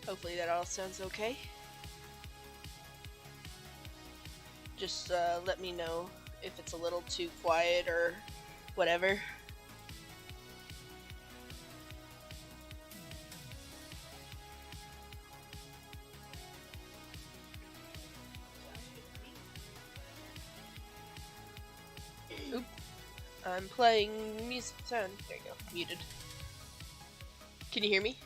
Hopefully that all sounds okay. Just let me know if it's a little too quiet or whatever. Oop. I'm playing music sound. There you go. Muted. Can you hear me?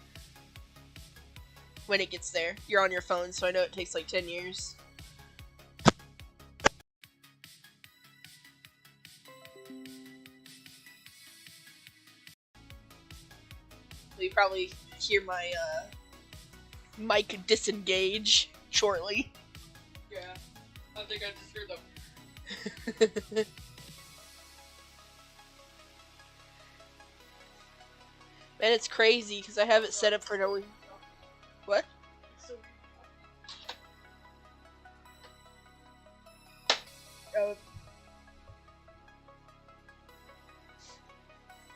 When it gets there. You're on your phone, so I know it takes like 10 years. You probably hear my mic disengage shortly. Yeah, I think I just heard them. Man, it's crazy because I have it set up for no. What? Oh.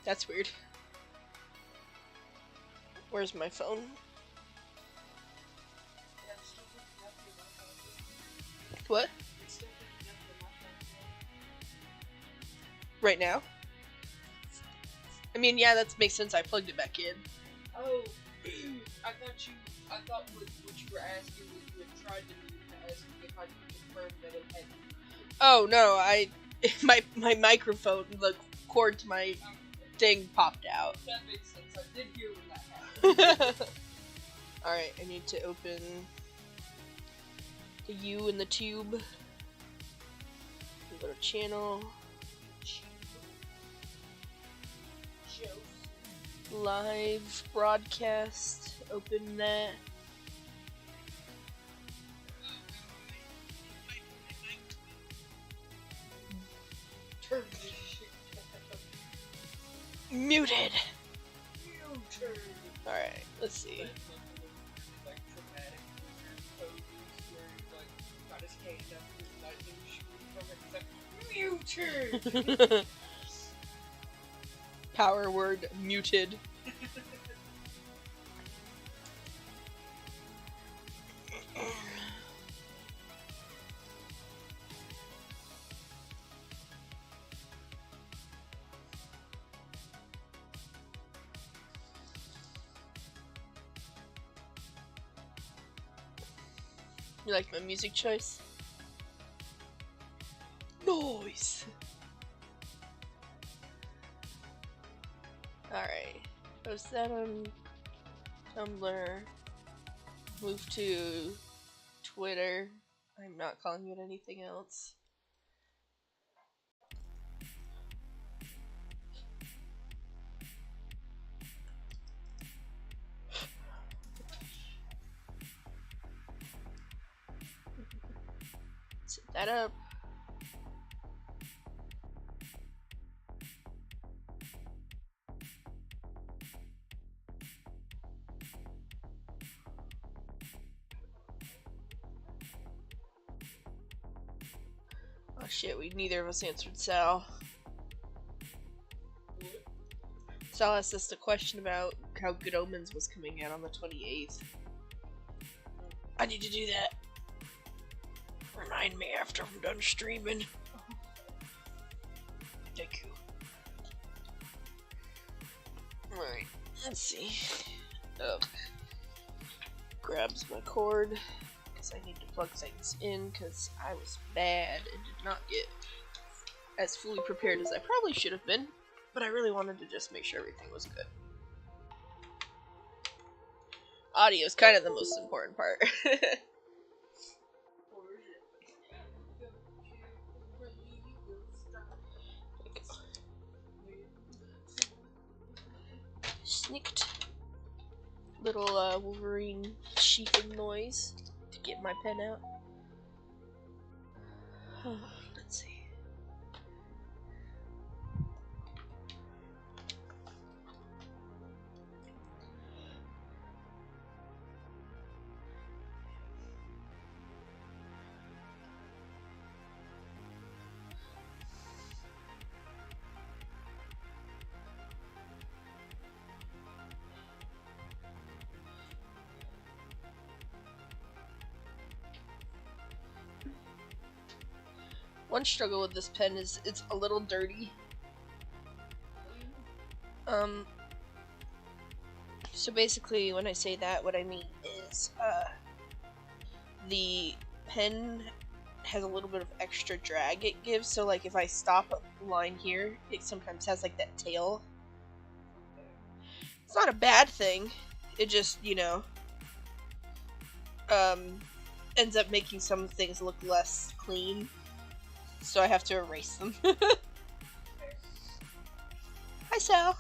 That's weird. Where's my phone? What? Right now? I mean, yeah, that makes sense. I plugged it back in. Oh, I thought what you were asking was you had tried to ask if I could confirm that it had. Oh no, my microphone, the cord to my thing popped out. That makes sense. I did hear when that happened. Alright, I need to open the U in the tube. Go to channel. Live broadcast. Open that. Turn this shit down. Muted! Muted! Alright, let's see. Like dramatic poses where he's like got his hand up his lightning shooting from it. He's like, muted! Power word muted. You like my music choice? Noise! Alright. Post that on Tumblr. Move to Twitter. I'm not calling it anything else. Set that up. Oh shit, neither of us answered Sal. Sal asked us a question about how Good Omens was coming out on the 28th. I need to do that. Remind me after I'm done streaming. Thank you. Alright, let's see. Grabs my cord. Because I need to plug things in because I was bad and did not get as fully prepared as I probably should have been. But I really wanted to just make sure everything was good. Audio is kind of the most important part. Snicked. Little Wolverine sheathing noise to get my pen out. Let's see. One struggle with this pen is it's a little dirty. So basically when I say that, what I mean is, the pen has a little bit of extra drag it gives, so like if I stop a line here, it sometimes has like that tail. It's not a bad thing, it just, you know, ends up making some things look less clean, so I have to erase them. Hi, Sal.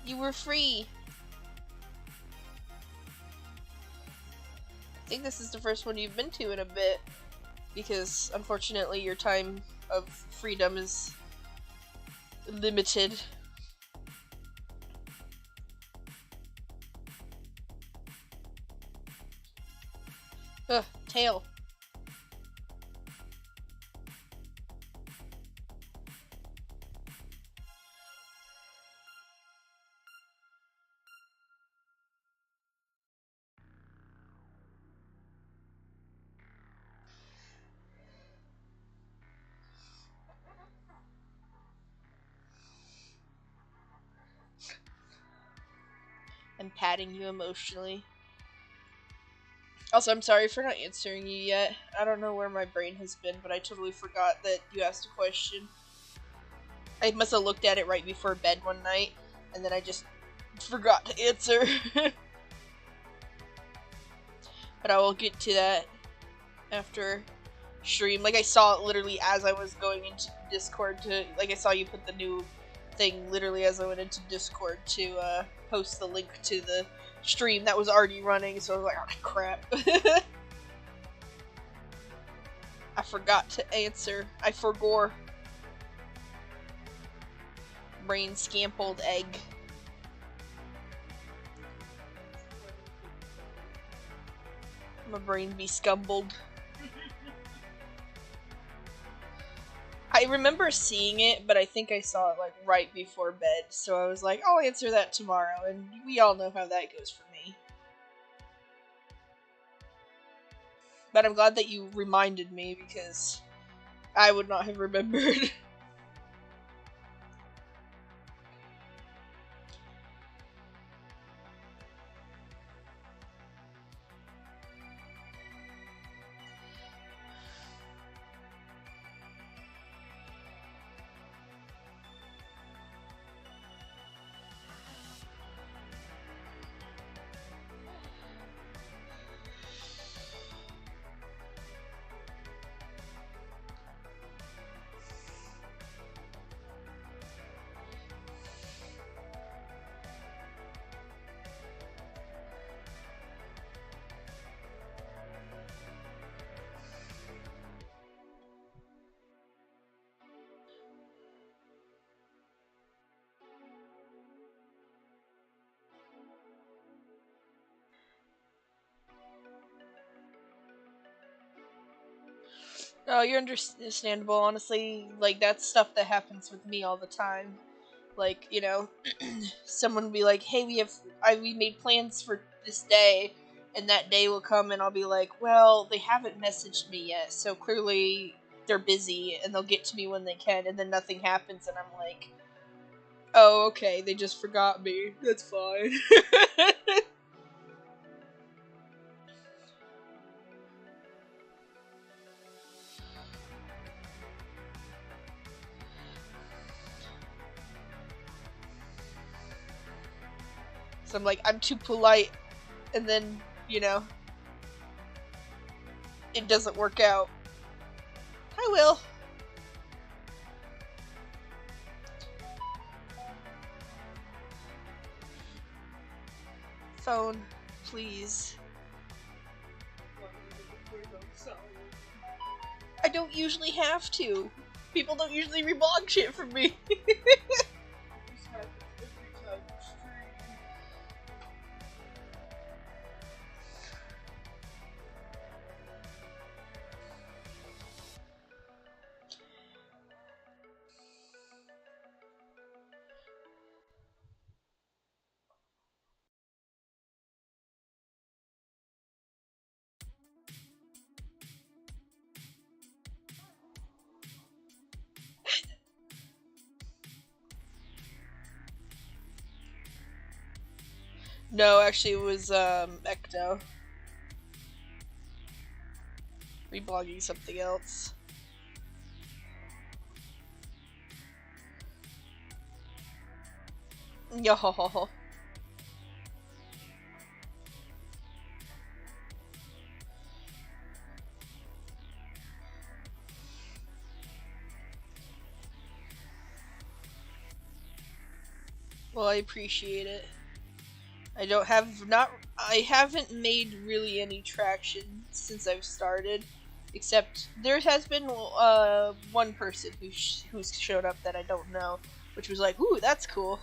You were free. I think this is the first one you've been to in a bit, because unfortunately your time of freedom is limited. Ugh, tail. I'm patting you emotionally. Also, I'm sorry for not answering you yet. I don't know where my brain has been, but I totally forgot that you asked a question. I must have looked at it right before bed one night, and then I just forgot to answer. But I will get to that after stream. Like, I saw it literally as I was going into Discord to, like, I saw you put the new thing literally as I went into Discord to post the link to the stream that was already running, so I was like, oh crap. I forgot to answer. I forgore. Brain scampled egg. My brain be scumbled. I remember seeing it, but I think I saw it like right before bed, so I was like, I'll answer that tomorrow, and we all know how that goes for me. But I'm glad that you reminded me, because I would not have remembered. Oh, you're understandable, honestly. Like, that's stuff that happens with me all the time. Like, you know, someone will be like, hey, we made plans for this day, and that day will come, and I'll be like, well, they haven't messaged me yet, so clearly they're busy, and they'll get to me when they can, and then nothing happens, and I'm like, oh, okay, they just forgot me. That's fine. So I'm like, I'm too polite, and then, you know, it doesn't work out. I will. Phone, please. I don't usually have to. People don't usually reblog shit from me. No, actually, it was Ecto. Reblogging something else. Yo. Well, I appreciate it. I haven't made really any traction since I've started, except there has been one person who's showed up that I don't know, which was like, ooh, that's cool.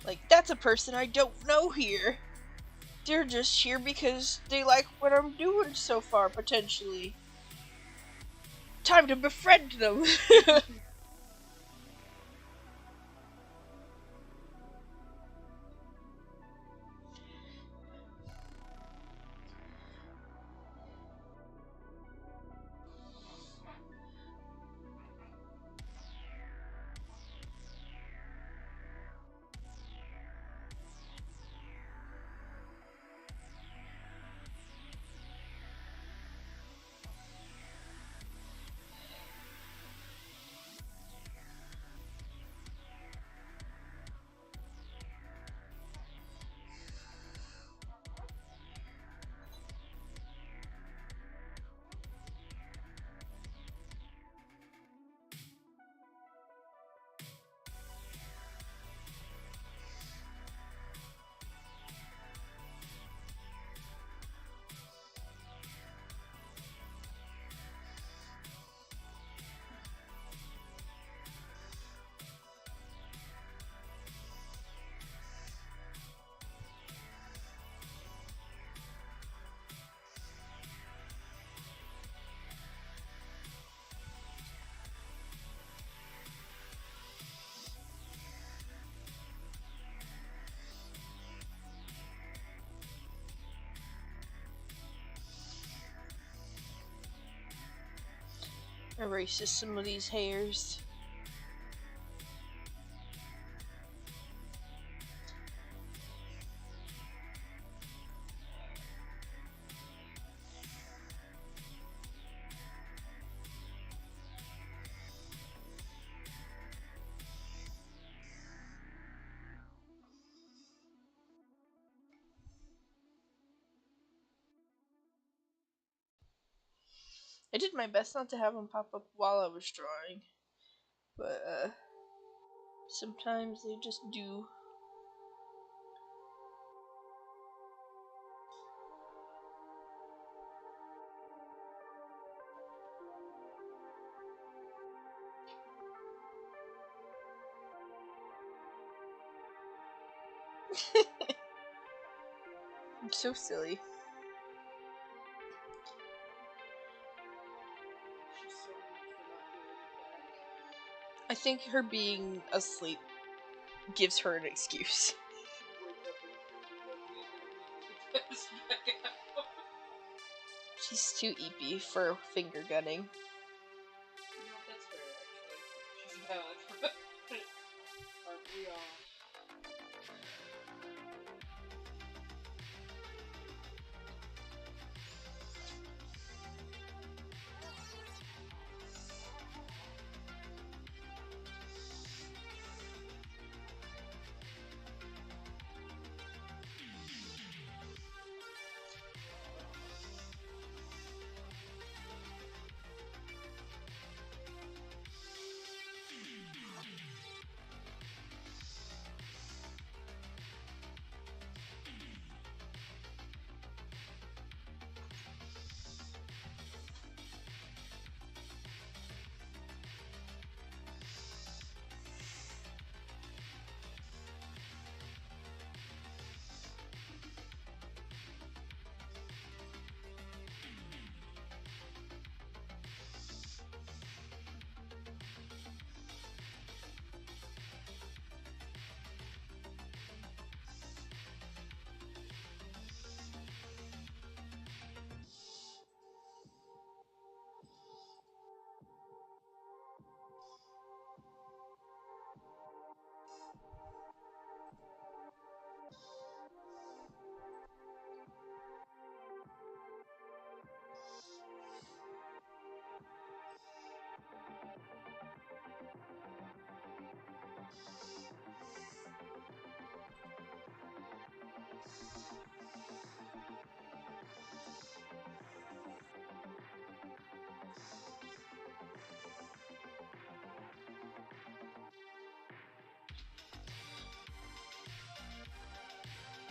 Like, that's a person I don't know here. They're just here because they like what I'm doing so far, potentially. Time to befriend them. Erase just some of these hairs. I did my best not to have them pop up while I was drawing, but sometimes they just do. I'm so silly. She's so weak for not doing it back. I think her being asleep gives her an excuse. She should wake up and get this back out. She's too eepy for finger gunning. You know, that's fair, actually. She's valid. Aren't we all?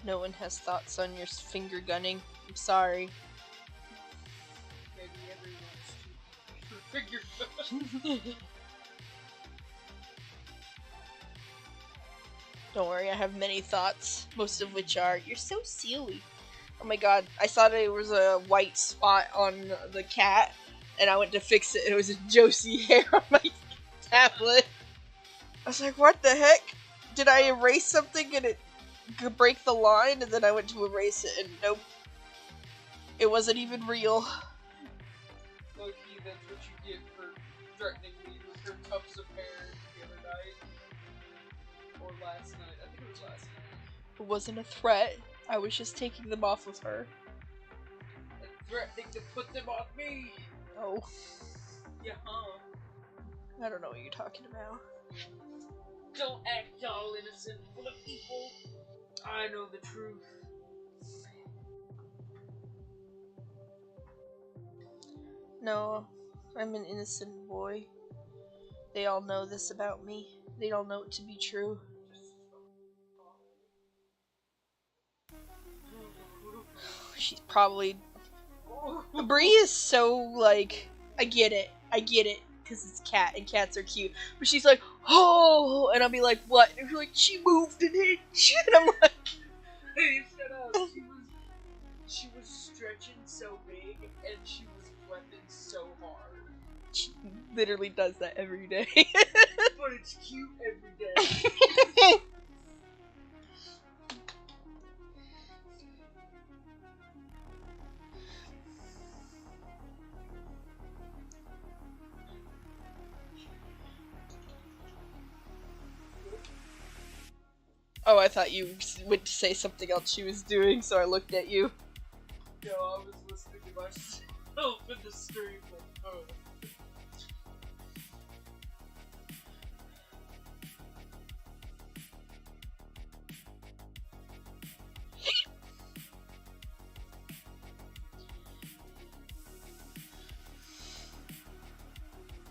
No one has thoughts on your finger gunning. I'm sorry. Maybe everyone's too figure. Don't worry, I have many thoughts, most of which are, you're so silly. Oh my god, I saw there was a white spot on the cat, and I went to fix it, and it was a Josie hair on my tablet. I was like, what the heck? Did I erase something and it could break the line? And then I went to erase it, and nope. It wasn't even real. Low-key, that's what you get for threatening me with your tufts of hair the other night. Or last night. I think it was last night. It wasn't a threat. I was just taking them off of her. And threatening to put them on me! Oh. Yeah, huh? I don't know what you're talking about. Don't act all innocent, full of evil. I know the truth. No, I'm an innocent boy. They all know this about me. They all know it to be true. She's probably... Bree is so, like... I get it, because it's cat, and cats are cute. But she's like, oh! And I'll be like, what? And she's like, she moved an inch! And I'm like... Hey, shut up! She was stretching so big, and she was flipping so hard. She literally does that every day. But it's cute every day. Oh, I thought you went to say something else she was doing, so I looked at you. No, I was listening to myself in the stream. Like, oh.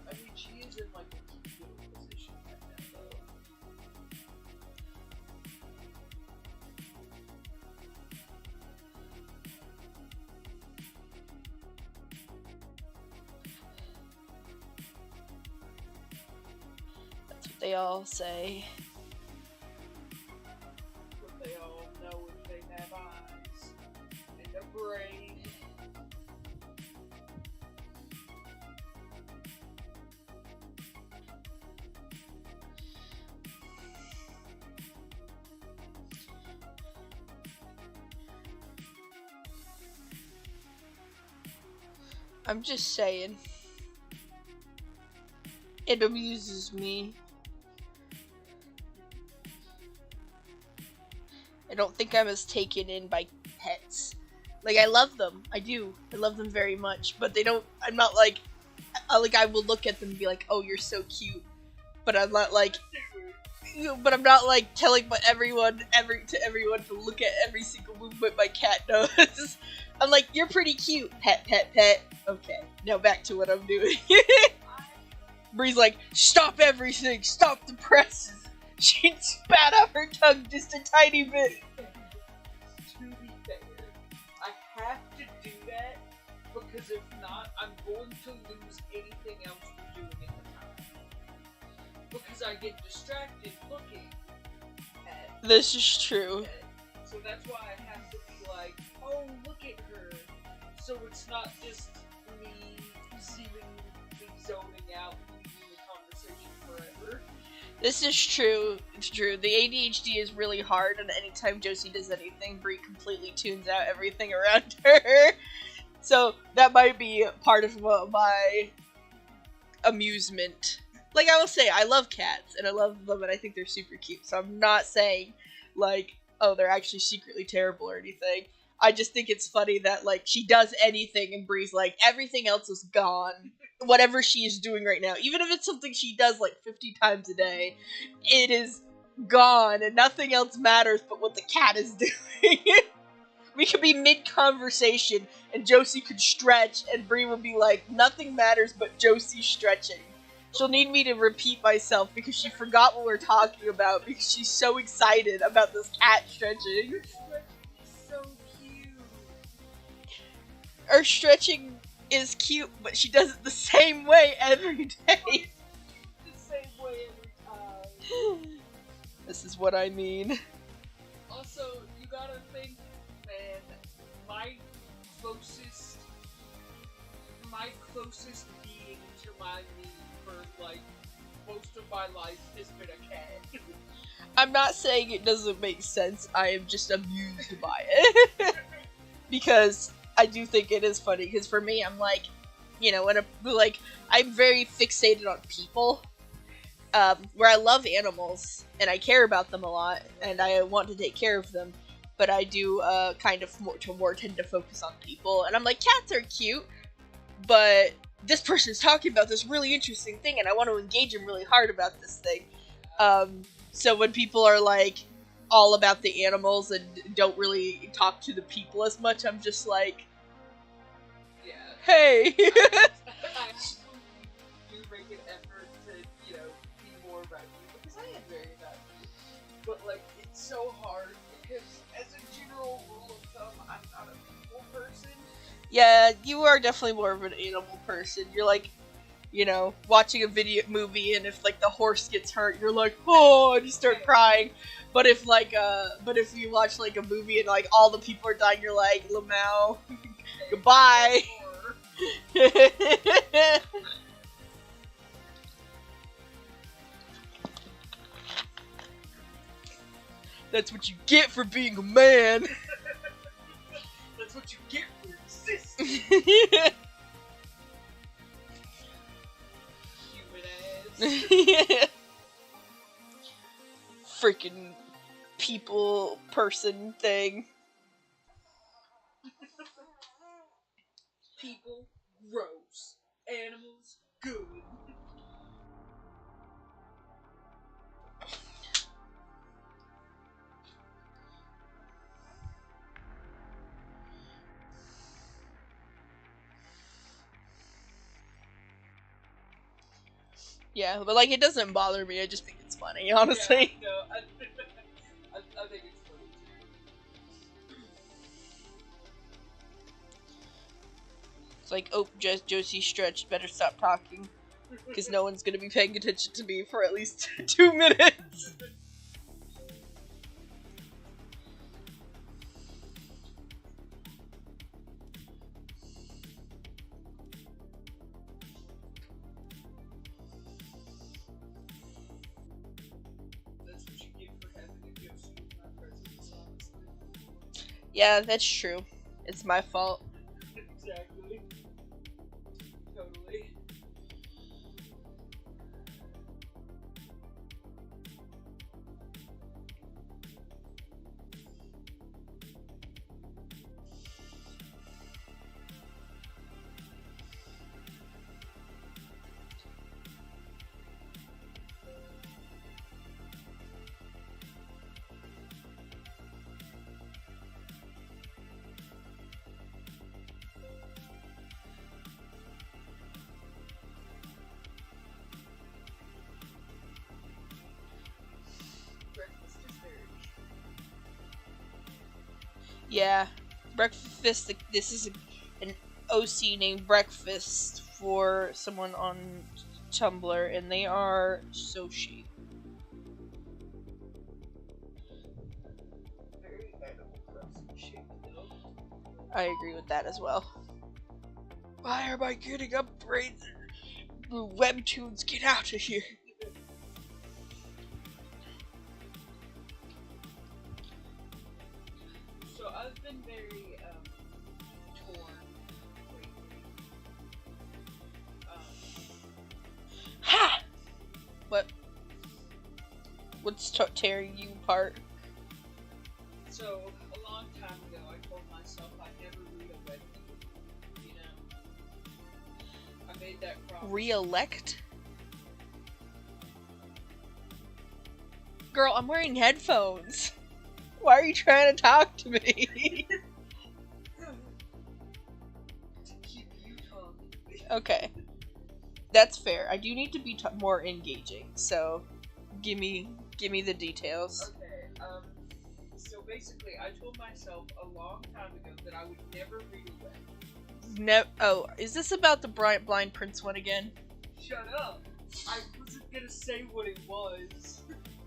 I mean, she is in like a cute little position right now, though. That's what they all say. But they all know if they have eyes and a brain. I'm just saying. It amuses me. I don't think I'm as taken in by pets. Like, I love them. I do. I love them very much. But they don't... I'm not like... I will look at them and be like, oh, you're so cute. But I'm not like... But I'm not like telling everyone to look at every single movement my cat does. I'm like, you're pretty cute, pet, pet, pet. Okay, now back to what I'm doing. Bree's like, stop everything, stop the presses. She spat out her tongue just a tiny bit. To be fair, I have to do that because if not, I'm going to lose anything else we're doing at the time. Because I get distracted looking at This is true. it. So that's why I have to be like, oh, look at her. So it's not just me seemingly zoning out and leaving the conversation forever. This is true. It's true. The ADHD is really hard, and anytime Josie does anything, Bree completely tunes out everything around her. So that might be part of my amusement. Like, I will say, I love cats, and I love them, and I think they're super cute. So I'm not saying, like, oh, they're actually secretly terrible or anything. I just think it's funny that, like, she does anything, and Bree's like, everything else is gone. Whatever she is doing right now, even if it's something she does, like, 50 times a day, it is gone, and nothing else matters but what the cat is doing. We could be mid-conversation, and Josie could stretch, and Bree would be like, nothing matters but Josie stretching. She'll need me to repeat myself because she forgot what we're talking about because she's so excited about this cat stretching. Stretching Her stretching is cute, but she does it the same way every day. The same way every time. This is what I mean. Also, you gotta think, man, my closest being to my knee for, like, most of my life has been a cat. I'm not saying it doesn't make sense, I am just amused by it. Because I do think it is funny, because for me, I'm like, you know, I'm very fixated on people, where I love animals, and I care about them a lot, and I want to take care of them, but I do, kind of more tend to focus on people, and I'm like, cats are cute, but this person's talking about this really interesting thing, and I want to engage them really hard about this thing. So when people are, like, all about the animals and don't really talk to the people as much, I'm just like, Yeah. hey! I do make an effort to, you know, be more about you, because I am very about you. But, like, it's so hard, because as a general rule of thumb, I'm not a people person. Yeah, you are definitely more of an animal person. You're like, you know, watching a movie, and if, like, the horse gets hurt, you're like, oh, and you start crying. But if you watch, like, a movie and, like, all the people are dying, you're like, Lamau, goodbye. That's what you get for being a man. That's what you get for existing. Human ass. Freaking people person thing. People, gross. Animals, good. Yeah, but, like, it doesn't bother me, I just think it's funny, honestly. Yeah, no, I think it's funny too. It's like, oh, Josie stretched, better stop talking. Because no one's gonna be paying attention to me for at least 2 minutes. That's what you get for having a Yoshi in my presence, honestly. Yeah, that's true. It's my fault. Exactly. Totally. Breakfast is very Yeah, breakfast. This is an OC named Breakfast for someone on Tumblr, and they are so chic. very animal crossing shit, though. I agree with that as well. Why am I getting upgrades? Webtoons, get out of here. So I've been very torn lately. Ha! What's tearing you apart? So a long time ago, I told myself I'd never read a webtoon. You know, I made that promise. Re-elect? Girl, I'm wearing headphones. Why are you trying to talk to me? To keep you talking. Okay. That's fair. I do need to be more engaging, so give me the details. Okay, so basically, I told myself a long time ago that I would never read a web. Oh, is this about the Blind Prince one again? Shut up. I wasn't gonna say what it was.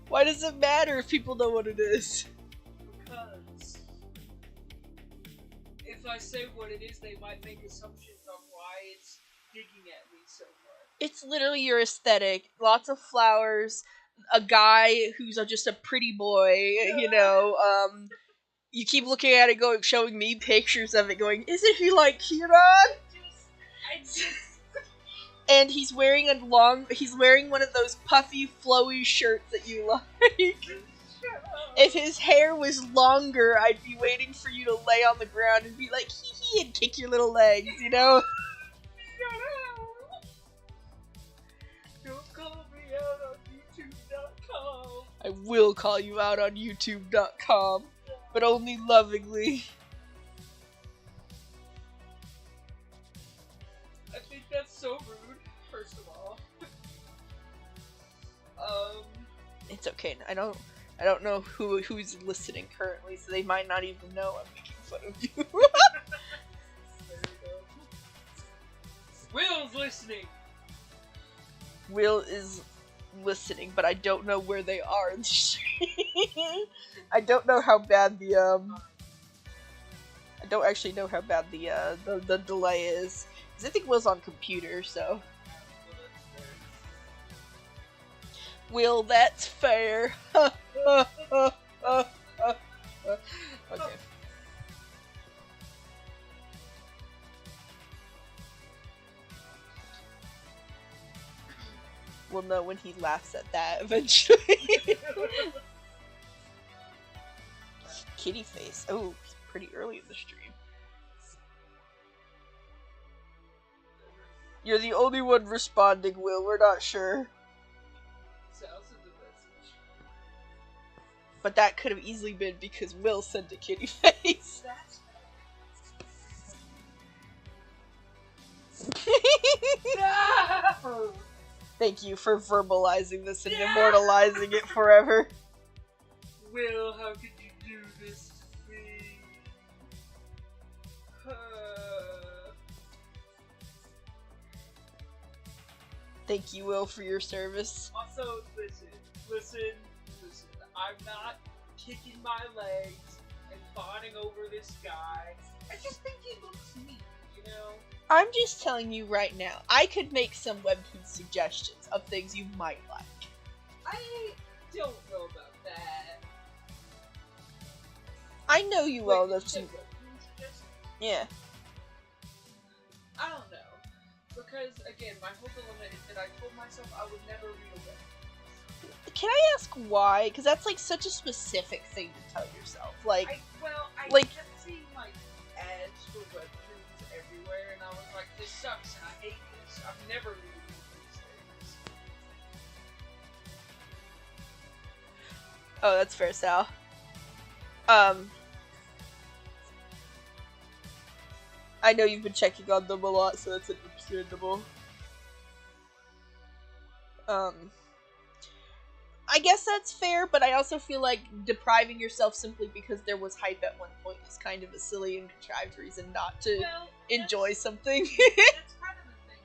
Why does it matter if people know what it is? Because if I say what it is, they might make assumptions on why it's digging at me so much. It's literally your aesthetic. Lots of flowers, a guy who's just a pretty boy, you know, you keep looking at it going, showing me pictures of it going, isn't he like Kieran? I just... And he's wearing one of those puffy, flowy shirts that you like. If his hair was longer, I'd be waiting for you to lay on the ground and be like, hee hee, and kick your little legs, you know? Don't call me out on YouTube.com. I will call you out on YouTube.com, but only lovingly. I think that's so rude, first of all. It's okay. I don't know who's listening currently, so they might not even know I'm making fun of you. There we go. Will's listening! Will is listening, but I don't know where they are in the stream. I don't know how bad the I don't actually know how bad the delay is. Because I think Will's on computer, so. Will, that's fair. Okay. We'll know when he laughs at that eventually. Kitty face. Oh, it's pretty early in the stream. You're the only one responding, Will. We're not sure. But that could have easily been because Will sent a kitty face. No! Thank you for verbalizing this and immortalizing it forever. Will, how could you do this to me? Thank you, Will, for your service. Also, listen. I'm not kicking my legs and fawning over this guy. I just think he looks neat, you know? I'm just telling you right now, I could make some webtoon suggestions of things you might like. I don't know about that. I know you will, though. Yeah. I don't know. Because, again, my whole dilemma is that I told myself I would never read a webtoon. Can I ask why? Because that's like such a specific thing to tell yourself. Like, I like, kept seeing like ads for webtoons everywhere, and I was like, this sucks, and I hate this. I'm never reading these things. Oh, that's fair, Sal. I know you've been checking on them a lot, so that's understandable. I guess that's fair, but I also feel like depriving yourself simply because there was hype at one point is kind of a silly and contrived reason not to enjoy something. That's kind of the thing,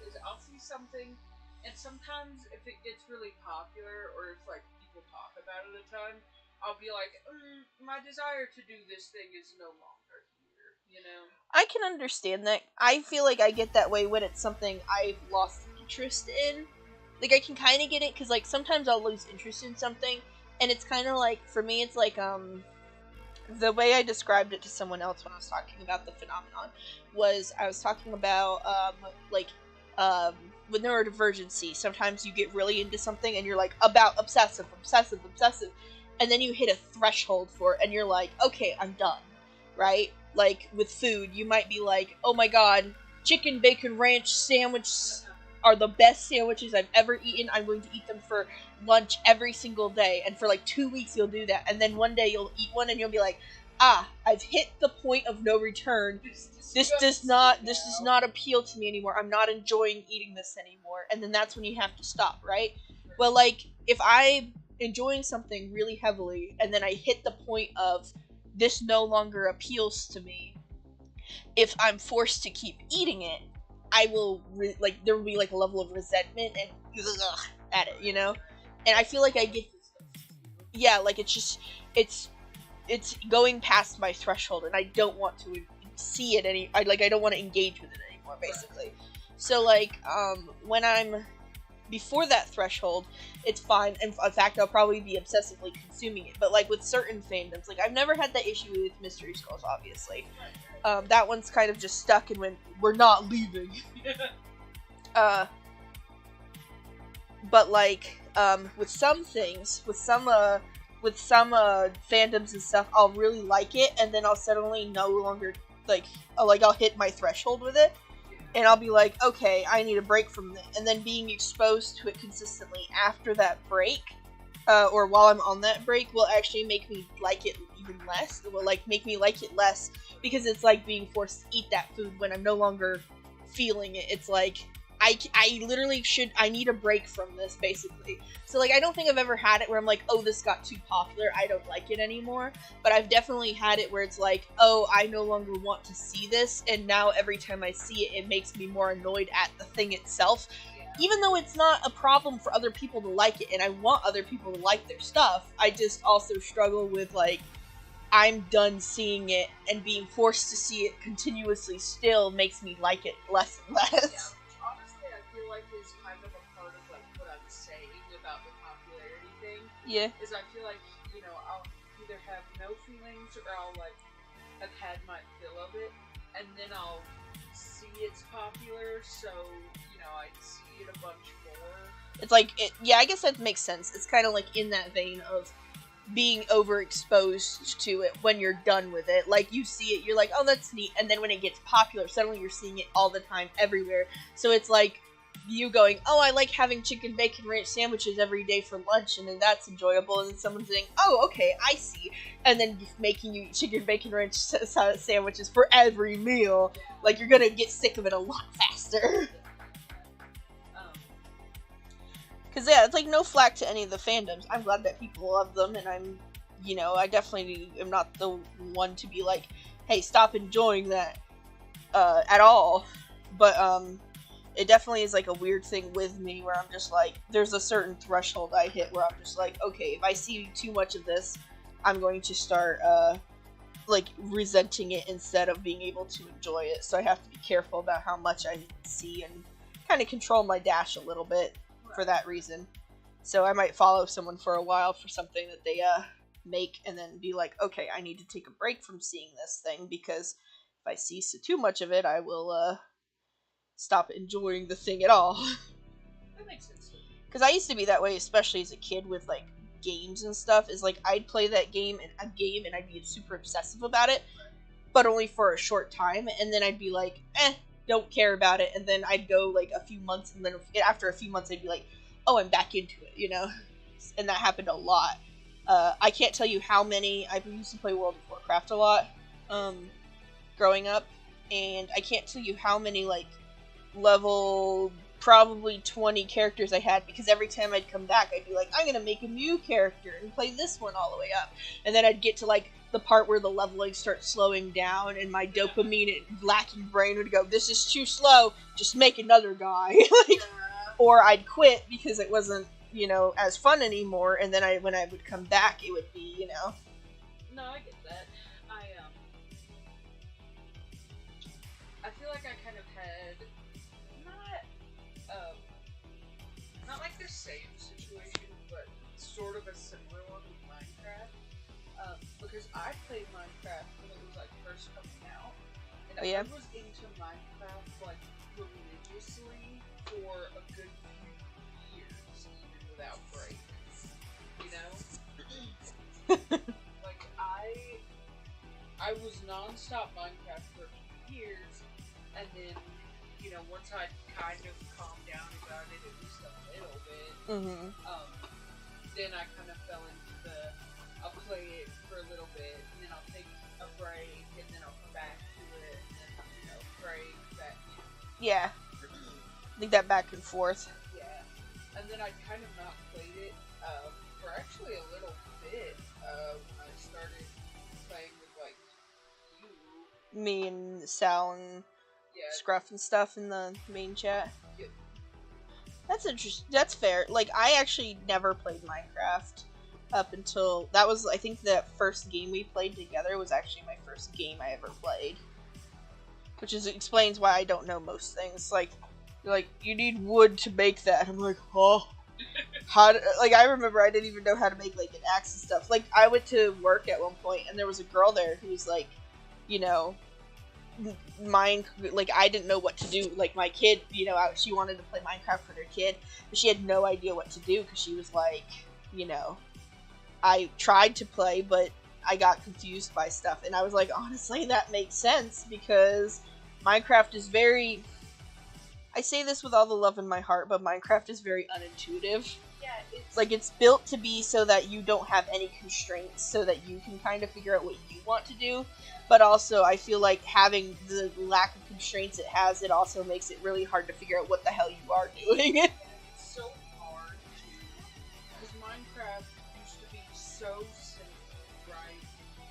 is I'll see something, and sometimes if it gets really popular, or if like people talk about it a ton, I'll be like, my desire to do this thing is no longer here, you know? I can understand that. I feel like I get that way when it's something I've lost interest in. Like, I can kind of get it, because, like, sometimes I'll lose interest in something, and it's kind of like, for me, it's like, the way I described it to someone else when I was talking about the phenomenon was, I was talking about, with neurodivergency, sometimes you get really into something, and you're like, obsessive, and then you hit a threshold for it, and you're like, okay, I'm done, right? Like, with food, you might be like, oh my god, chicken bacon ranch sandwich are the best sandwiches I've ever eaten. I'm going to eat them for lunch every single day. And for like 2 weeks you'll do that. And then one day you'll eat one and you'll be like, I've hit the point of no return. This does not appeal to me anymore. I'm not enjoying eating this anymore. And then that's when you have to stop, right? Well, like, if I'm enjoying something really heavily and then I hit the point of this no longer appeals to me, if I'm forced to keep eating it, I will there will be like a level of resentment and ugh, at it, you know. And I feel like I get like it's going past my threshold, and I don't want to see it I don't want to engage with it anymore, basically. So like when I'm before that threshold, it's fine. In fact, I'll probably be obsessively consuming it. But like with certain fandoms, like I've never had that issue with Mystery Skulls, obviously. That one's kind of just stuck, and when we're not leaving. But like with some things, with some fandoms and stuff, I'll really like it, and then I'll suddenly no longer I'll hit my threshold with it. And I'll be like, okay, I need a break from it. And then being exposed to it consistently after that break, or while I'm on that break, will actually make me like it even less. It will, make me like it less, because it's like being forced to eat that food when I'm no longer feeling it. It's like, I literally I need a break from this, basically. So, I don't think I've ever had it where I'm like, oh, this got too popular, I don't like it anymore. But I've definitely had it where it's like, oh, I no longer want to see this, and now every time I see it, it makes me more annoyed at the thing itself. Yeah. Even though it's not a problem for other people to like it, and I want other people to like their stuff, I just also struggle with, I'm done seeing it, and being forced to see it continuously still makes me like it less and less. Yeah. Is kind of a part of what I'm saying about the popularity thing. Yeah. Is I feel like, I'll either have no feelings or I'll have had my fill of it, and then I'll see it's popular, so I'd see it a bunch more. It's I guess that makes sense. It's kind of in that vein of being overexposed to it when you're done with it. You see it, you're like, oh, that's neat, and then when it gets popular, suddenly you're seeing it all the time, everywhere. So it's you going, oh, I like having chicken bacon ranch sandwiches every day for lunch, and then that's enjoyable, and then someone saying, oh, okay, I see, and then making you eat chicken bacon ranch sandwiches for every meal. You're gonna get sick of it a lot faster. Because, it's no flack to any of the fandoms. I'm glad that people love them, and I'm, I definitely am not the one to be like, hey, stop enjoying that, at all. But, it definitely is a weird thing with me where I'm just there's a certain threshold I hit where I'm just okay, if I see too much of this, I'm going to start resenting it instead of being able to enjoy it. So I have to be careful about how much I see and kind of control my dash a little bit for that reason. So I might follow someone for a while for something that they make, and then be like, okay, I need to take a break from seeing this thing, because if I see too much of it, I will stop enjoying the thing at all. That makes sense. Because I used to be that way, especially as a kid with games and stuff. Is I'd play that game and I'd be super obsessive about it, but only for a short time, and then I'd be like, don't care about it, and then I'd go a few months, and then after a few months I'd be like, oh, I'm back into it, and that happened a lot. I can't tell you how many. I used to play World of Warcraft a lot growing up, and I can't tell you how many level probably 20 characters I had, because every time I'd come back I'd be like, I'm gonna make a new character and play this one all the way up, and then I'd get to the part where the leveling starts slowing down, and my dopamine lacking brain would go, this is too slow, just make another guy. Or I'd quit because it wasn't as fun anymore, and then when I would come back it would be No, I get that. I feel like I kind of had not the same situation, but sort of a similar one with Minecraft. Because I played Minecraft when it was first coming out, and I was into Minecraft religiously for a good few years, even without breaks. I was non-stop Minecraft for a few years, and then once I kind of calmed down about it at least a little bit, then I kind of fell into I'll play it for a little bit, and then I'll take a break, and then I'll come back to it, and then, break, back. Yeah. I think that back and forth. Yeah. And then I kind of not played it, for actually a little bit, when I started playing with, you, me and Sal and Scruff and stuff in the main chat. Yep. That's interesting. That's fair. Like, I actually never played Minecraft up until that was, I think, the first game we played together was actually my first game I ever played, which explains why I don't know most things. Like you need wood to make that. I'm like, oh, I remember I didn't even know how to make like an axe and stuff. Like, I went to work at one point and there was a girl there who was like, you know, like, I didn't know what to do. Like, my kid, you know, she wanted to play Minecraft with her kid, but she had no idea what to do because she was like, you know, I tried to play, but I got confused by stuff, and I was like, honestly, that makes sense because Minecraft is very. I say this with all the love in my heart, but Minecraft is very unintuitive. Yeah, it's built to be so that you don't have any constraints, so that you can kind of figure out what you want to do. But also, I feel like having the lack of constraints it has, it also makes it really hard to figure out what the hell you are doing. It's so hard because Minecraft used to be so simple, right?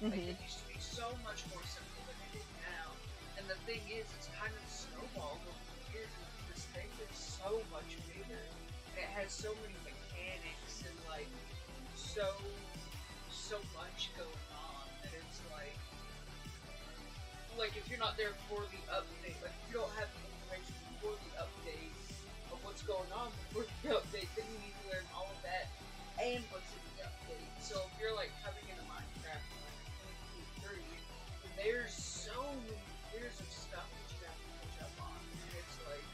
Like, it used to be so much more simple than it is now. And the thing is, it's kind of snowballed over the years, and this thing is so much bigger. And it has so many mechanics and like so much going on that it's like if you're not there for the update, like if you don't have the information before the update of what's going on before the update, then you need to learn all of that and what's in the update. So if you're like coming into Minecraft in like 2023, there's so many years of stuff that you have to catch up on, and it's like.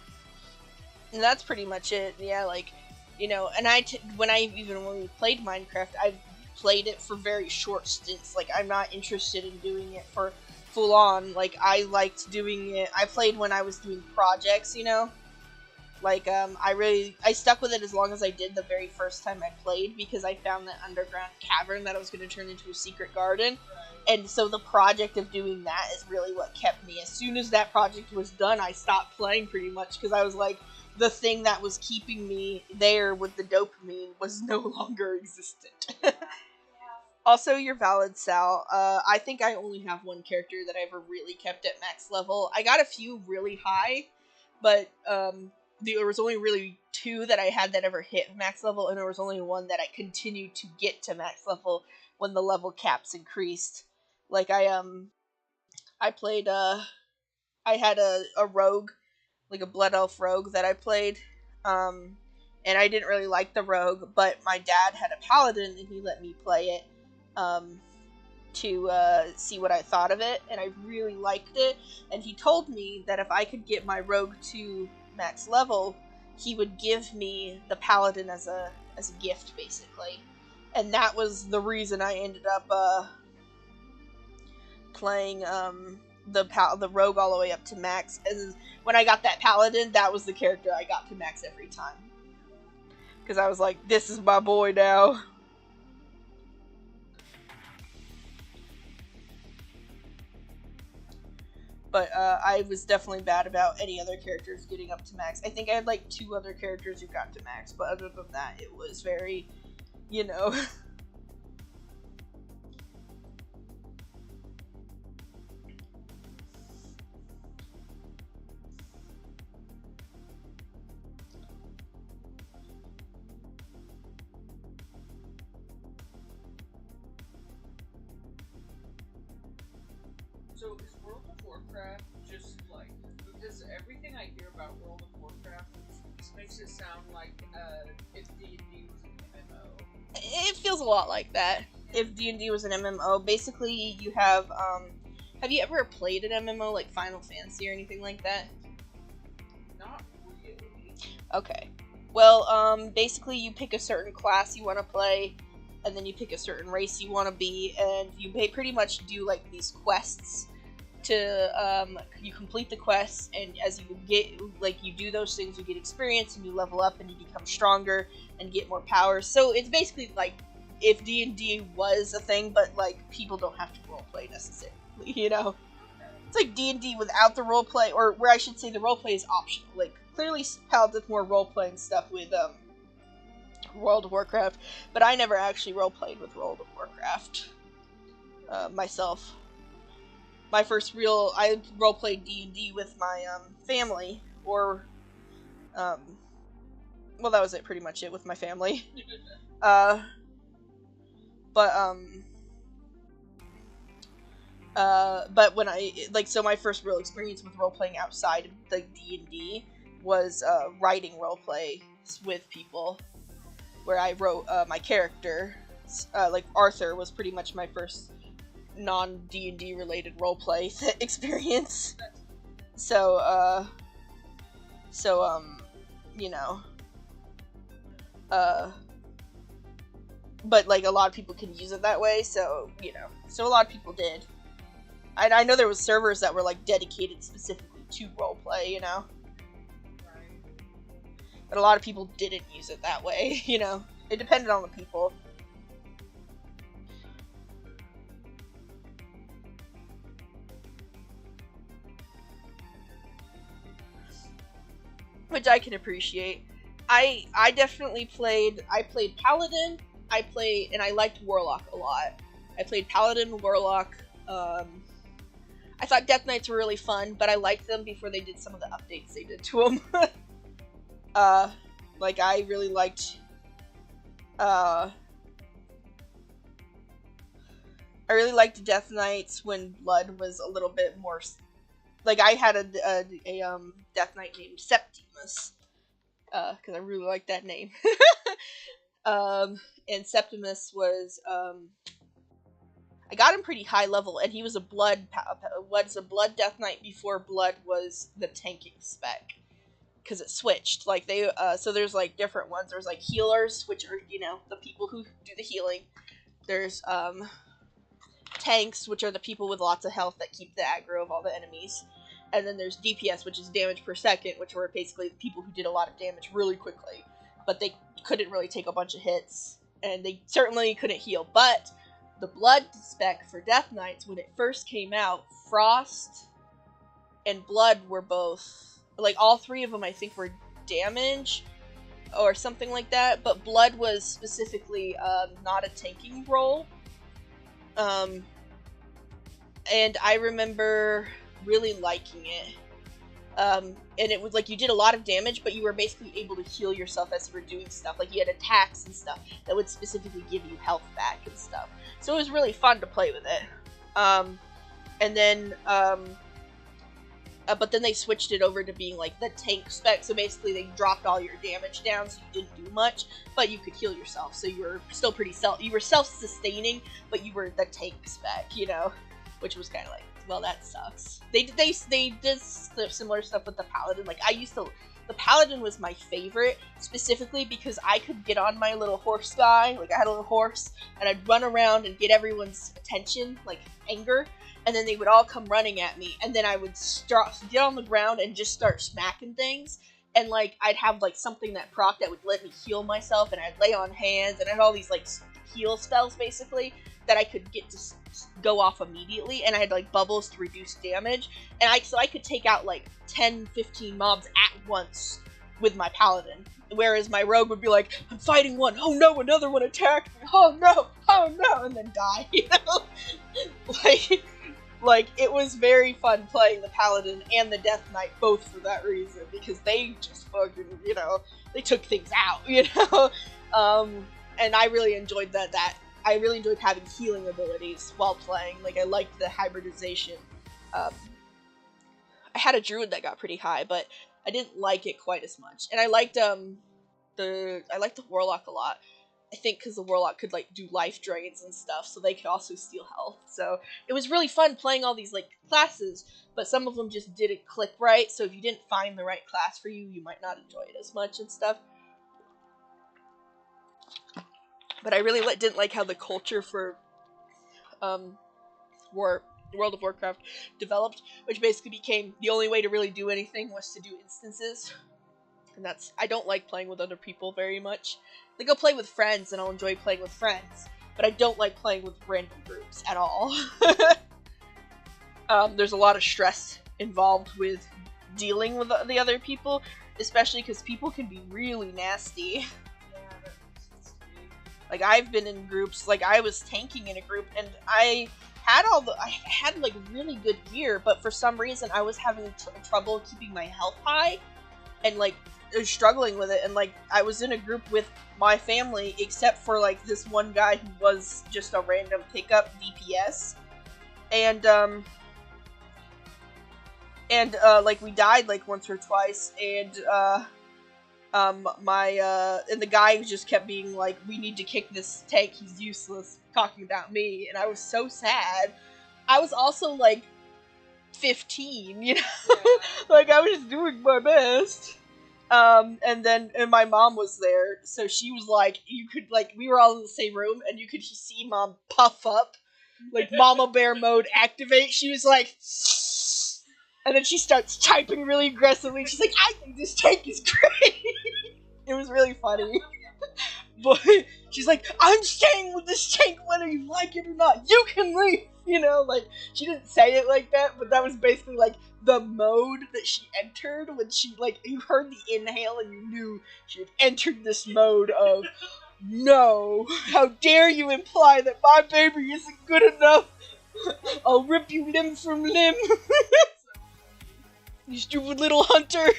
And that's pretty much it. Yeah, like, you know, and when we played Minecraft, I played it for very short stints. Like, I'm not interested in doing it for full on. Like, I liked doing it. I played when I was doing projects, you know. Like, I stuck with it as long as I did the very first time I played, because I found that underground cavern that I was going to turn into a secret garden. And so the project of doing that is really what kept me. As soon as that project was done, I stopped playing pretty much, because I was like, the thing that was keeping me there with the dopamine was no longer existent. Also, you're valid, Sal. I think I only have one character that I ever really kept at max level. I got a few really high, but there was only really two that I had that ever hit max level, and there was only one that I continued to get to max level when the level caps increased. Like, I played, I had a rogue, like a blood elf rogue that I played, and I didn't really like the rogue, but my dad had a paladin, and he let me play it, to see what I thought of it, and I really liked it, and he told me that if I could get my rogue to max level, he would give me the paladin as a gift, basically. And that was the reason I ended up playing the rogue all the way up to max. And when I got that paladin, that was the character I got to max every time, because I was like, this is my boy now. But I was definitely bad about any other characters getting up to max. I think I had like 2 other characters who got to max, but other than that, it was very, you know. So is World of Warcraft just like, because everything I hear about World of Warcraft makes it sound like if D&D was an MMO. It feels a lot like that. If D&D was an MMO, basically you have you ever played an MMO like Final Fantasy or anything like that? Not really. Okay. Well, basically you pick a certain class you want to play, and then you pick a certain race you want to be, and you pretty much do like these quests to you complete the quests, and as you get, like, you do those things, you get experience and you level up and you become stronger and get more powers. So it's basically like if D&D was a thing, but like people don't have to roleplay necessarily, you know. It's like D&D without the roleplay, or where I should say the roleplay is optional. Like, clearly Pal did more role-playing stuff with World of Warcraft, but I never actually role-played with World of Warcraft myself. my first real, I roleplayed D&D with my family, or well, that was it, pretty much it with my family. But when so my first real experience with role-playing outside of the D&D was writing roleplay with people, where I wrote my character. Like Arthur was pretty much my first non-D&D related roleplay experience. So, you know, but like a lot of people can use it that way, so, you know, so a lot of people did. I know there was servers that were like dedicated specifically to roleplay, you know, but a lot of people didn't use it that way, you know. It depended on the people. Which I can appreciate. I definitely played Paladin, and I liked Warlock a lot. I played Paladin, Warlock, I thought Death Knights were really fun, but I liked them before they did some of the updates they did to them. Like, I really liked, Death Knights when Blood was a little bit more, like, I had a Death Knight named Septimus, because I really liked that name. And Septimus was, I got him pretty high level, and he was a Blood Death Knight before Blood was the tanking spec, because it switched. Like, they, so there's, like, different ones. There's, like, healers, which are, you know, the people who do the healing. There's, tanks, which are the people with lots of health that keep the aggro of all the enemies. And then there's DPS, which is damage per second, which were basically the people who did a lot of damage really quickly. But they couldn't really take a bunch of hits, and they certainly couldn't heal. But the Blood spec for Death Knights, when it first came out, Frost and Blood were both, like, all three of them I think were damage, or something like that, but Blood was specifically not a tanking role. And I remember really liking it. And it was like you did a lot of damage, but you were basically able to heal yourself as you were doing stuff. Like, you had attacks and stuff that would specifically give you health back and stuff. So it was really fun to play with it. And then, but then they switched it over to being like the tank spec. So basically they dropped all your damage down, so you didn't do much, but you could heal yourself. So you were still pretty you were self-sustaining, but you were the tank spec, you know, which was kind of like, well, that sucks. They did similar stuff with the Paladin. Like, the Paladin was my favorite, specifically because I could get on my little horse guy. Like, I had a little horse, and I'd run around and get everyone's attention, like, anger, and then they would all come running at me, and then I would get on the ground and just start smacking things, and, like, I'd have, like, something that proc that would let me heal myself, and I'd lay on hands, and I had all these, like, heal spells, basically, that I could get to go off immediately, and I had, like, bubbles to reduce damage, and so I could take out, like, 10-15 mobs at once with my Paladin, whereas my Rogue would be like, I'm fighting one, oh no, another one attacked me, oh no, and then die, you know? Like, it was very fun playing the Paladin and the Death Knight both for that reason, because they just fucking, you know, they took things out, you know? And I really enjoyed that I really enjoyed having healing abilities while playing. Like, I liked the hybridization. I had a druid that got pretty high, but I didn't like it quite as much. And I liked the warlock a lot. I think because the warlock could, like, do life drains and stuff, so they could also steal health. So it was really fun playing all these, like, classes, but some of them just didn't click right. So if you didn't find the right class for you, you might not enjoy it as much and stuff. But I really didn't like how the culture for World of Warcraft developed, which basically became the only way to really do anything was to do instances. And I don't like playing with other people very much. Like, I'll play with friends, and I'll enjoy playing with friends, but I don't like playing with random groups at all. There's a lot of stress involved with dealing with the other people, especially because people can be really nasty. Like, I've been in groups, like, I was tanking in a group, and I I had like really good gear, but for some reason I was having trouble keeping my health high, and like struggling with it. And like I was in a group with my family, except for like this one guy who was just a random pickup DPS, and like we died like once or twice, and and the guy just kept being like, we need to kick this tank, he's useless, talking about me, and I was so sad. I was also like 15, you know? Yeah. Like I was doing my best. And my mom was there, so she was like, you could like, we were all in the same room, and you could see mom puff up, like mama bear mode activate. She was like, and then she starts typing really aggressively. She's like, I think this tank is great. It was really funny. But she's like, I'm staying with this tank whether you like it or not. You can leave. You know, like, she didn't say it like that, but that was basically like the mode that she entered when she, like, you heard the inhale and you knew she had entered this mode of, no, how dare you imply that my baby isn't good enough. I'll rip you limb from limb. You stupid little hunter.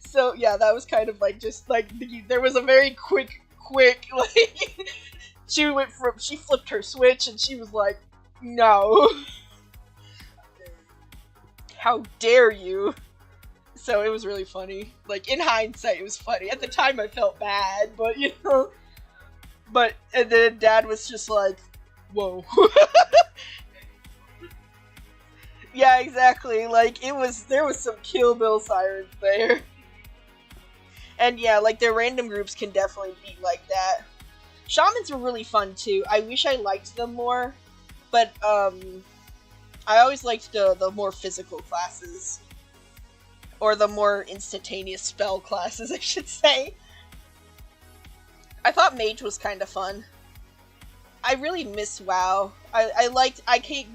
So yeah, that was kind of like, just like, there was a very quick like, she flipped her switch and she was like, no. How dare you. So it was really funny. Like, in hindsight, it was funny. At the time, I felt bad, but you know. But and then Dad was just like, whoa. Yeah, exactly. Like, there was some Kill Bill sirens there. And yeah, like, their random groups can definitely be like that. Shamans were really fun too. I wish I liked them more, but I always liked the more physical classes. Or the more instantaneous spell classes, I should say. I thought Mage was kind of fun. I really miss WoW. I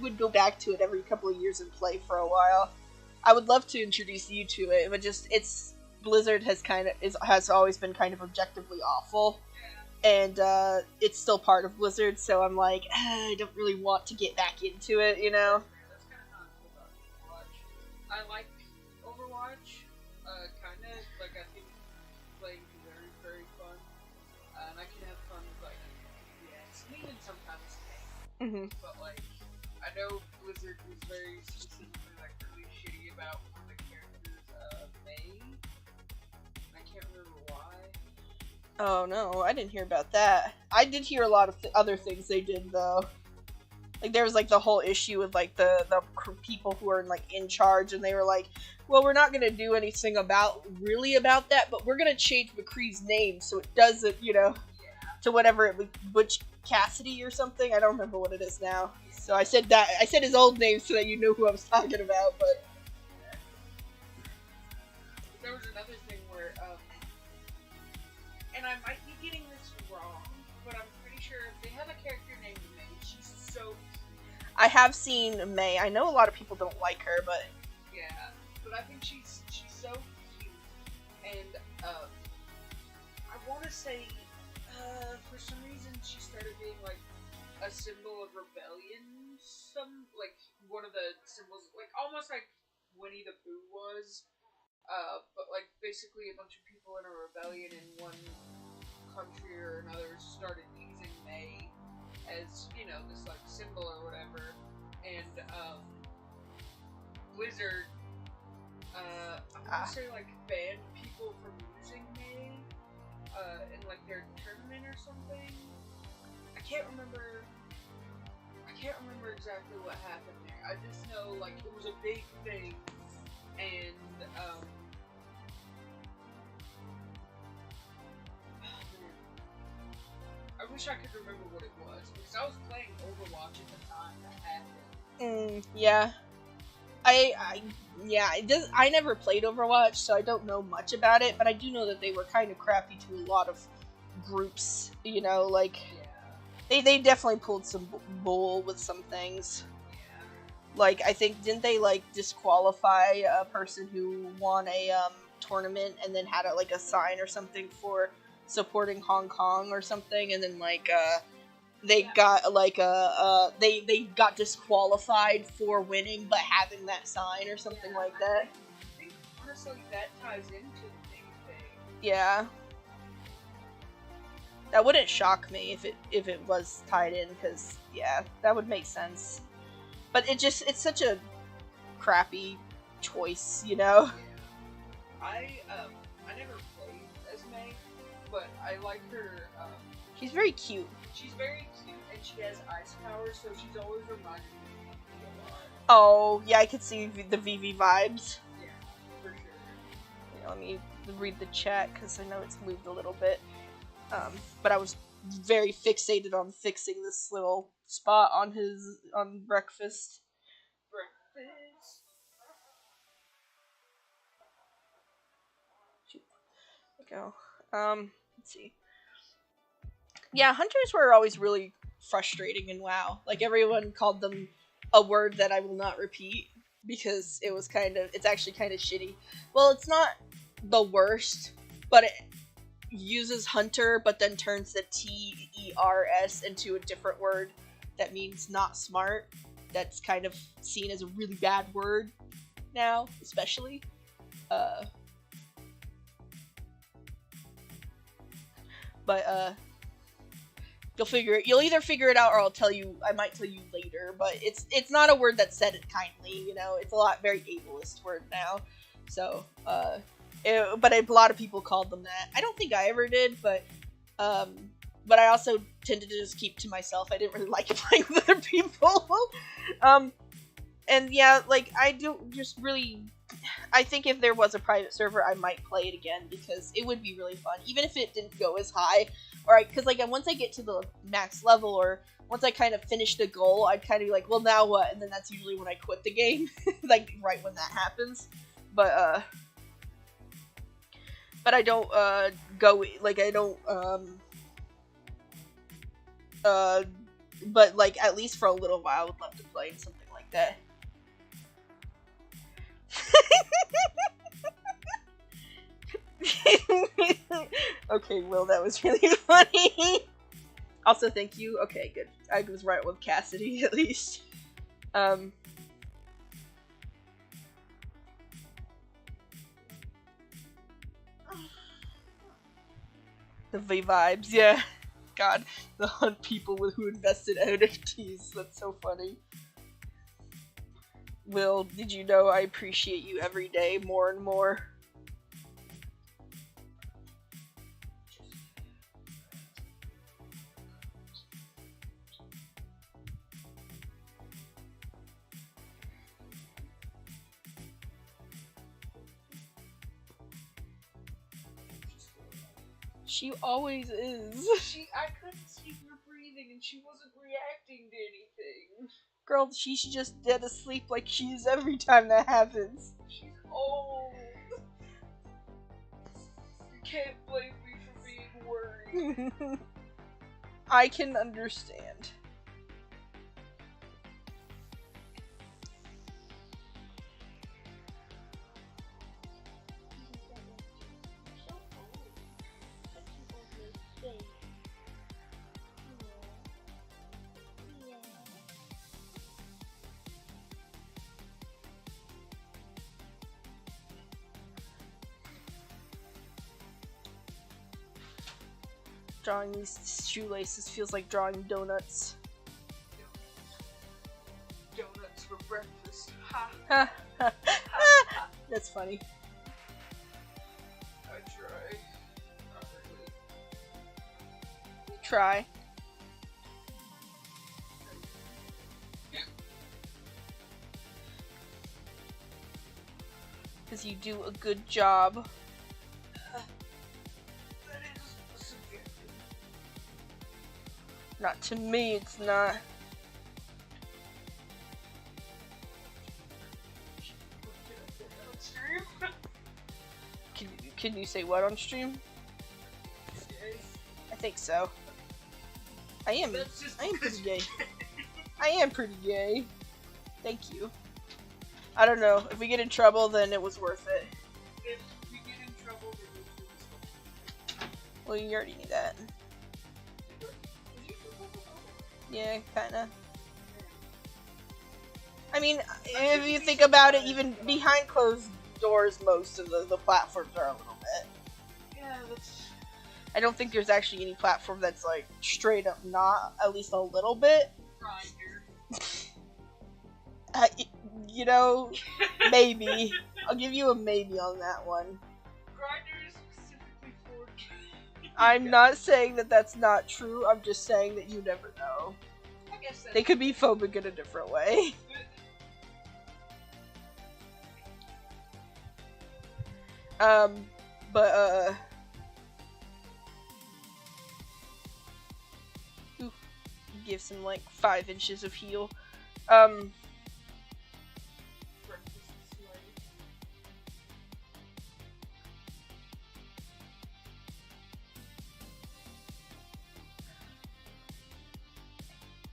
would go back to it every couple of years and play for a while. I would love to introduce you to it, but just, Blizzard has always been kind of objectively awful. And it's still part of Blizzard, so I'm like, I don't really want to get back into it, you know? That's kind of how I feel about Overwatch. I like Overwatch, kind of, like, I think playing is very, very fun. And I can have fun with, like, yes, even sometimes Mm-hmm. but, like, I know Blizzard was very specifically, like, really shitty about one of the characters, May. I can't remember why. Oh no, I didn't hear about that. I did hear a lot of other things they did though. Like, there was like the whole issue with like the people who are like in charge, and they were like, well, we're not gonna do anything about that, but we're gonna change McCree's name so it doesn't, you know, to whatever it was, Butch Cassidy or something. I don't remember what it is now. So I said his old name so that you knew who I was talking about, but there was another thing where, and I might be getting this wrong, but I'm pretty sure they have a character named May. She's so cute. I have seen May. I know a lot of people don't like her, but Yeah, but I think she's so cute, and I want to say, for some reason she started being like a symbol of rebellion. Like one of the symbols, like almost like Winnie the Pooh was. But like basically a bunch of people in a rebellion in one country or another started using May as, you know, this like symbol or whatever, and Blizzard, I want to say like banned people from using May, in like their tournament or something. I can't remember exactly what happened there. I just know like it was a big thing, and I wish I could remember what it was, because I was playing Overwatch at the time that happened. Yeah. I never played Overwatch, so I don't know much about it, but I do know that they were kind of crappy to a lot of groups, you know, like, they definitely pulled some bull with some things. Yeah. Like, I think, didn't they, like, disqualify a person who won a, tournament and then had, like, a sign or something for supporting Hong Kong or something, and then, like, they got like they got disqualified for winning but having that sign or something like that. I think honestly that ties into the main thing. Yeah. That wouldn't shock me if it was tied in, because yeah, that would make sense. But it's such a crappy choice, you know? Yeah. I never played as May, but I like her. She's very cute. She's very cute, and she has ice powers, so she's always reminded me of Vivi a lot. Oh, yeah, I could see the Vivi vibes. Yeah, for sure. Yeah, let me read the chat, because I know it's moved a little bit. But I was very fixated on fixing this little spot on breakfast. Breakfast. There we go. Let's see. Yeah, hunters were always really frustrating in WoW. Like, everyone called them a word that I will not repeat, because it's actually kind of shitty. Well, it's not the worst, but it uses hunter, but then turns the TERS into a different word that means not smart. That's kind of seen as a really bad word now, especially. But you'll either figure it out, or I might tell you later, but it's not a word that's said kindly, you know. It's a very ableist word now. So, but a lot of people called them that. I don't think I ever did, but I also tended to just keep to myself. I didn't really like playing with other people. And yeah, like, I think if there was a private server, I might play it again, because it would be really fun, even if it didn't go as high. Because like, once I get to the max level, or once I kind of finish the goal, I'd kind of be like, well, now what? And then that's usually when I quit the game, like right when that happens. But I don't go, like, I don't but like, at least for a little while, I would love to play something like that. Okay, Will, that was really funny. Also, thank you. Okay, good. I was right with Cassidy, at least. The V-vibes, yeah. God, the hunt people who invested NFTs. That's so funny. Will, did you know I appreciate you every day more and more? She always is. I couldn't see her breathing, and she wasn't reacting to anything. Girl, she's just dead asleep like she is every time that happens. She's old. You can't blame me for being worried. I can understand. Drawing these shoelaces feels like drawing donuts. Donuts for breakfast. Ha! Ha! That's funny. I try. Not really. Try. Because you do a good job. Not to me, it's not. Can you say what on stream? I think so. I am pretty gay. I am pretty gay. Thank you. I don't know. If we get in trouble, then it was worth it. If we get in trouble, then it was. Well, you already knew that. Yeah, kinda. I mean, if you think about it, even behind closed doors, most of the platforms are a little bit. Yeah, that's... I don't think there's actually any platform that's, like, straight up not, at least a little bit. Grindr. You know, maybe. I'll give you a maybe on that one. Grindr is specifically for... I'm not saying that that's not true, I'm just saying that you never know. I guess that's... They could be phobic in a different way. But, ooh, gives him, like, 5 inches of heal. I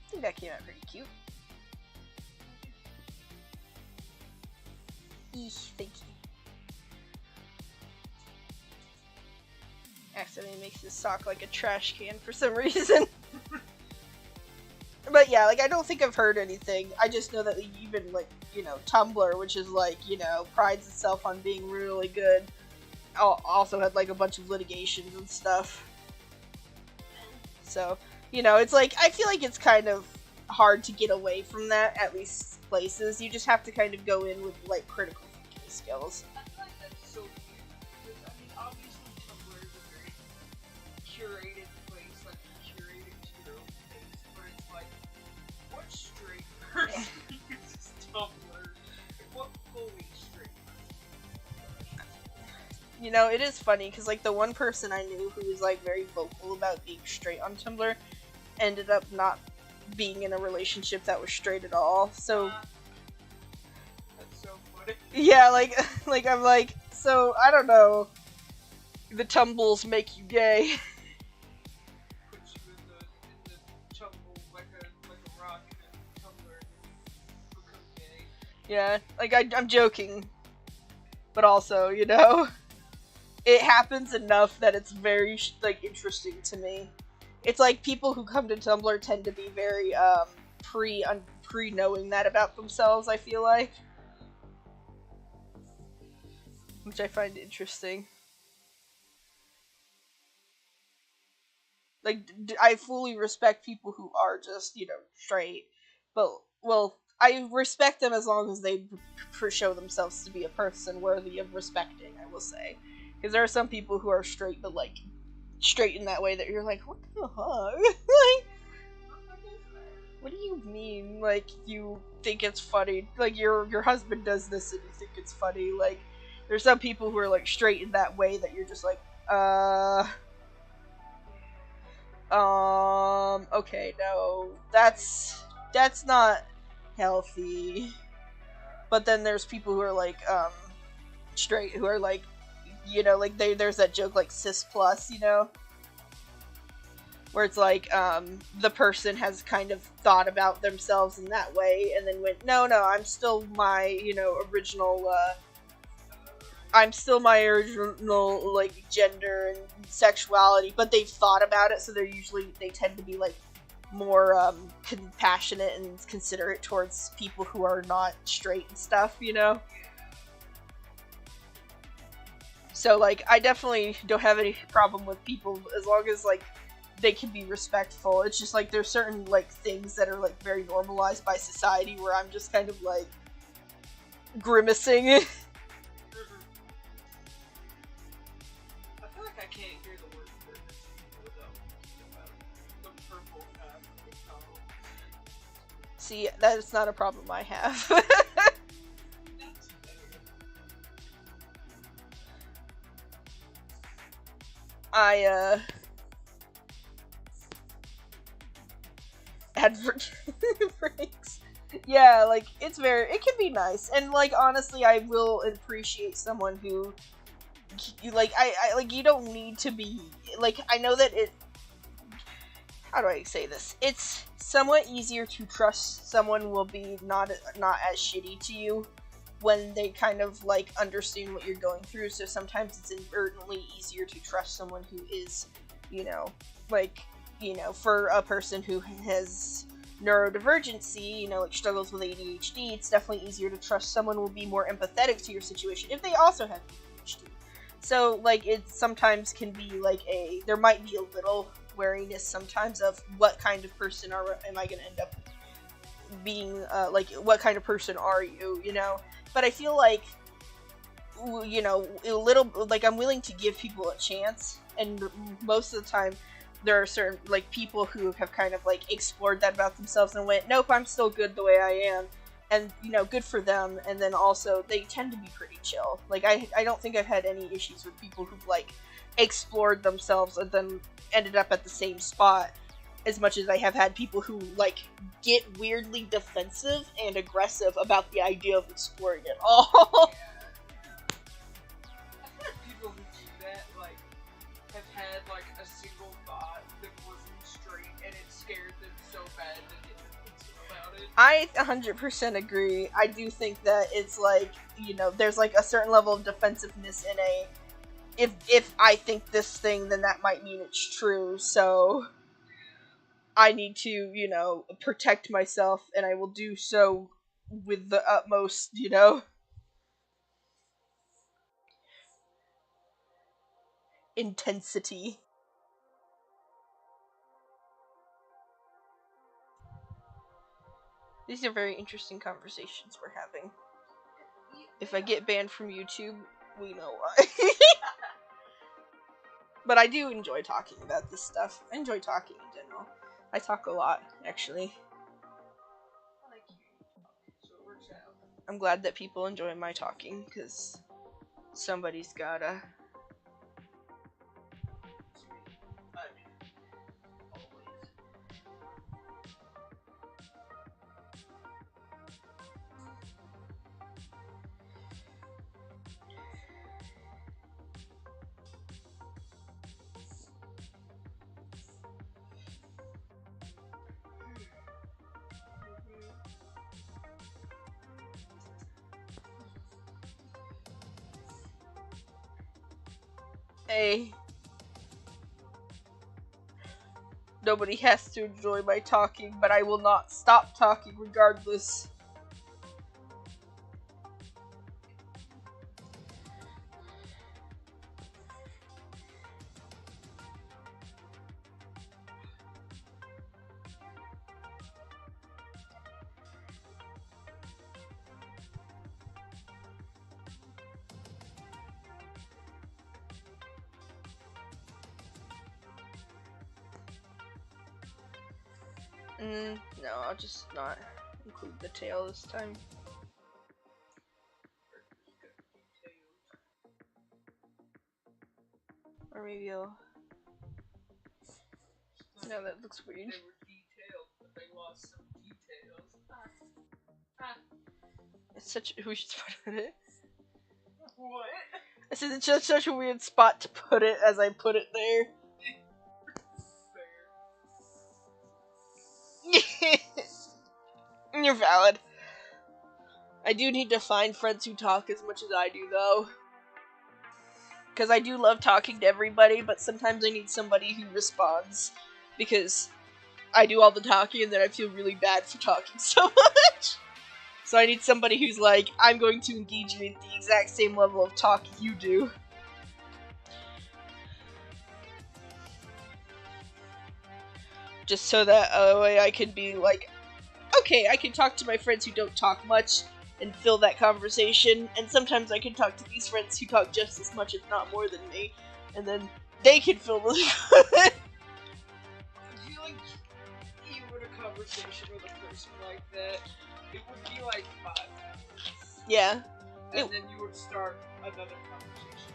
think that came out pretty cute. Eesh, thank you. Accidentally makes his sock like a trash can for some reason. But yeah, like, I don't think I've heard anything. I just know that even, like, you know, Tumblr, which is, like, you know, prides itself on being really good, also had, like, a bunch of litigations and stuff. So, you know, it's like, I feel like it's kind of hard to get away from that, at least places. You just have to kind of go in with, like, critical thinking skills. I feel like that's so weird, because, I mean, obviously Tumblr is a very curated place, like, curated to your own taste, but it's like, what straight person uses Tumblr? Like, what fully straight person? You know, it is funny, because, like, the one person I knew who was, like, very vocal about being straight on Tumblr ended up not being in a relationship that was straight at all, so... That's so funny. Yeah, like, I'm like, so, I don't know, the tumbles make you gay. Put you in the tumble like a rock in a tumbler and become gay. Yeah, like, I'm joking, but also, you know, it happens enough that it's very, like, interesting to me. It's like people who come to Tumblr tend to be very, pre-knowing that about themselves, I feel like. Which I find interesting. Like, I fully respect people who are just, you know, straight. But, well, I respect them as long as they show themselves to be a person worthy of respecting, I will say. Because there are some people who are straight, but, like, straight in that way that you're like, what the fuck? Like, what do you mean? Like, you think it's funny? Like, your husband does this and you think it's funny? Like, there's some people who are, like, straight in that way that you're just like, okay, no, that's not healthy. But then there's people who are, like, straight, who are, like, you know, like, there's that joke, like, cis plus, you know? Where it's like, the person has kind of thought about themselves in that way, and then went, no, I'm still my, you know, original, like, gender and sexuality, but they've thought about it, so they tend to be, like, more, compassionate and considerate towards people who are not straight and stuff, you know? So, like, I definitely don't have any problem with people, as long as, like, they can be respectful. It's just, like, there's certain, like, things that are, like, very normalized by society where I'm just kind of, like, grimacing. I feel like I can't hear the word grimacing without the purple half of the tunnel. See, that's not a problem I have. Advert breaks. Yeah, like, it can be nice, and, like, honestly, I will appreciate someone who, like, you don't need to be, like, I know that how do I say this? It's somewhat easier to trust someone will be not as shitty to you when they kind of, like, understand what you're going through, so sometimes it's inadvertently easier to trust someone who is, you know, like, you know, for a person who has neurodivergency, you know, like struggles with ADHD, it's definitely easier to trust someone will be more empathetic to your situation if they also have ADHD. So, like, it sometimes can be like there might be a little wariness sometimes of what kind of person am I going to end up being, like, what kind of person are you, you know? But I feel like, you know, a little, like, I'm willing to give people a chance, and most of the time, there are certain, like, people who have kind of, like, explored that about themselves and went, nope, I'm still good the way I am, and, you know, good for them, and then also, they tend to be pretty chill. Like, I don't think I've had any issues with people who've, like, explored themselves and then ended up at the same spot, as much as I have had people who, like, get weirdly defensive and aggressive about the idea of exploring it all. I've had people who do that, like, have had, like, a single thought that wasn't straight, and it scared them so bad that they didn't think about it. I 100% agree. I do think that it's, like, you know, there's, like, a certain level of defensiveness in if I think this thing, then that might mean it's true, so I need to, you know, protect myself, and I will do so with the utmost, you know, intensity. These are very interesting conversations we're having. If I get banned from YouTube, we know why. But I do enjoy talking about this stuff. I enjoy talking in general. I talk a lot, actually. I'm glad that people enjoy my talking, because somebody's gotta. Hey. Nobody has to enjoy my talking, but I will not stop talking regardless. No, I'll just not include the tail this time. Or maybe I'll... No, that looks weird. They were detailed, but they lost some details. It's such a weird spot to put it. What? I said it's just such a weird spot to put it as I put it there. You're valid. I do need to find friends who talk as much as I do, though. Because I do love talking to everybody, but sometimes I need somebody who responds. Because I do all the talking and then I feel really bad for talking so much. So I need somebody who's like, I'm going to engage you at the exact same level of talk you do. Just so that way I can be like, okay, I can talk to my friends who don't talk much and fill that conversation, and sometimes I can talk to these friends who talk just as much, if not more than me, and then they can fill the I feel like even a conversation with a person like that, it would be like 5 hours. Yeah. And then you would start another conversation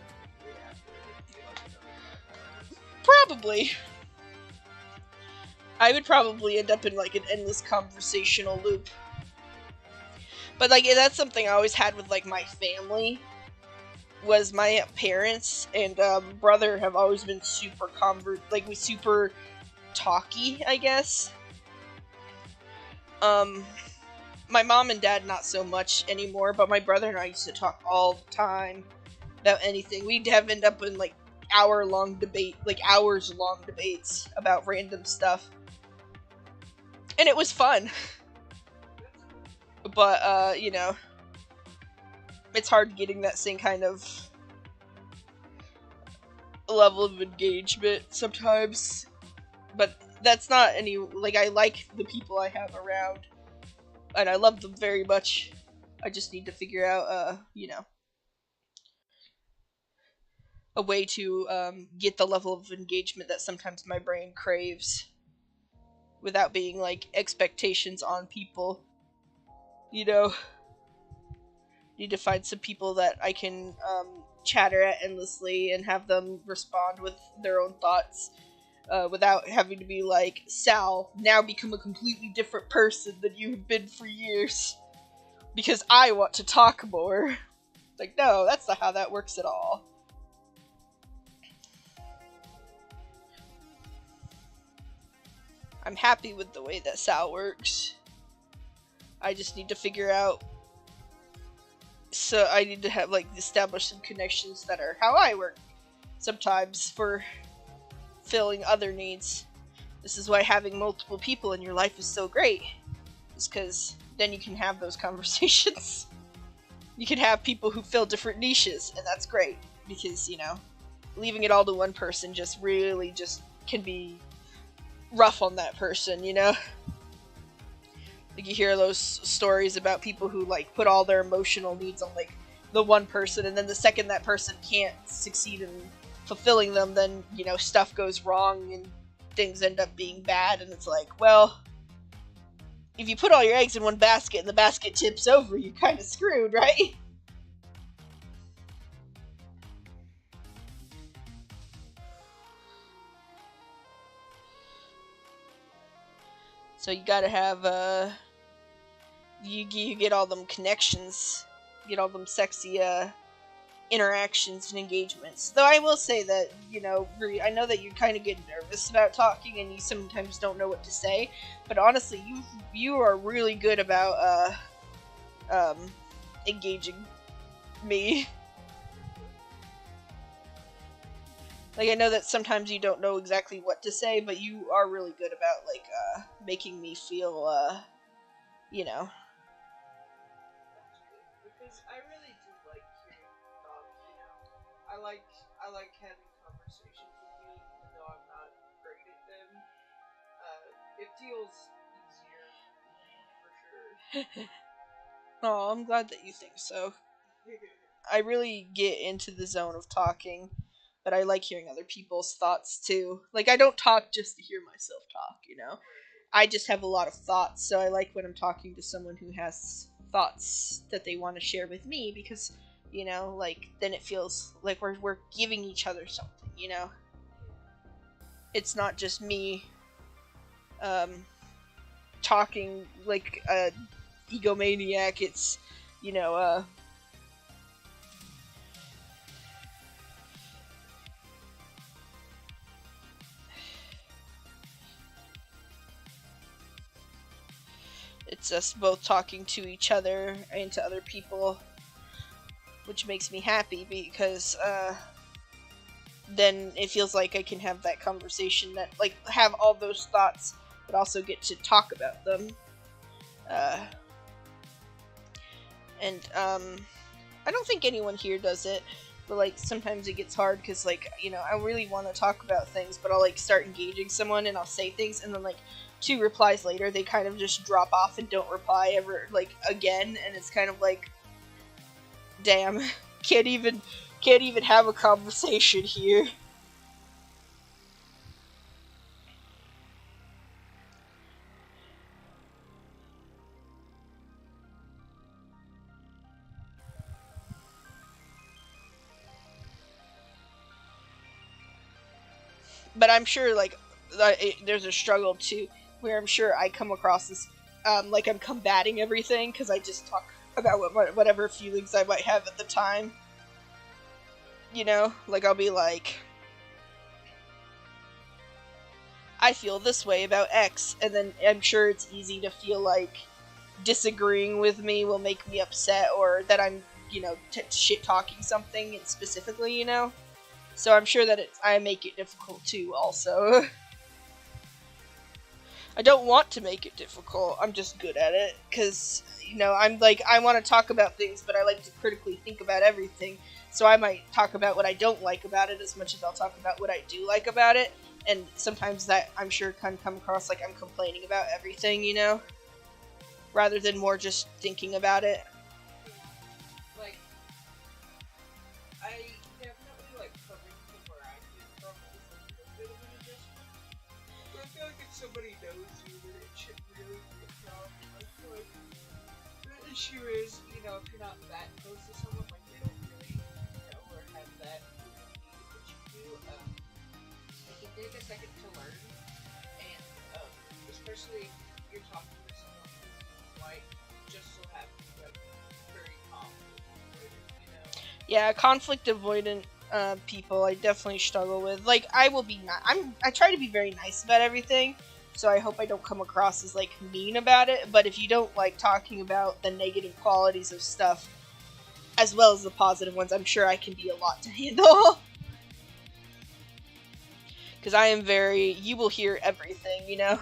after it would be like another 5 hours. Probably. I would probably end up in like an endless conversational loop. But like that's something I always had with like my family. Was my parents and brother have always been super super talky, I guess. My mom and dad not so much anymore, but my brother and I used to talk all the time about anything. We'd have end up in like hours-long debates about random stuff. And it was fun. But, you know, it's hard getting that same kind of level of engagement sometimes. But that's not any, like, I like the people I have around, and I love them very much. I just need to figure out, you know, a way to, get the level of engagement that sometimes my brain craves, without being, like, expectations on people, you know? Need to find some people that I can, chatter at endlessly and have them respond with their own thoughts, without having to be like, Sal, now become a completely different person than you've been for years, because I want to talk more. Like, no, that's not how that works at all. I'm happy with the way that Sal works. I just need to figure out, so I need to have, like, establish some connections that are how I work sometimes for filling other needs. This is why having multiple people in your life is so great. Is because then you can have those conversations. You can have people who fill different niches, and that's great. Because, you know, leaving it all to one person just really just can be rough on that person, you know? Like, you hear those stories about people who, like, put all their emotional needs on, like, the one person, and then the second that person can't succeed in fulfilling them, then, you know, stuff goes wrong and things end up being bad, and it's like, well, if you put all your eggs in one basket and the basket tips over, you're kind of screwed, right? So you gotta have, you get all them connections, get all them sexy, interactions and engagements. Though I will say that, you know, I know that you kind of get nervous about talking and you sometimes don't know what to say, but honestly, you are really good about, engaging me. Like, I know that sometimes you don't know exactly what to say, but you are really good about, like, making me feel, you know. Because I really do like hearing thoughts, you know. I like having conversations with you, even though I'm not great at them. It feels easier, for sure. Oh, I'm glad that you think so. I really get into the zone of talking, but I like hearing other people's thoughts too. Like, I don't talk just to hear myself talk, you know? I just have a lot of thoughts, so I like when I'm talking to someone who has thoughts that they want to share with me, because, you know, like, then it feels like we're giving each other something, you know? It's not just me, talking like a egomaniac, it's, you know, it's us both talking to each other and to other people, which makes me happy, because, then it feels like I can have that conversation, that, like, have all those thoughts, but also get to talk about them. And, I don't think anyone here does it, but, like, sometimes it gets hard, because, like, you know, I really want to talk about things, but I'll, like, start engaging someone, and I'll say things, and then, like, 2 replies later, they kind of just drop off and don't reply ever, like, again, and it's kind of like, damn, can't even have a conversation here. But I'm sure, like, there's a struggle too, where I'm sure I come across this, like I'm combating everything, because I just talk about whatever feelings I might have at the time. You know, like, I'll be like, I feel this way about X, and then I'm sure it's easy to feel like disagreeing with me will make me upset, or that I'm, you know, shit talking something specifically, you know? So I'm sure that I make it difficult too, also. I don't want to make it difficult, I'm just good at it, because, you know, I'm like, I want to talk about things, but I like to critically think about everything, so I might talk about what I don't like about it as much as I'll talk about what I do like about it, and sometimes that, I'm sure, can come across like I'm complaining about everything, you know? Rather than more just thinking about it. Like, I definitely, like, coming from where I came from is a little bit of an adjustment. But I feel like if somebody knows you, then it should really be a problem. I feel like the issue is, you know, if you're not that close to someone, like, they don't really know or have that need that you do, it can take a second to learn, and, especially if you're talking to someone who might just so happen to be, like, very confident, you know? Yeah, conflict avoidant people I definitely struggle with. Like, I will be I try to be very nice about everything, so I hope I don't come across as like mean about it, but if you don't like talking about the negative qualities of stuff as well as the positive ones, I'm sure I can be a lot to handle. Cuz I am very, you will hear everything, you know.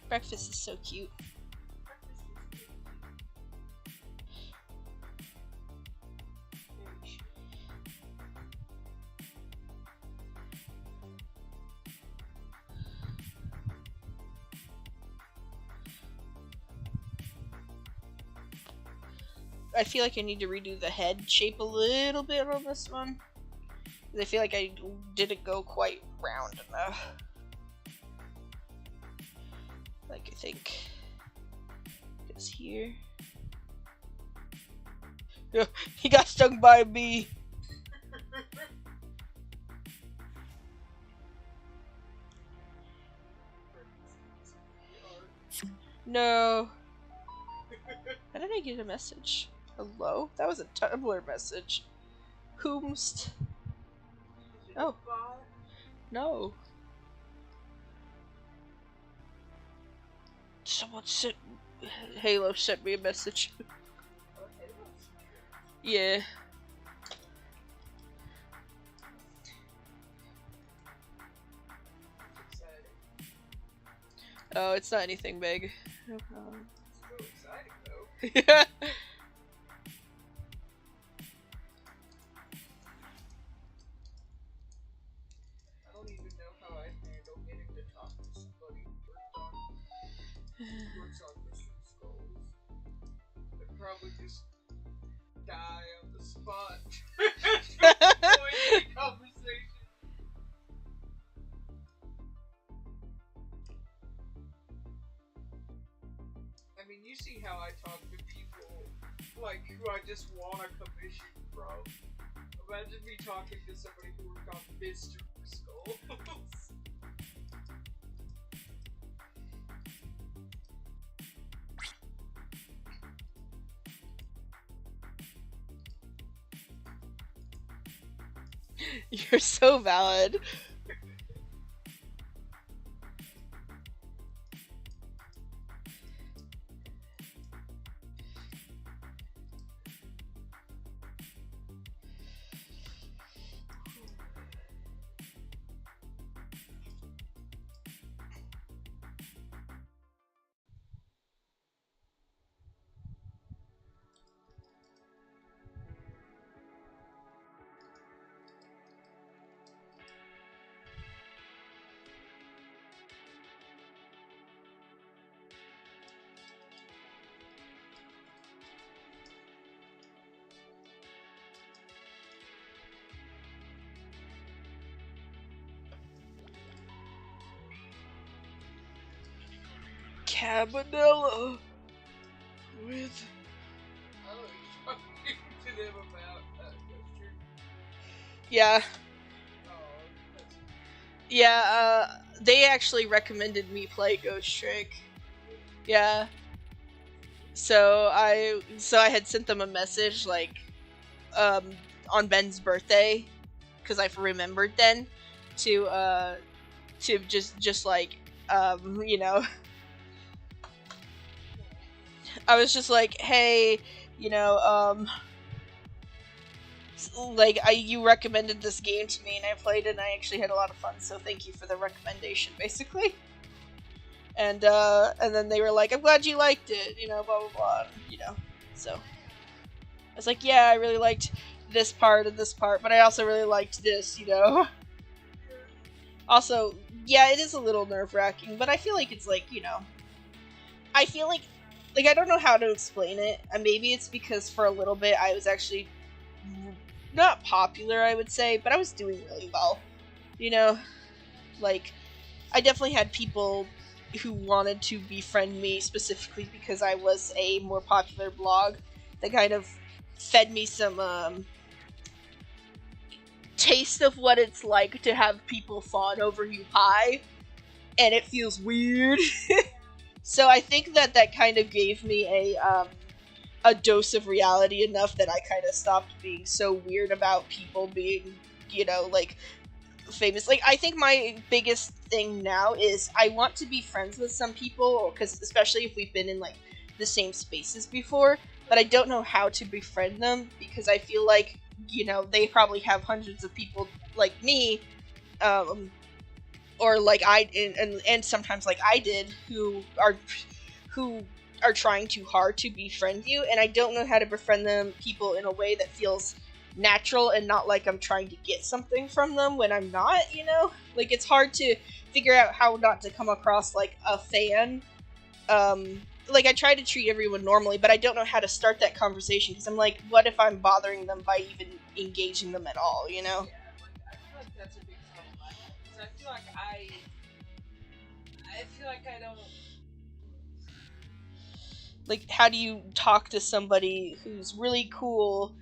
Breakfast is so cute. I feel like I need to redo the head shape a little bit on this one. I feel like I didn't go quite round enough. Like, I think it's here. He got stung by a bee. No. How did I get a message? Hello? That was a Tumblr message. Whomst? Oh. No. Someone sent... Halo sent me a message. Yeah. Oh, it's not anything big. No problem. So exciting, though. Yeah. I don't even know how I'd handle getting to talk to somebody who works on Mission Skulls. I'd probably just die on the spot. Avoid any conversation. I mean, you see how I talk to people, like, who I just want a commission from. Imagine me talking to somebody who worked on Mr. Skulls. You're so valid. habanella with. Oh, you're talking to them about Ghost. Yeah. Oh, that's... Yeah, they actually recommended me play Ghost Trick. Yeah. So I had sent them a message like on Ben's birthday because I remembered then to just like you know, I was just like, hey, you know, like you recommended this game to me and I played it and I actually had a lot of fun, so thank you for the recommendation, basically. And then they were like, I'm glad you liked it, you know, blah blah blah, you know. So I was like, yeah, I really liked this part and this part, but I also really liked this, you know. Also, yeah, it is a little nerve-wracking, but I feel like it's like, you know, I feel like I don't know how to explain it. And maybe it's because for a little bit I was actually not popular, I would say, but I was doing really well. You know, like I definitely had people who wanted to befriend me specifically because I was a more popular blog that kind of fed me some taste of what it's like to have people fawn over you pie, and it feels weird. So I think that kind of gave me a dose of reality enough that I kind of stopped being so weird about people being, you know, like famous. Like I think my biggest thing now is I want to be friends with some people, because especially if we've been in like the same spaces before, but I don't know how to befriend them because I feel like, you know, they probably have hundreds of people like me, or like I and sometimes like I did, who are trying too hard to befriend you, and I don't know how to befriend them people in a way that feels natural and not like I'm trying to get something from them when I'm not, you know? Like it's hard to figure out how not to come across like a fan. Like I try to treat everyone normally, but I don't know how to start that conversation because I'm like, what if I'm bothering them by even engaging them at all, you know? Yeah, like I feel like that's a big problem I have because I feel like I don't. Like, how do you talk to somebody who's really cool,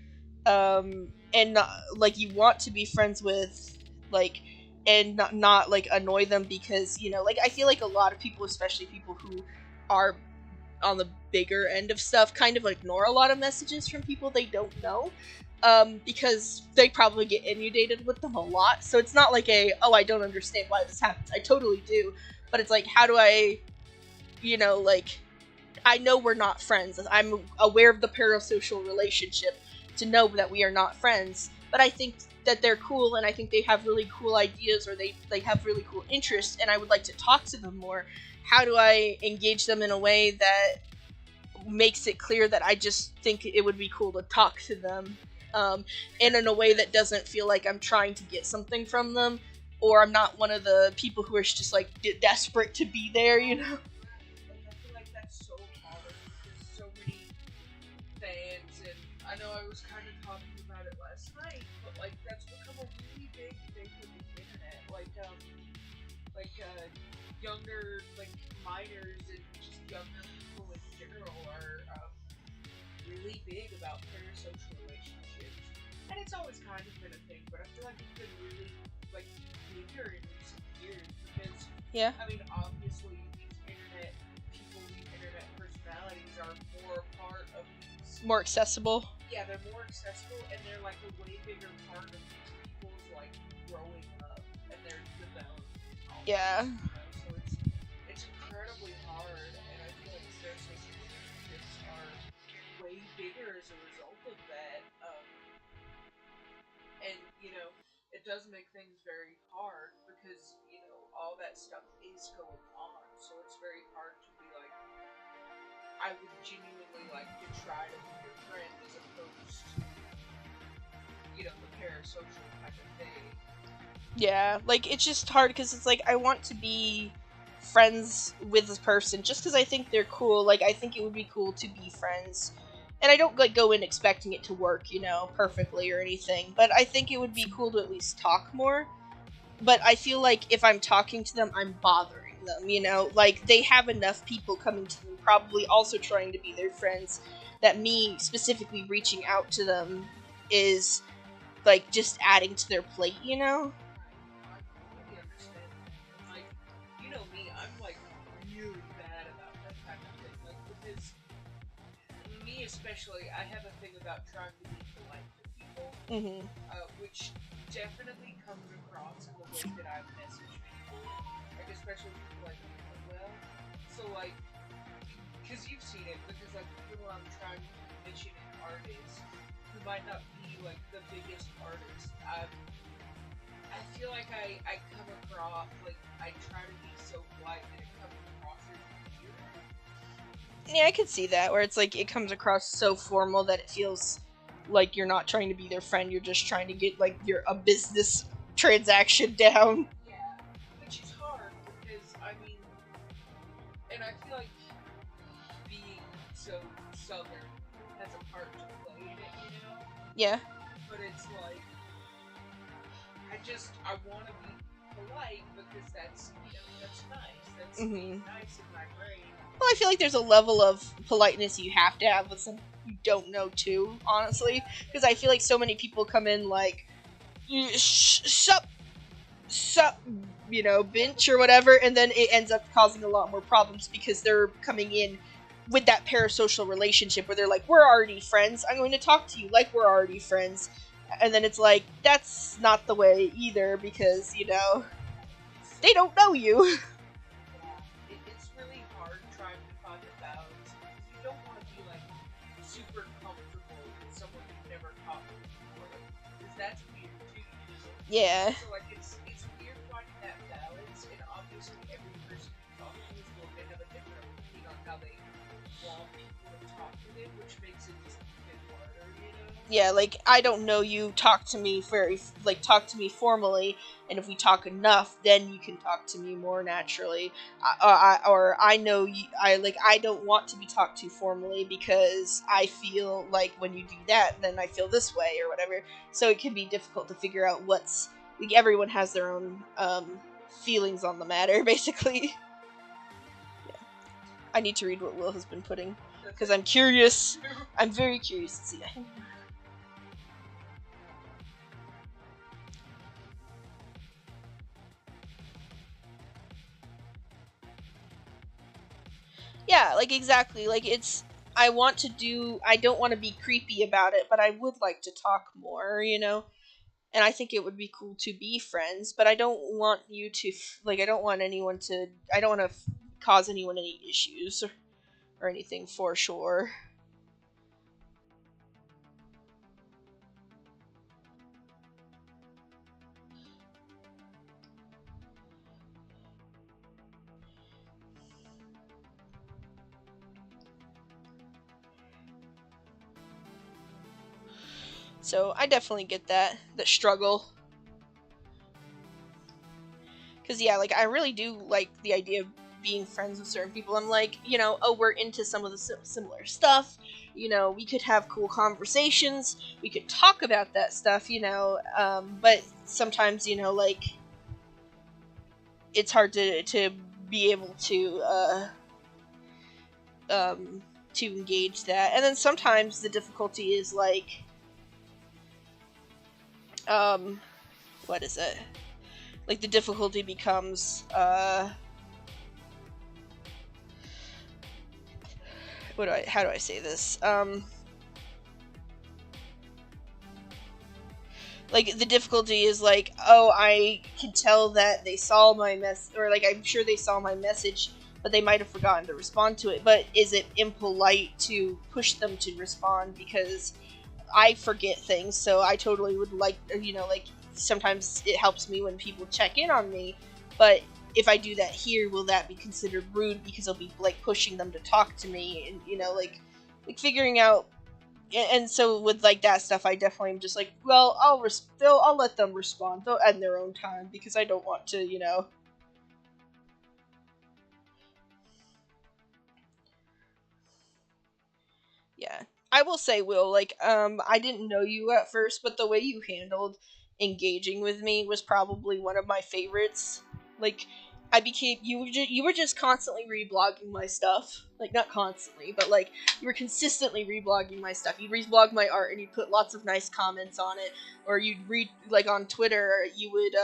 and not, like, you want to be friends with, like, and not like annoy them because, you know, like I feel like a lot of people, especially people who are on the bigger end of stuff, kind of ignore a lot of messages from people they don't know, because they probably get inundated with them a lot. So it's not like I don't understand why this happens. I totally do, but it's like, how do I, you know, like, I know we're not friends. I'm aware of the parasocial relationship to know that we are not friends, but I think that they're cool, and I think they have really cool ideas, or they have really cool interests, and I would like to talk to them more. How do I engage them in a way that makes it clear that I just think it would be cool to talk to them, and in a way that doesn't feel like I'm trying to get something from them, or I'm not one of the people who are just like desperate to be there, you know? I feel like that's so hard because so many fans, and I know I was kind of talking about it last night, but like that's become a really big thing with the internet. Younger, like minors and just younger people in general are really big about parasocial relationships, and it's always kind of been a thing. But I feel like it's been really like bigger in recent years because Yeah. I mean, obviously, these internet personalities are more part of these. More accessible. Yeah, they're more accessible, and they're like a way bigger part of these people's like growing up and their development. Yeah. You know? So it's incredibly hard, and I feel like parasocial relationships are way bigger as a result of that. And you know, it does make things very hard because you know all that stuff is going on, so it's very hard to be like, I would genuinely like to try to be your friend as opposed to, you know, the parasocial type of thing. Yeah, like it's just hard because it's like I want to be friends with this person just because I think they're cool. Like I think it would be cool to be friends, and I don't like go in expecting it to work, you know, perfectly or anything. But I think it would be cool to at least talk more. But I feel like if I'm talking to them, I'm bothering them, you know? Like, they have enough people coming to them, probably also trying to be their friends, that me specifically reaching out to them is, like, just adding to their plate, you know? I completely understand. Like, you know me, I'm like really bad about that kind of thing. Like, because me especially, I have a thing about trying to be polite to people, Mm-hmm. which definitely comes across in the way that I message people, like especially people I don't know well. So like, because you've seen it, because like even when I'm trying to mention an artist who might not be like the biggest artist, I feel like I come across like I try to be so polite that it comes across as weird. Yeah, I could see that, where it's like, it comes across so formal that it feels like you're not trying to be their friend, you're just trying to get, like, a business transaction down. Yeah, which is hard because I mean, and I feel like being so southern has a part to play in it, you know. Yeah. But it's like I want to be polite because that's that's nice. That's Mm-hmm. being nice in my brain. Well, I feel like there's a level of politeness you have to have with someone you don't know, too, honestly. Because I feel like so many people come in like, sup, you know, bench or whatever, and then it ends up causing a lot more problems because they're coming in with that parasocial relationship where they're like, we're already friends, I'm going to talk to you like we're already friends. And then it's like, that's not the way either, because, you know, they don't know you. It's really hard trying to find a balance because you don't want to be like super comfortable with someone you've never talked to before, because that's weird too. Yeah. So like it's weird finding that balance, and obviously every person you talk to is going to have a different opinion on how they want people to talk to them, which makes it just a bit harder, you know? Yeah, like, I don't know you, talk to me formally, and if we talk enough, then you can talk to me more naturally. Or I know you, I don't want to be talked to formally because I feel like when you do that, then I feel this way, or whatever. So it can be difficult to figure out what's, like, everyone has their own, feelings on the matter, basically. Yeah. I need to read what Will has been putting, because I'm curious. I'm very curious to see. Yeah, like, exactly. Like, I don't want to be creepy about it, but I would like to talk more, you know? And I think it would be cool to be friends, but I don't want you to, like, I don't want to cause anyone any issues, or anything, for sure. So I definitely get that struggle. Because, yeah, like, I really do like the idea of being friends with certain people. I'm like, you know, oh, we're into some of the similar stuff. You know, we could have cool conversations. We could talk about that stuff, you know. But sometimes, you know, like, it's hard to be able um, to engage that. And then sometimes the difficulty is, like, um, what is it? Like, the difficulty becomes, how do I say this? Like, the difficulty is, like, oh, I can tell that they saw my or, like, I'm sure they saw my message, but they might have forgotten to respond to it. But is it impolite to push them to respond? Because I forget things, so I totally would like, you know, like, sometimes it helps me when people check in on me, but if I do that here, will that be considered rude because I'll be, like, pushing them to talk to me, and, you know, like figuring out. And so with, like, that stuff, I definitely am just like, well, I'll let them respond. They'll end their own time, because I don't want to, you know. Yeah. I will say, Will, like, I didn't know you at first, but the way you handled engaging with me was probably one of my favorites. Like, you were just constantly reblogging my stuff. Like, not constantly, but like you were consistently reblogging my stuff. You'd reblog my art and you'd put lots of nice comments on it, or you'd read, like, on Twitter you would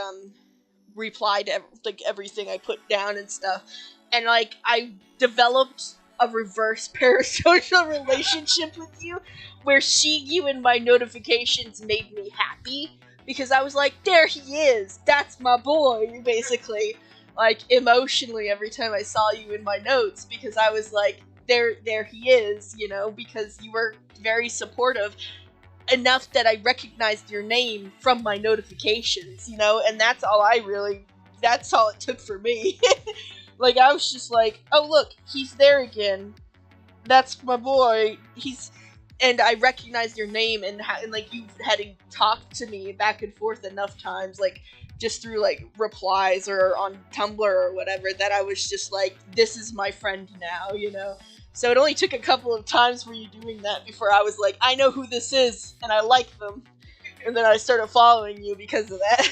reply to like everything I put down and stuff. And like I developed a reverse parasocial relationship with you, where seeing you in my notifications made me happy, because I was like, there he is, that's my boy, basically. Like, emotionally, every time I saw you in my notes, because I was like, there he is, you know, because you were very supportive enough that I recognized your name from my notifications, you know, and that's all it took for me. Like, I was just like, oh look, he's there again, that's my boy, and I recognized your name, and like, you had talked to me back and forth enough times, like, just through, like, replies or on Tumblr or whatever, that I was just like, this is my friend now, you know? So it only took a couple of times for you doing that before I was like, I know who this is, and I like them. And then I started following you because of that.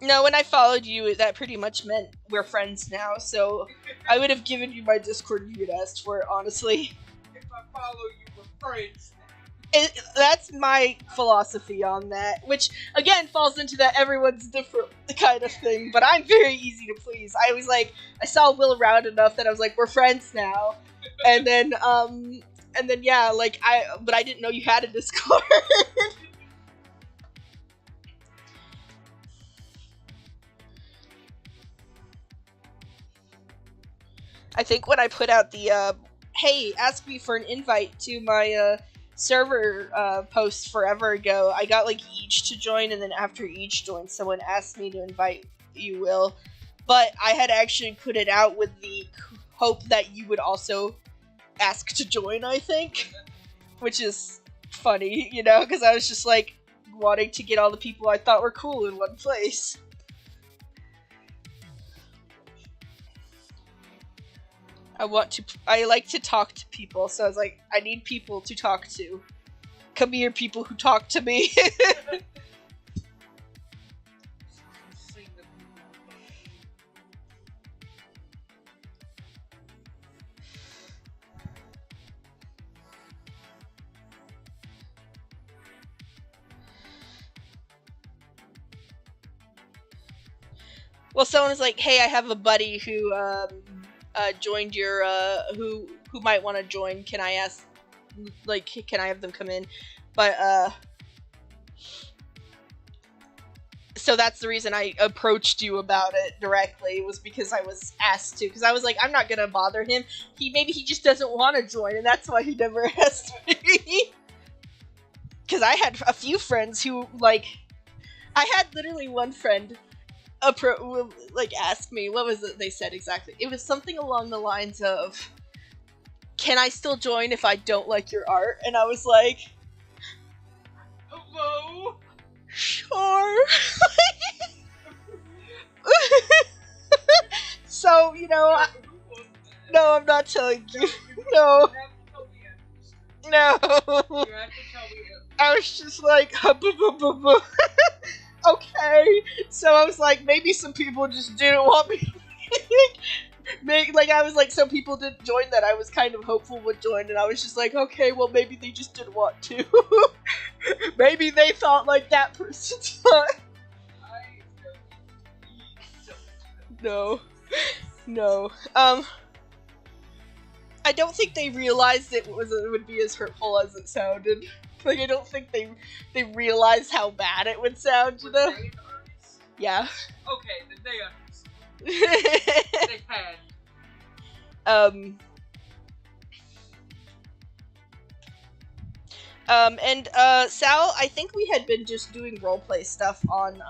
No, when I followed you, that pretty much meant we're friends now, so I would have given you my Discord if you'd asked for it, honestly. If I follow you, we're friends. That's my philosophy on that, which, again, falls into that everyone's different kind of thing, but I'm very easy to please. I was like, I saw Will around enough that I was like, we're friends now, and then, yeah, like, but I didn't know you had a Discord. I think when I put out the, hey, ask me for an invite to my, server, post forever ago, I got, like, each to join, and then after each joined, someone asked me to invite you, Will. But I had actually put it out with the hope that you would also ask to join, I think. Which is funny, you know, because I was just, like, wanting to get all the people I thought were cool in one place. I like to talk to people, so I was like, I need people to talk to. Come here, people who talk to me. Well, someone was like, hey, I have a buddy who, joined your, who might want to join, can I ask, like, can I have them come in? But, so that's the reason I approached you about it directly, was because I was asked to, because I was like, I'm not gonna bother him, maybe he just doesn't want to join, and that's why he never asked me. Because I had a few friends who, like, I had literally one friend ask me, what was it they said exactly? It was something along the lines of, can I still join if I don't like your art? And I was like, hello? Sure. So, you know, no, I'm not telling you. No. No. I was just like, okay. So I was like, maybe some people just didn't want me. Like, I was like, some people didn't join that I was kind of hopeful would join, and I was just like, okay, well, maybe they just didn't want to. Maybe they thought like that person thought. No. I don't think they realized it would be as hurtful as it sounded. Like, I don't think they realized how bad it would sound, you know? Yeah. Okay, then they understood. They had. Sal, I think we had been just doing roleplay stuff on,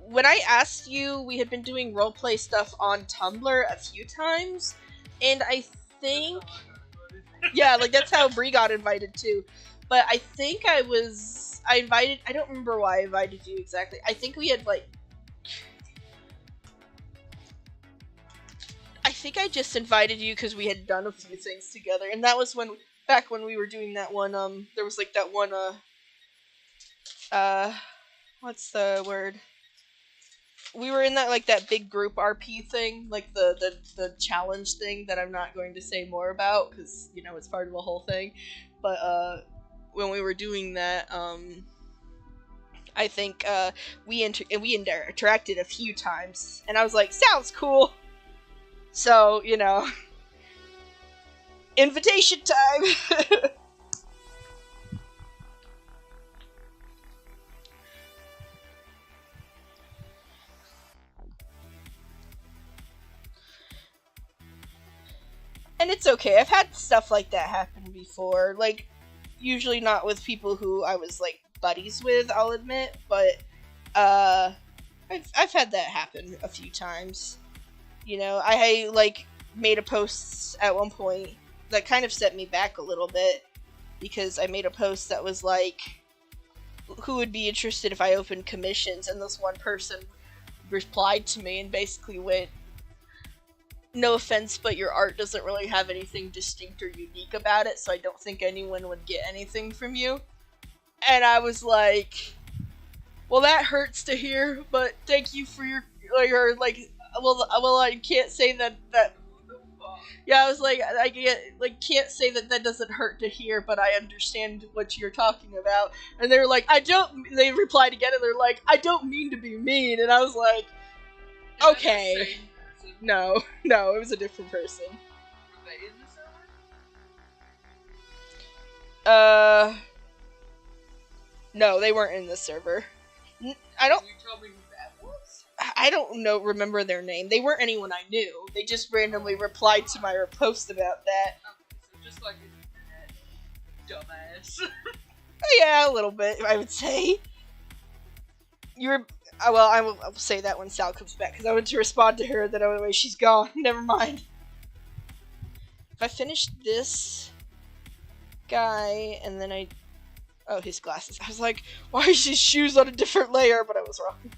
when I asked you, we had been doing roleplay stuff on Tumblr a few times, and I think, yeah, like, that's how Bree got invited too, but I think I don't remember why I invited you exactly. I think we had, like, think I just invited you because we had done a few things together, and that was back when we were doing that one, there was like that one, what's the word? We were in that, like, that big group RP thing, like the challenge thing that I'm not going to say more about, because, you know, it's part of the whole thing, but, when we were doing that, I think, we interacted a few times, and I was like, sounds cool! So, you know, invitation time! And it's okay, I've had stuff like that happen before, like, usually not with people who I was, like, buddies with, I'll admit, but, I've had that happen a few times. You know, I like, made a post at one point that kind of set me back a little bit, because I made a post that was like, who would be interested if I opened commissions, and this one person replied to me and basically went, no offense, but your art doesn't really have anything distinct or unique about it, so I don't think anyone would get anything from you. And I was like, well, that hurts to hear, but thank you for your like, well, I can't say that, yeah, I was like, I can't say that doesn't hurt to hear, but I understand what you're talking about. And they were like, they replied again, and they're like, I don't mean to be mean, and I was like, okay. No, it was a different person. Were they in the server? No, they weren't in the server. I don't. Can you tell me who that was? I don't remember their name. They weren't anyone I knew. They just randomly replied to my post about that. Okay, so just like an internet dumbass. Yeah, a little bit, I would say. Well, I will say that when Sal comes back, because I went to respond to her, then anyway, she's gone. Never mind. If I finish this guy, and then oh, his glasses. I was like, why is his shoes on a different layer? But I was wrong.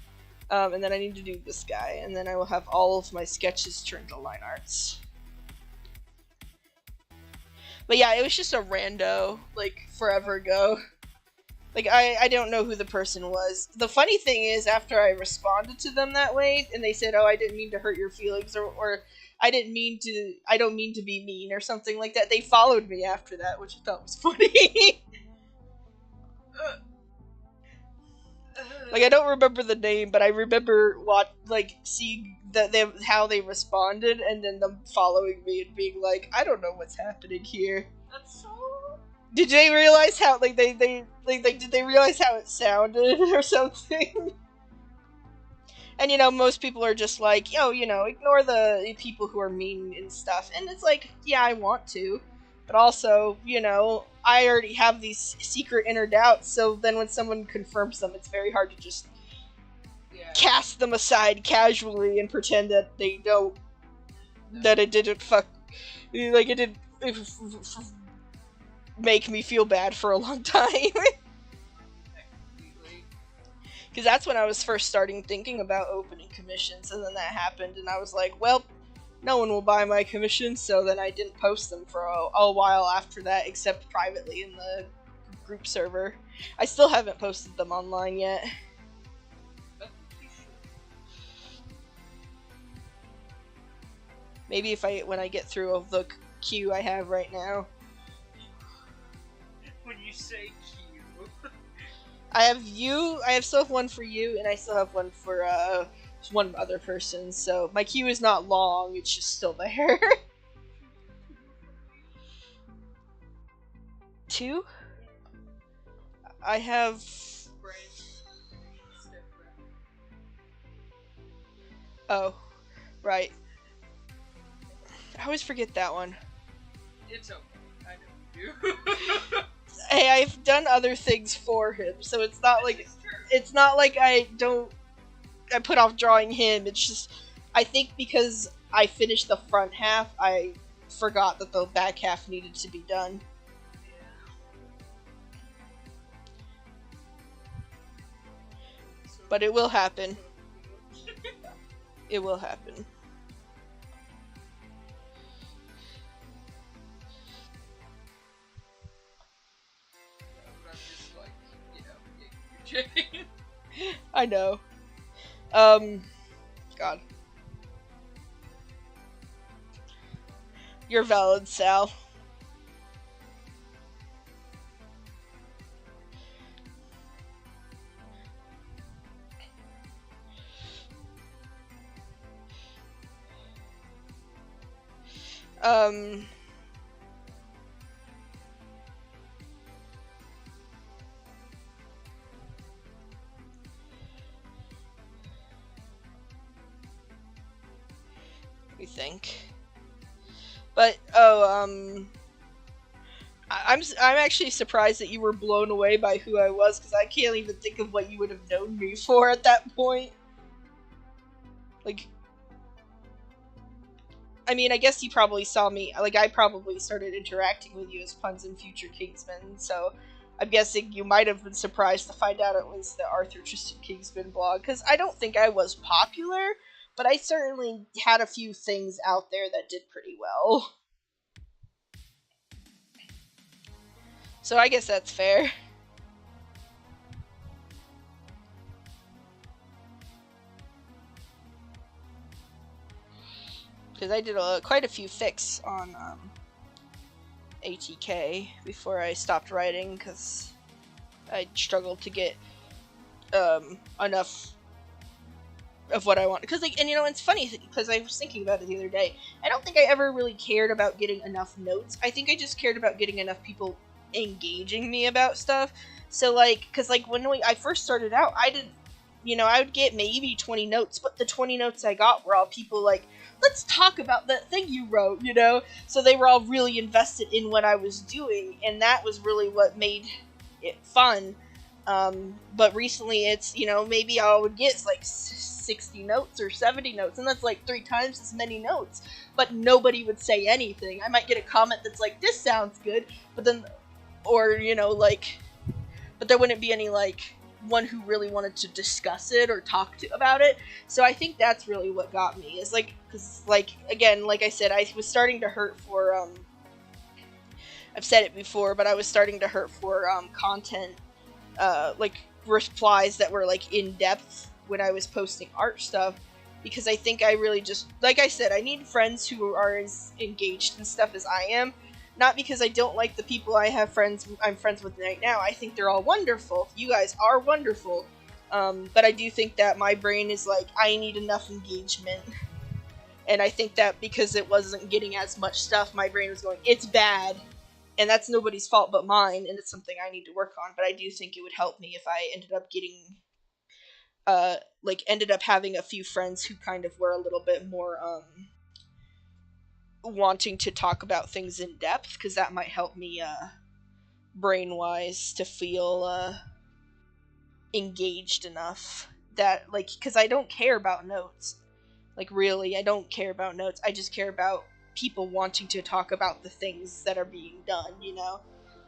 And then I need to do this guy, and then I will have all of my sketches turned to line arts. But yeah, it was just a rando, like, forever ago. Like, I don't know who the person was. The funny thing is, after I responded to them that way, and they said, oh, I didn't mean to hurt your feelings, or I don't mean to be mean, or something like that, they followed me after that, which I thought was funny. Like, I don't remember the name, but I remember seeing how they responded, and then them following me and being like, I don't know what's happening here. That's so... Did they realize how, did they realize how it sounded or something? And, you know, most people are just like, ignore the people who are mean and stuff. And it's like, yeah, I want to. But also, I already have these secret inner doubts, so then when someone confirms them, it's very hard to just cast them aside casually and pretend that they don't, that it didn't it didn't make me feel bad for a long time. Because that's when I was first starting thinking about opening commissions, and then that happened, and I was like, well, no one will buy my commissions, so then I didn't post them for a while after that, except privately in the group server. I still haven't posted them online yet. Maybe when I get through the queue I have right now. When you say queue... I still have one for you, and I still have one for, one other person, so my queue is not long, it's just still there. 2? I have... Oh, right. I always forget that one. It's okay, I know you. Hey, I've done other things for him, so it's not like I put off drawing him. It's just, I think because I finished the front half, I forgot that the back half needed to be done. But it will happen. It will happen. okay. I know. God. You're valid, Sal. We think. But I'm actually surprised that you were blown away by who I was, because I can't even think of what you would have known me for at that point. Like, I mean, I guess you probably saw me, like, I probably started interacting with you as Puns and Future Kingsman, so I'm guessing you might have been surprised to find out it was the Arthur Tristan Kingsman blog, because I don't think I was popular, but I certainly had a few things out there that did pretty well. So I guess that's fair. Because I did quite a few fics on ATK before I stopped writing, because I struggled to get enough of what I want. Because, like, and you know, it's funny because I was thinking about it the other day. I don't think I ever really cared about getting enough notes. I think I just cared about getting enough people engaging me about stuff. So, like, because, like, when I first started out, I didn't, you know, I would get maybe 20 notes, but the 20 notes I got were all people like, let's talk about that thing you wrote, you know? So they were all really invested in what I was doing, and that was really what made it fun. But recently it's, you know, maybe I would get like 60 notes or 70 notes, and that's like 3 times as many notes, but nobody would say anything. I might get a comment that's like, this sounds good, but then, or, you know, like, but there wouldn't be any, like, one who really wanted to discuss it or talk about it. So I think that's really what got me, is like, because, like, again, like I said, I was starting to hurt for, I've said it before, but I was starting to hurt for, content, like, replies that were, like, in-depth when I was posting art stuff, because I think I really just, like I said, I need friends who are as engaged in stuff as I am. Not because I don't like the people I'm friends with right now. I think they're all wonderful. You guys are wonderful. But I do think that my brain is like, I need enough engagement. And I think that because it wasn't getting as much stuff, my brain was going, it's bad. And that's nobody's fault but mine, and it's something I need to work on. But I do think it would help me if I ended up getting, ended up having a few friends who kind of were a little bit more, wanting to talk about things in depth, because that might help me brain-wise to feel engaged enough that, like, because I don't care about notes, like, really, I don't care about notes. I just care about people wanting to talk about the things that are being done, you know,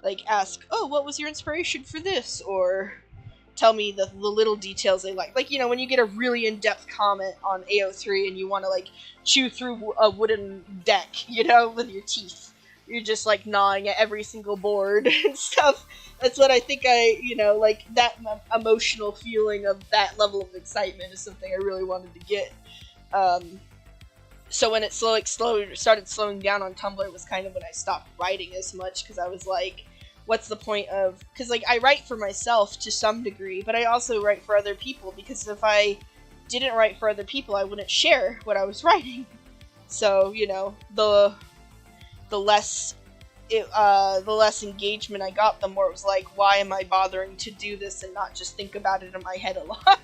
like, ask, oh, what was your inspiration for this, or tell me the little details they like, you know, when you get a really in-depth comment on AO3 and you want to, like, chew through a wooden deck, you know, with your teeth. You're just, like, gnawing at every single board and stuff. That's what I think you know, like, that emotional feeling of that level of excitement is something I really wanted to get. So when it started slowing down on Tumblr was kind of when I stopped writing as much, because I was like, what's the point of, because, like, I write for myself to some degree, but I also write for other people, because if I didn't write for other people, I wouldn't share what I was writing. So, you know, the less engagement I got, the more it was like, why am I bothering to do this and not just think about it in my head a lot?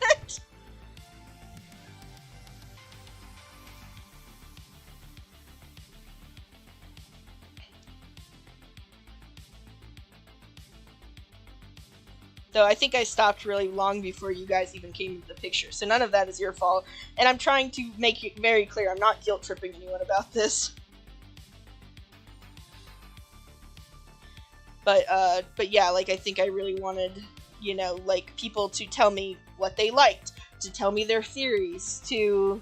Though I think I stopped really long before you guys even came into the picture, so none of that is your fault. And I'm trying to make it very clear, I'm not guilt-tripping anyone about this. But yeah, like, I think I really wanted, you know, like, people to tell me what they liked, to tell me their theories, to,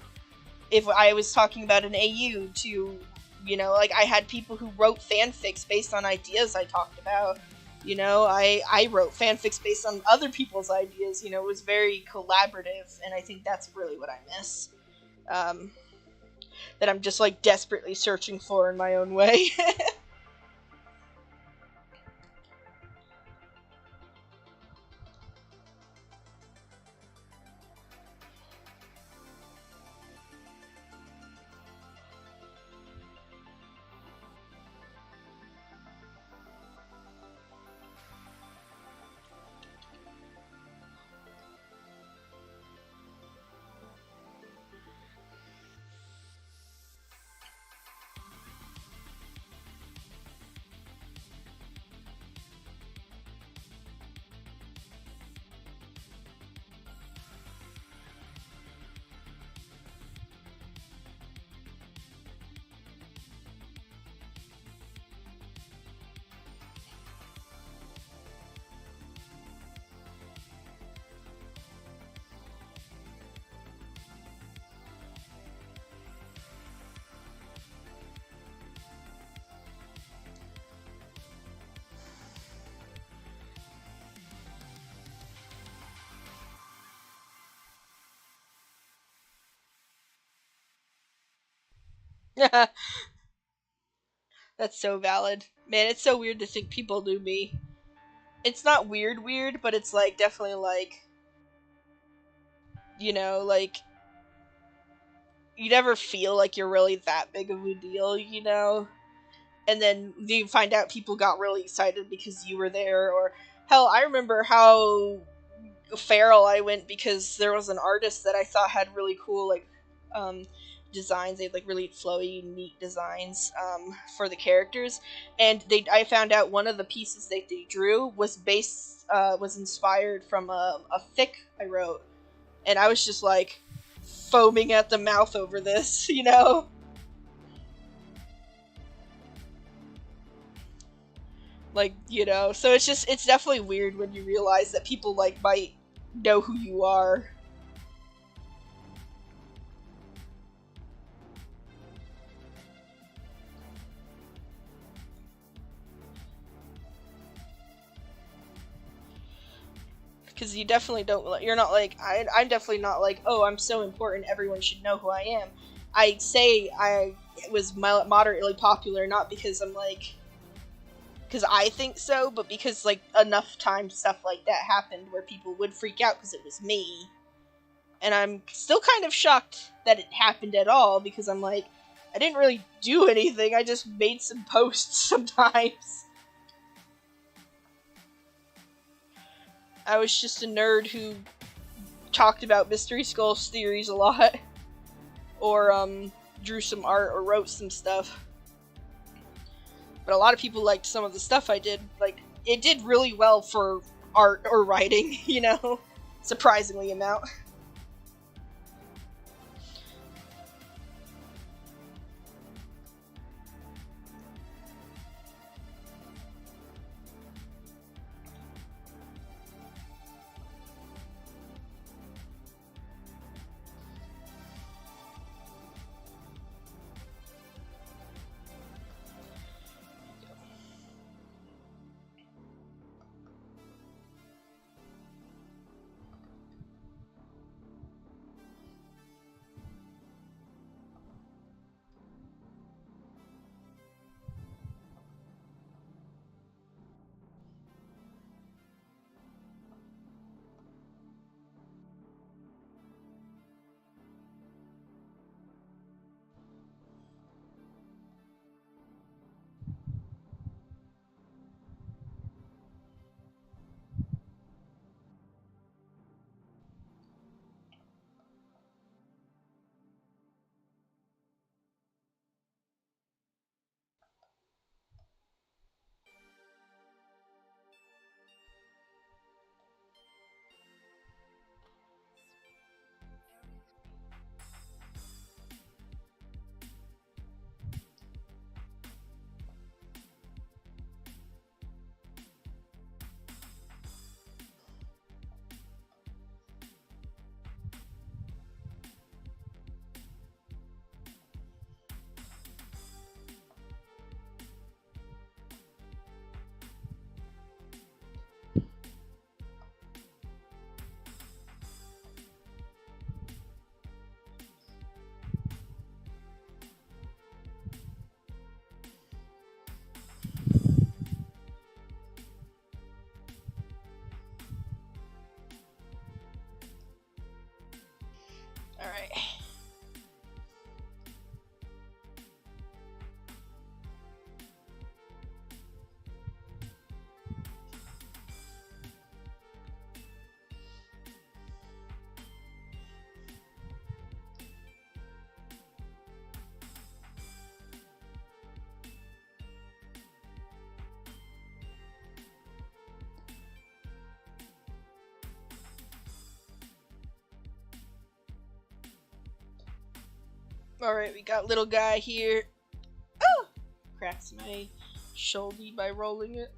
if I was talking about an AU, to, you know, like, I had people who wrote fanfics based on ideas I talked about. You know, I wrote fanfics based on other people's ideas. You know, it was very collaborative, and I think that's really what I miss. Um, that I'm just like desperately searching for in my own way. That's so valid. Man, it's so weird to think people knew me. It's not weird, but it's like definitely like, you know, like you never feel like you're really that big of a deal, you know? And then you find out people got really excited because you were there, or hell, I remember how feral I went because there was an artist that I thought had really cool um designs. They had like really flowy, neat designs for the characters, and I found out one of the pieces that they drew was inspired from a fic I wrote, and I was just like foaming at the mouth over this, you know. Like, you know, so it's definitely weird when you realize that people like might know who you are. Because you definitely don't, you're not like, I'm definitely not like, oh, I'm so important, everyone should know who I am. I say I was moderately popular, not because I'm like, because I think so, but because like enough times stuff like that happened where people would freak out because it was me. And I'm still kind of shocked that it happened at all, because I'm like, I didn't really do anything, I just made some posts sometimes. I was just a nerd who talked about Mystery Skulls theories a lot, or drew some art or wrote some stuff. But a lot of people liked some of the stuff I did. Like, it did really well for art or writing, you know? Surprisingly amount. Alright, we got little guy here. Oh! Cracks my shoulder by rolling it.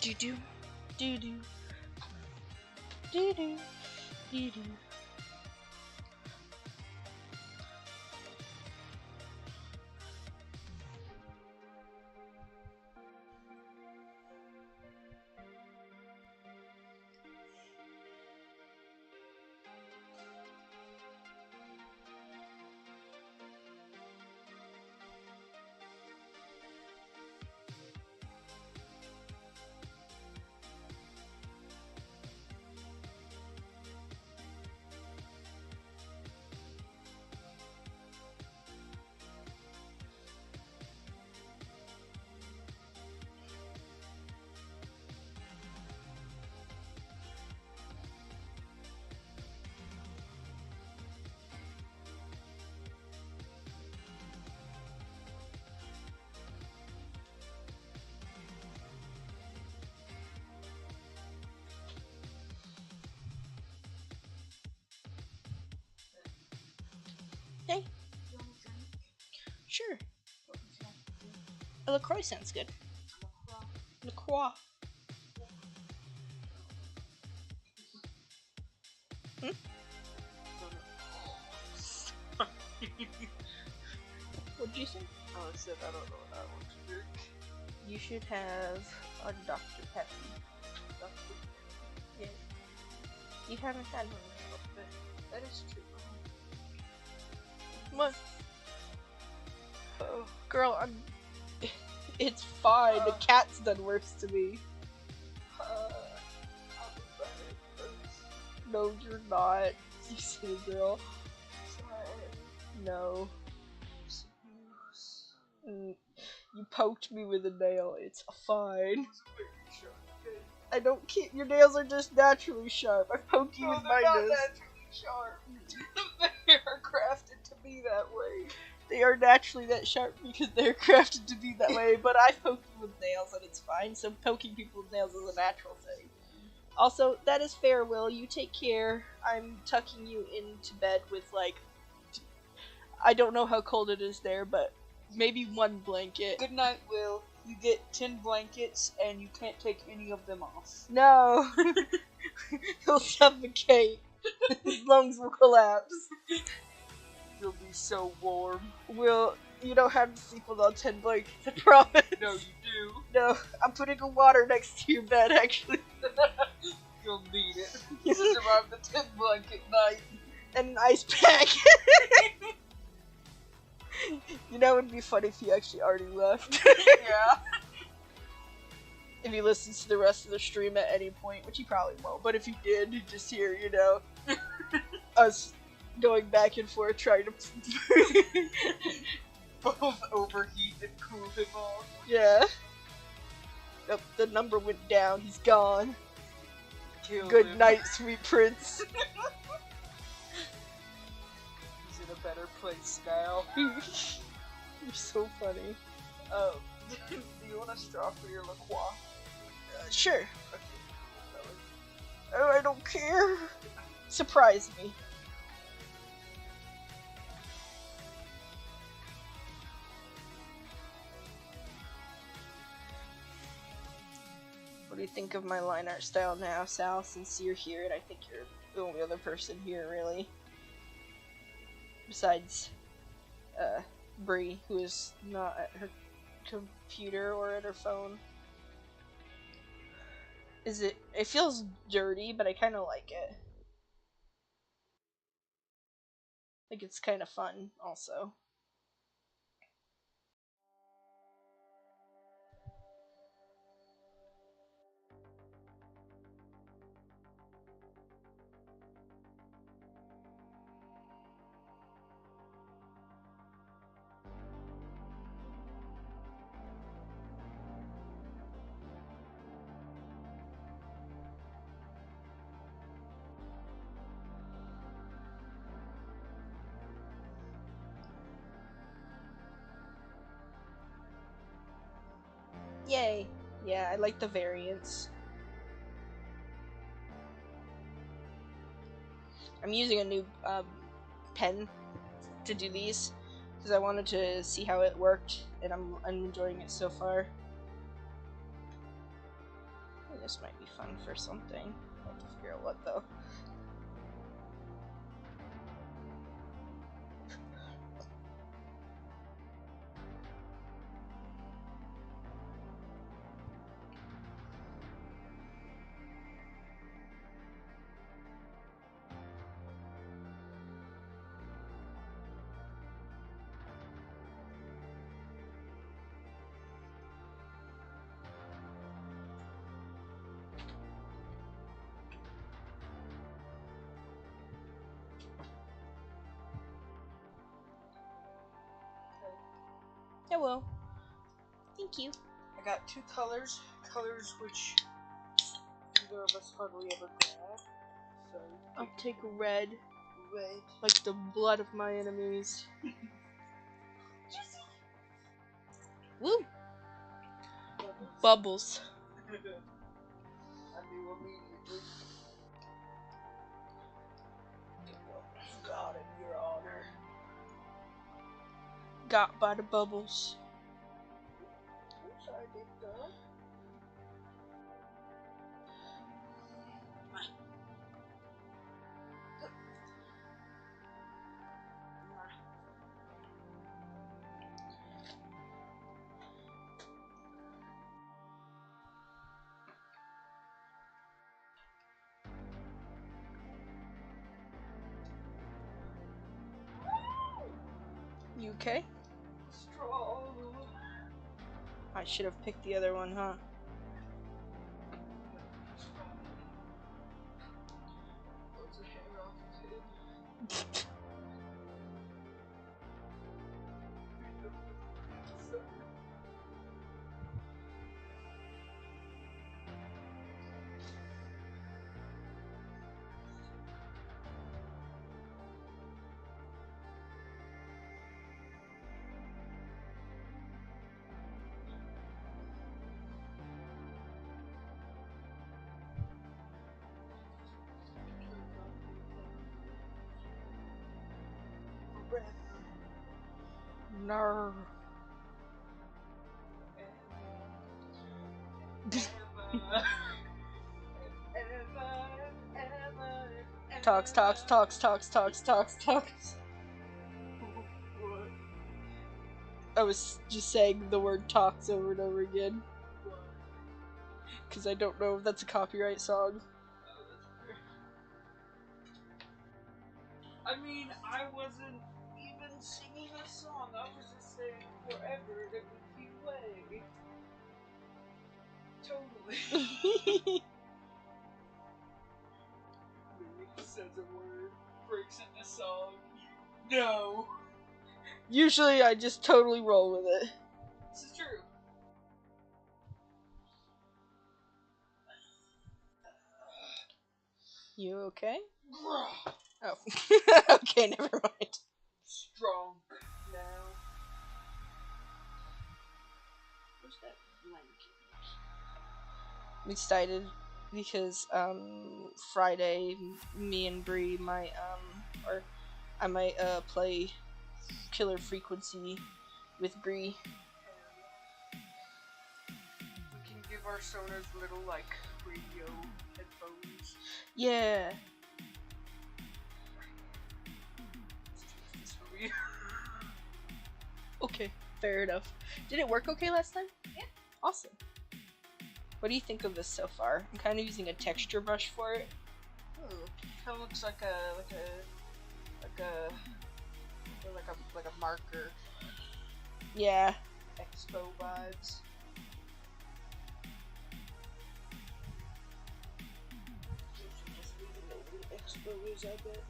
Do do do do do do do do. Sure. What would you like to do? A LaCroix sounds good. LaCroix. Hmm? What did you say? Oh, I said I don't know what I want to drink. You should have a Dr. Pepsi. Dr. Yeah. You haven't had one. That is true. What? Oh, girl, it's fine. The cat's done worse to me. I'll be better first. No, you're not. You silly girl. No. You poked me with a nail. It's fine. I don't care. Your nails are just naturally sharp. I poked you with my not nails. naturally sharp. They are crafted to be that way. They are naturally that sharp because they're crafted to be that way, but I poked you with nails and it's fine, so poking people with nails is a natural thing. Also, that is fair, Will. You take care. I'm tucking you into bed with, like, I don't know how cold it is there, but maybe one blanket. Good night, Will. You get 10 blankets and you can't take any of them off. No! He'll suffocate. His lungs will collapse. You'll be so warm. Will, you don't have to sleep with all 10 blankets, I promise. No, you do. No, I'm putting a water next to your bed, actually. You'll need it. To survive the 10 blanket night. And an ice pack. You know, it would be funny if he actually already left. Yeah. If he listens to the rest of the stream at any point, which he probably won't, but if he did, he'd just hear, you know, us going back and forth trying to both overheat and cool him off. Yeah. Nope, the number went down. He's gone. Kill Good him. night, sweet prince. He's in a better place now. You're so funny. Do you want a straw for your LaCroix? Sure. Okay. Oh, I don't care. Surprise me. What do you think of my line art style now, Sal, since you're here and I think you're the only other person here, really? Besides, Bree, who is not at her computer or at her phone. It feels dirty, but I kind of like it. Like, it's kind of fun, also. Yay! Yeah, I like the variants. I'm using a new pen to do these because I wanted to see how it worked, and I'm enjoying it so far. I think this might be fun for something. I have to figure out what though. I will. Thank you. I got 2 colors which neither of us hardly ever grab. So I'll take red, red. like the blood of my enemies. Woo! Bubbles. I knew immediately. God, in your honor. got by the bubbles. I'm sorry, big girl. You okay? Strong. I should have picked the other one, huh? Loads of hair off of him. No. Talks. I was just saying the word talks over and over again. Because I don't know if that's a copyright song. I mean, I wasn't even singing a song. I was just saying forever it would be way. Totally. Lyric says a word, breaks in the song. No. Usually I just totally roll with it. This is true. You okay? Oh. Okay, never mind. Strong now. Where's that blanket? I'm excited because Friday me and Bree might I might play Killer Frequency with Bree. We can give our Sonas little like radio headphones. Yeah. This will be Okay, fair enough. Did it work okay last time? Yeah. Awesome. What do you think of this so far? I'm kind of using a texture brush for it. Ooh, kind of looks like a marker. Yeah. Expo vibes. Expo is, I bet.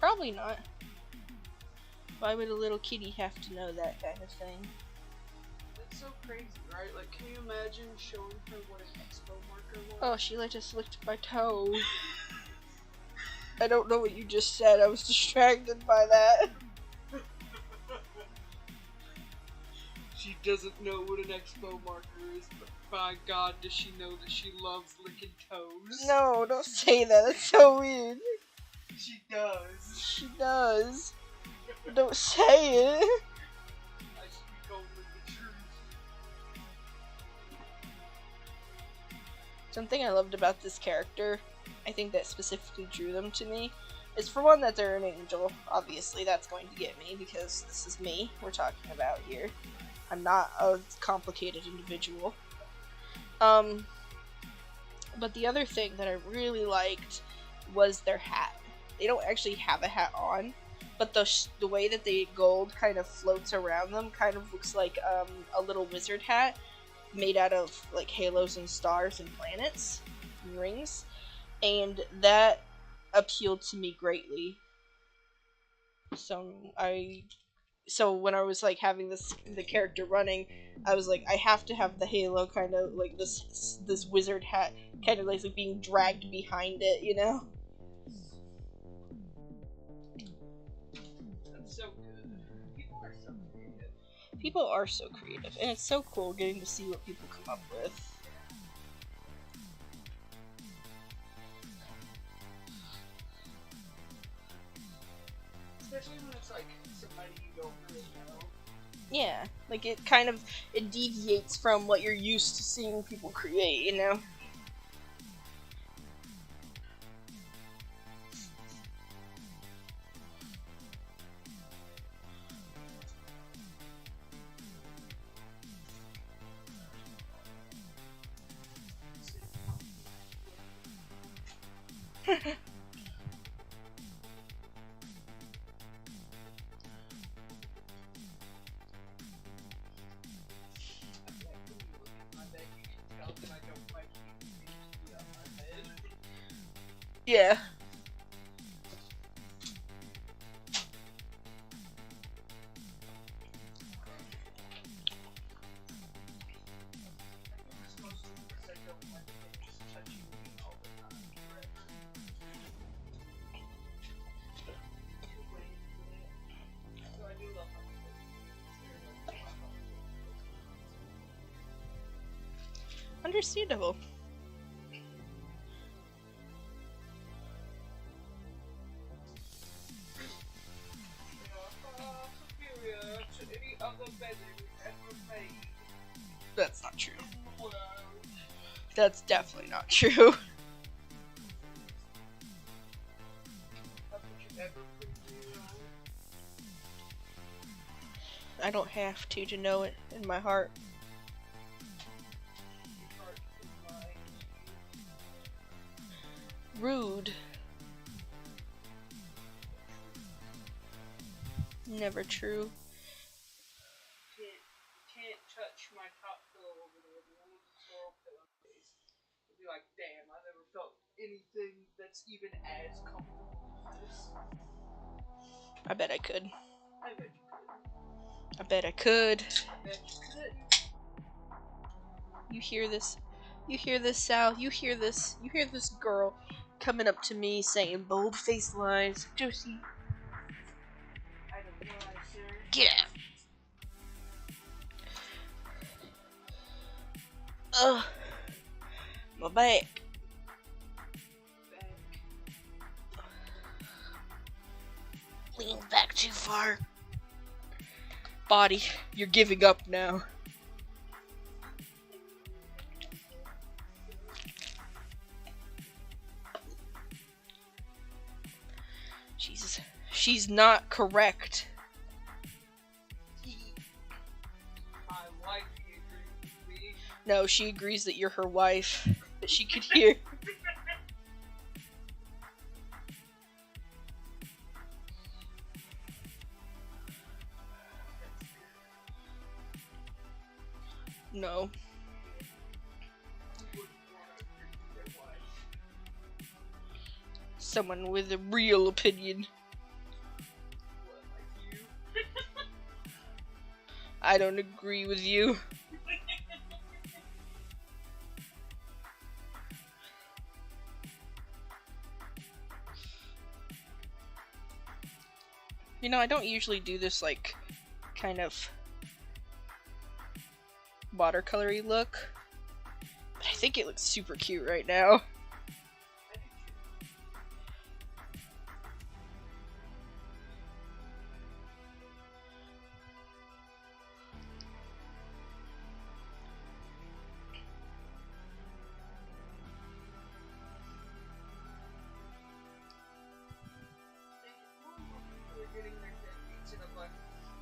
Probably not. Why would a little kitty have to know that kind of thing? That's so crazy, right? Like, can you imagine showing her what an expo marker was? Oh, she just licked my toe. I don't know what you just said. I was distracted by that. She doesn't know what an expo marker is, but by God, does she know that she loves licking toes? No, don't say that. That's so weird. She does. She does. Don't say it. I speak only the truth. Something I loved about this character, I think that specifically drew them to me, is for one that they're an angel. Obviously, that's going to get me because this is me we're talking about here. I'm not a complicated individual. But the other thing that I really liked was their hat. They don't actually have a hat on, but the way that the gold kind of floats around them kind of looks like a little wizard hat made out of like halos and stars and planets and rings, and that appealed to me greatly. So when I was like having the character running, I was like, I have to have the halo kind of like this wizard hat kind of like being dragged behind it, you know? That's so good. People are so creative. People are so creative, and it's so cool getting to see what people come up with. Especially when it's like somebody you don't really know. Yeah, like it kind of it deviates from what you're used to seeing people create, you know? Yeah. Understandable. Superior to any other bedding ever made. That's not true. That's definitely not true. I don't have to know it in my heart. Rude. Never true. Can't touch my top pillow over there. The old floral pillowcase. I'd be like, damn, I never felt anything that's even as comfortable as this. I bet I could. I bet you could. I bet I could. I bet you could. You hear this? You hear this, Sal? You hear this? You hear this girl coming up to me saying bold-faced lies? Josie. I don't know, sir. Get out. Ugh. My back. Lean back too far. Body, you're giving up now. Jesus. She's not correct. My wife agrees with me. No, she agrees that you're her wife. That she could hear. No. Someone with a real opinion. What, like you? I don't agree with you. You know, I don't usually do this, like, kind of watercolory look. But I think it looks super cute right now.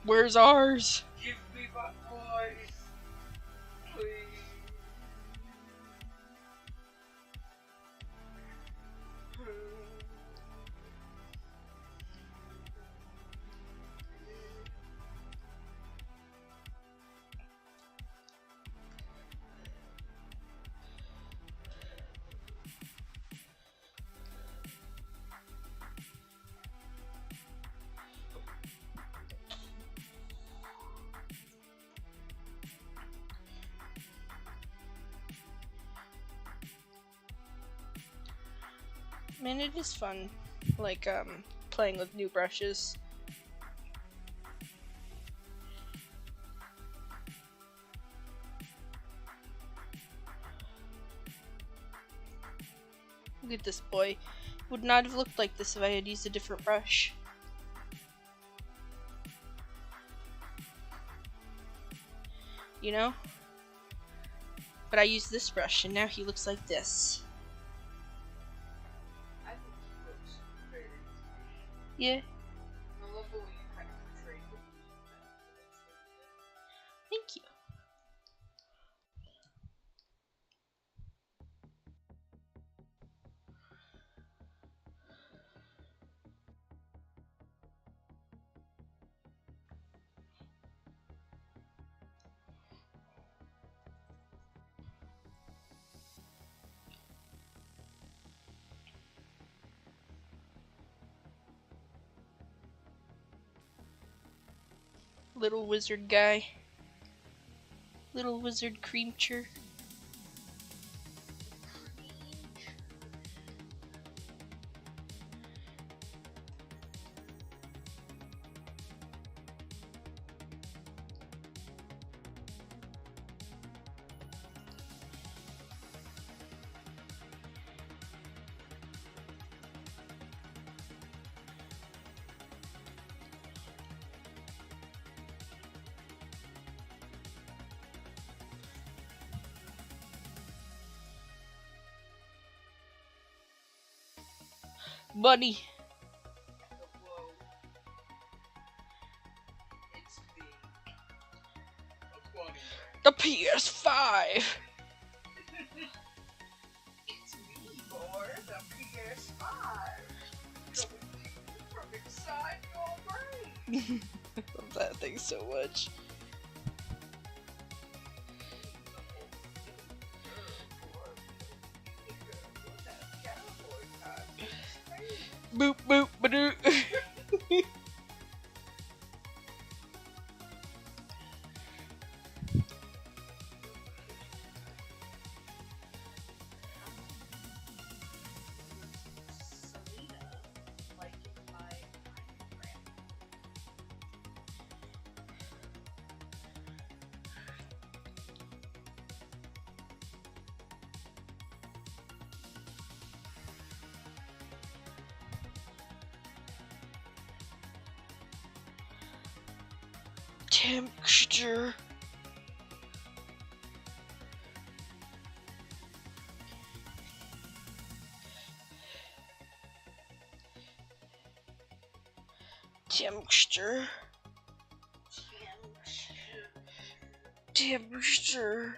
Where's ours? Give me my voice, please. Man, it is fun, like, playing with new brushes. Look at this boy. Would not have looked like this if I had used a different brush. you know? But I used this brush, and now he looks like this. I think he looks very nice. Yeah. I love the way you kind of portrayed him. Thank you. Little wizard guy. Little wizard creature. Bunny. Whoa. It's big. What's going on there? The PS5. It's me, boy, the PS5. Coming to you from inside your brain. I love that thing so much. Boop boop badoo. Texture. Texture. Texture.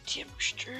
Texture.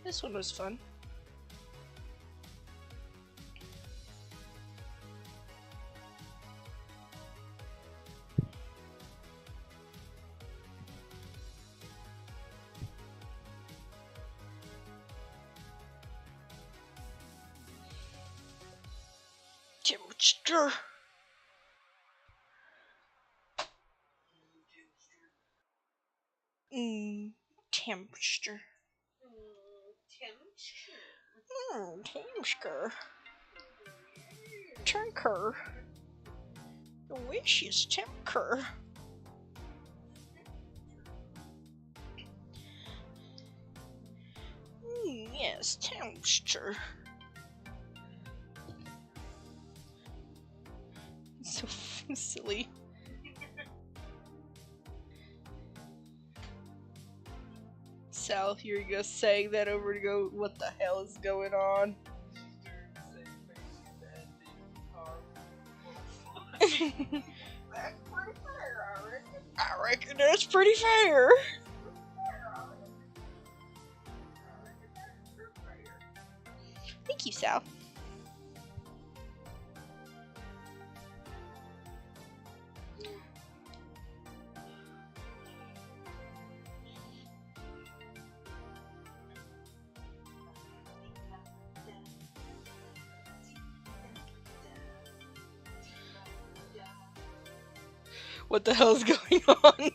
This one was fun. Temperature. Temperature. Temperature. Tinker. Delicious tinker. Yes, temperature. So silly. Sal, here you go, saying that over to go, what the hell is going on? I reckon that's pretty fair. Thank you, Sal. What the hell is going on?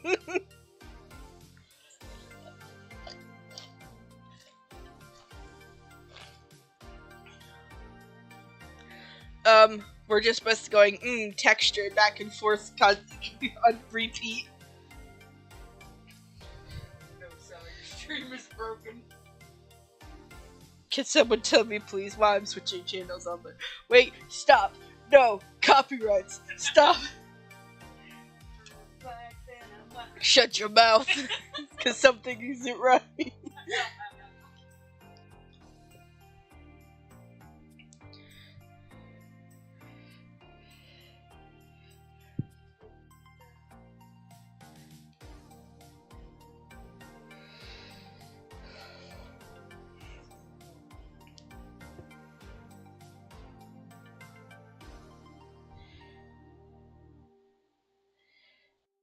We're just supposed to going, texture back and forth on repeat. No, Sal, your stream is broken. Can someone tell me, please, why I'm switching channels on the... Wait, stop! No! Copyrights! Stop! Shut your mouth! Because something isn't right.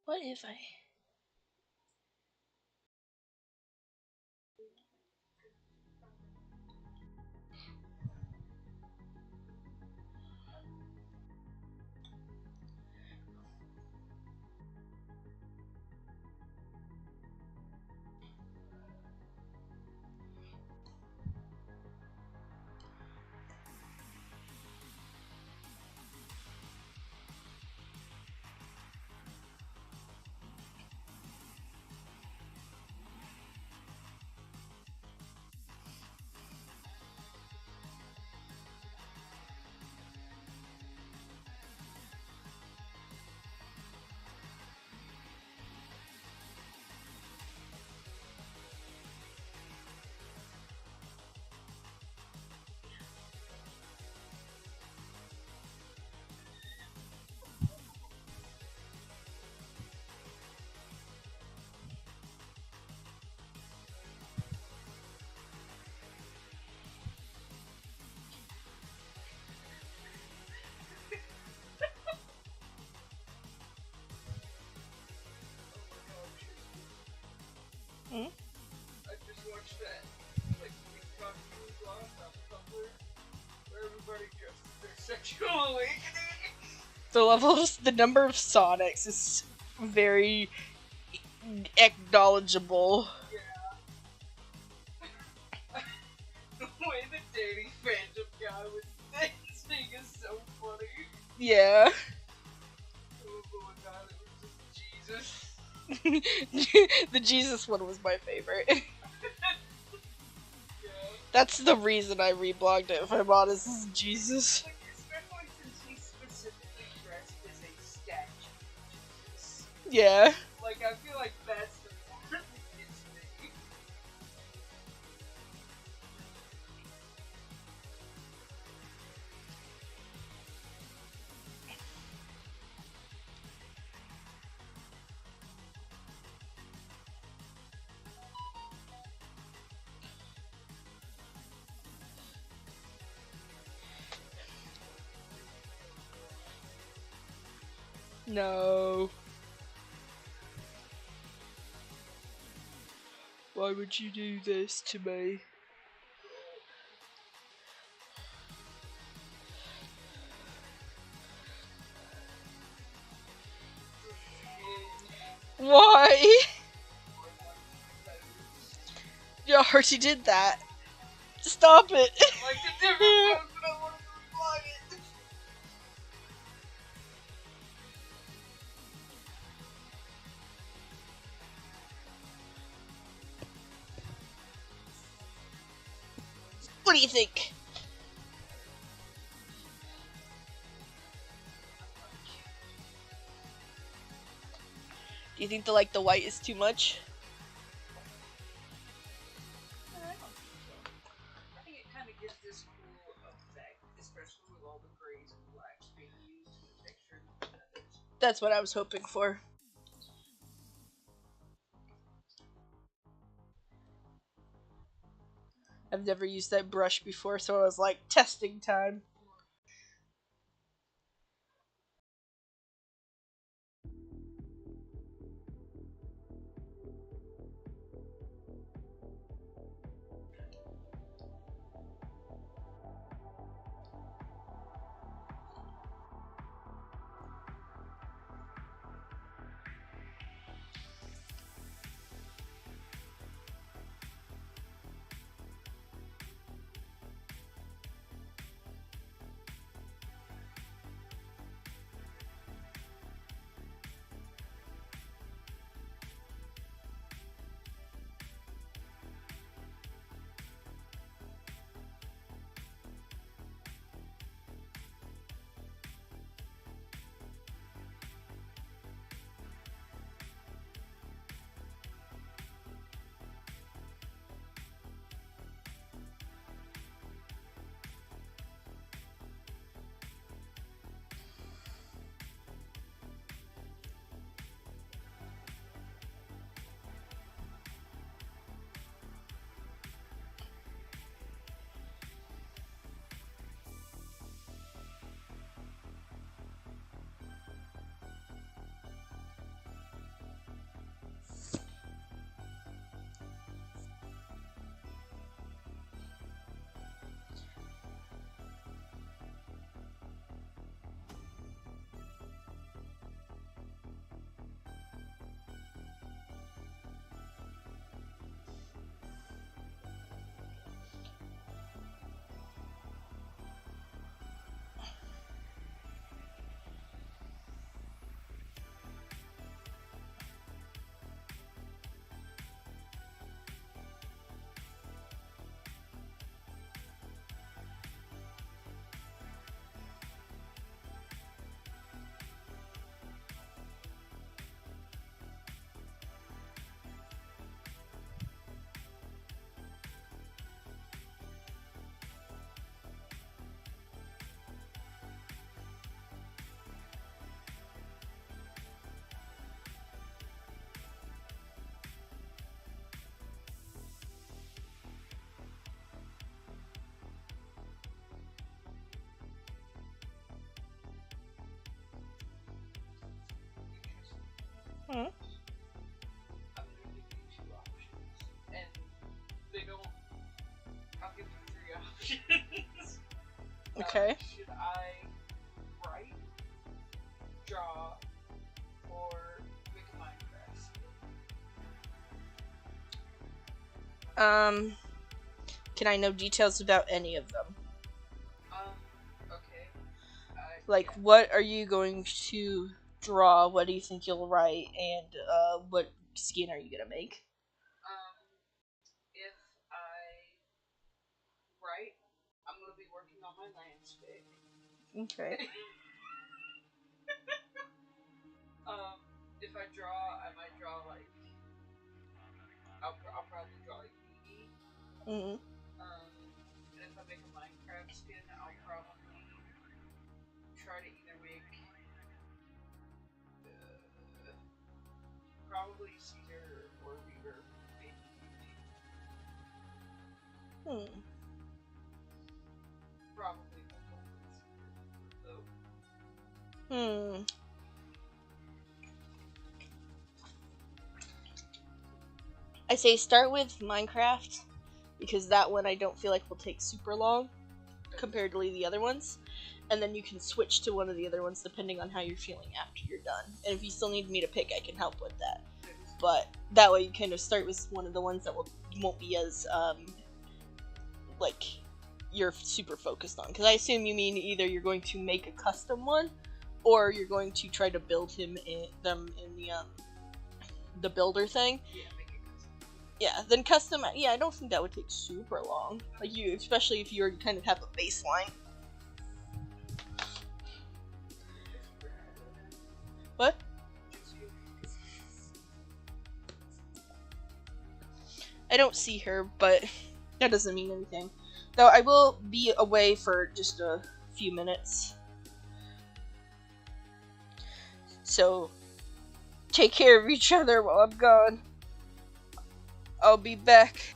What if I... I just watched that, like, TikTok vlog on tumblr, where everybody dresses their sexual awakening. The number of Sonics is very acknowledgeable. Yeah. The way the dating fandom guy was dancing is so funny. Yeah. Oh my god, it was just Jesus. The Jesus one was my favorite. Yeah. That's the reason I reblogged it, if I'm honest, is Jesus. Like, especially since he specifically dressed as a statue of Jesus. Yeah. Like, I feel like that's the part that gets me. No. Why would you do this to me? Why? You already did that. Stop it. Like the different post, but I wanted to reply it. What do you think? Do you think the white is too much? I think it kind of gives this cool effect, especially with all the grays and blacks being used in the texture and the feathers. That's what I was hoping for. I've never used that brush before, so I was like, testing time. Hmm. I'm gonna give you two options, and they don't. I'll give you three options. Okay. Should I write, draw, or make a Minecraft skill? Can I know details about any of them? Okay. Like, Yeah. what are you going to draw? What do you think you'll write? And, what skin are you gonna make? If I write, I'm gonna be working on my landscape. Okay. If I draw, I might draw like I'll probably draw like Edie. Mm-hmm. And if I make a Minecraft skin, I'll probably try to either make probably Caesar or Weaver. Hmm. Probably though. Hmm. I say start with Minecraft, because that one I don't feel like will take super long compared to the other ones. And then you can switch to one of the other ones depending on how you're feeling after you're done. And if you still need me to pick, I can help with that. But that way you kind of start with one of the ones that won't be as, like, you're super focused on. Because I assume you mean either you're going to make a custom one, or you're going to try to build them in the builder thing. Yeah, make it custom. Yeah, then custom. Yeah, I don't think that would take super long. Like especially if you already kind of have a baseline. What? I don't see her, but that doesn't mean anything. Though I will be away for just a few minutes. So, take care of each other while I'm gone. I'll be back.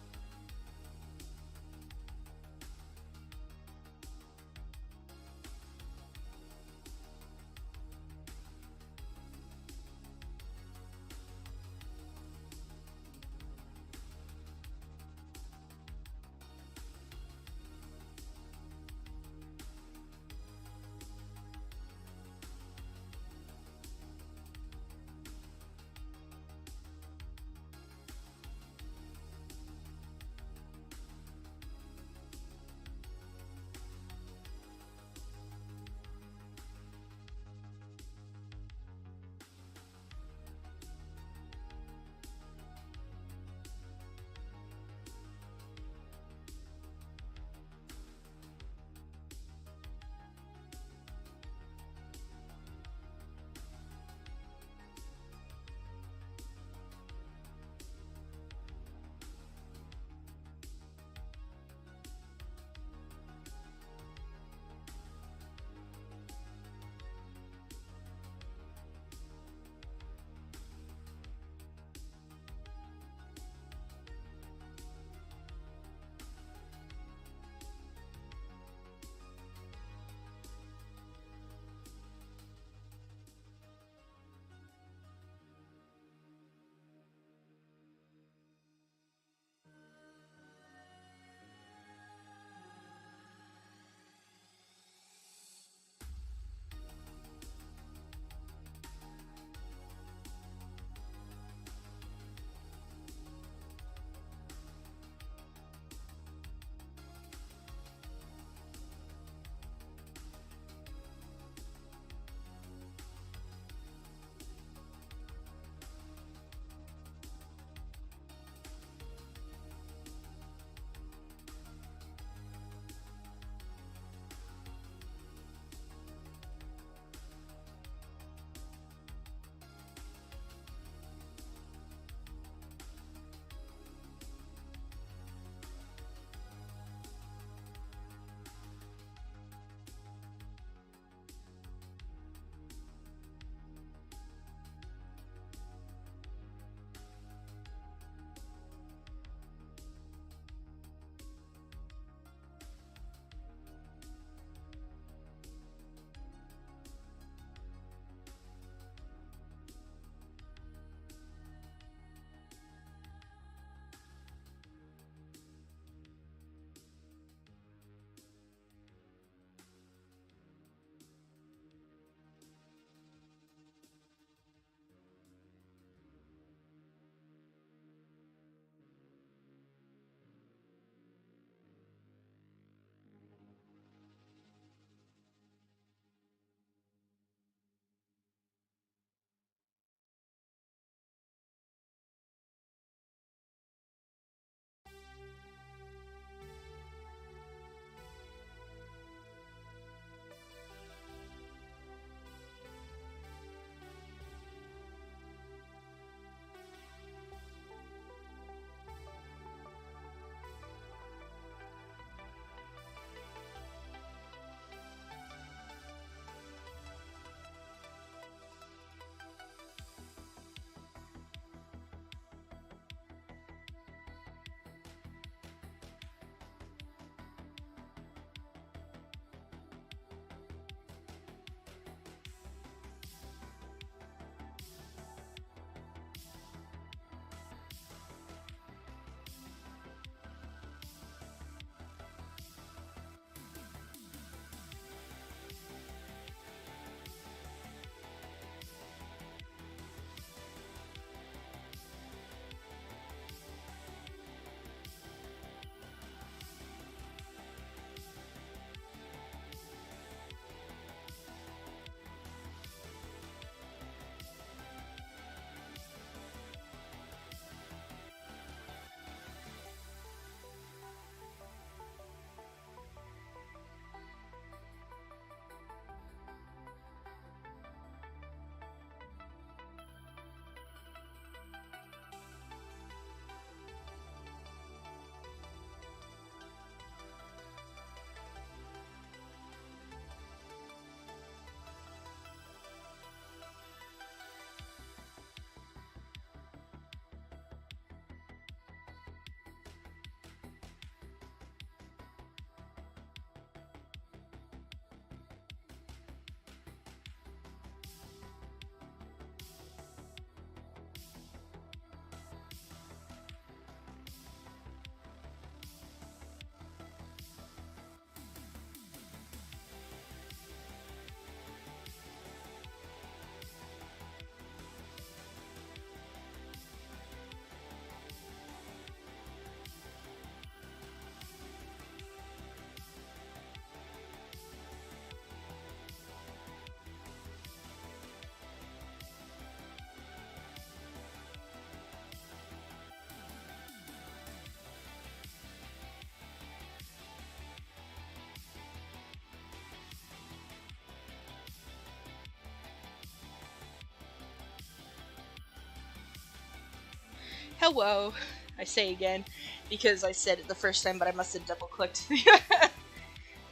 Hello, I say again, because I said it the first time, but I must have double clicked the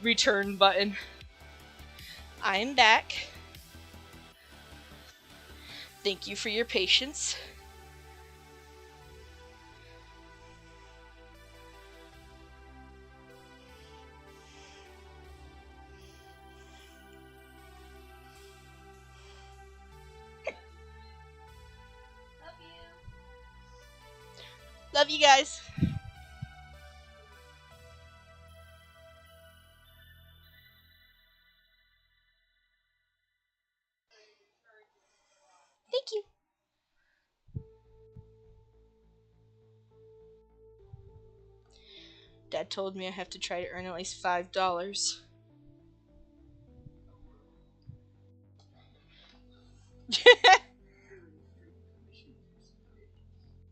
return button. I am back. Thank you for your patience. Love you guys. Thank you. Dad told me I have to try to earn at least $5.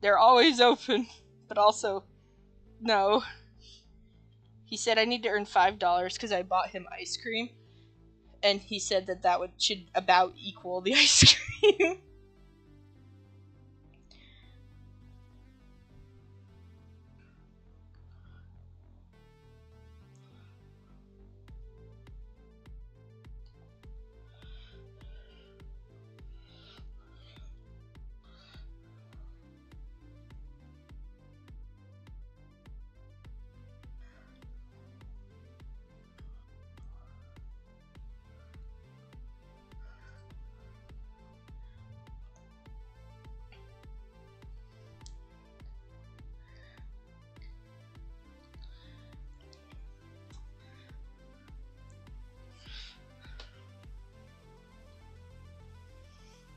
They're always open, but also, no. He said I need to earn $5 because I bought him ice cream, and he said that should about equal the ice cream.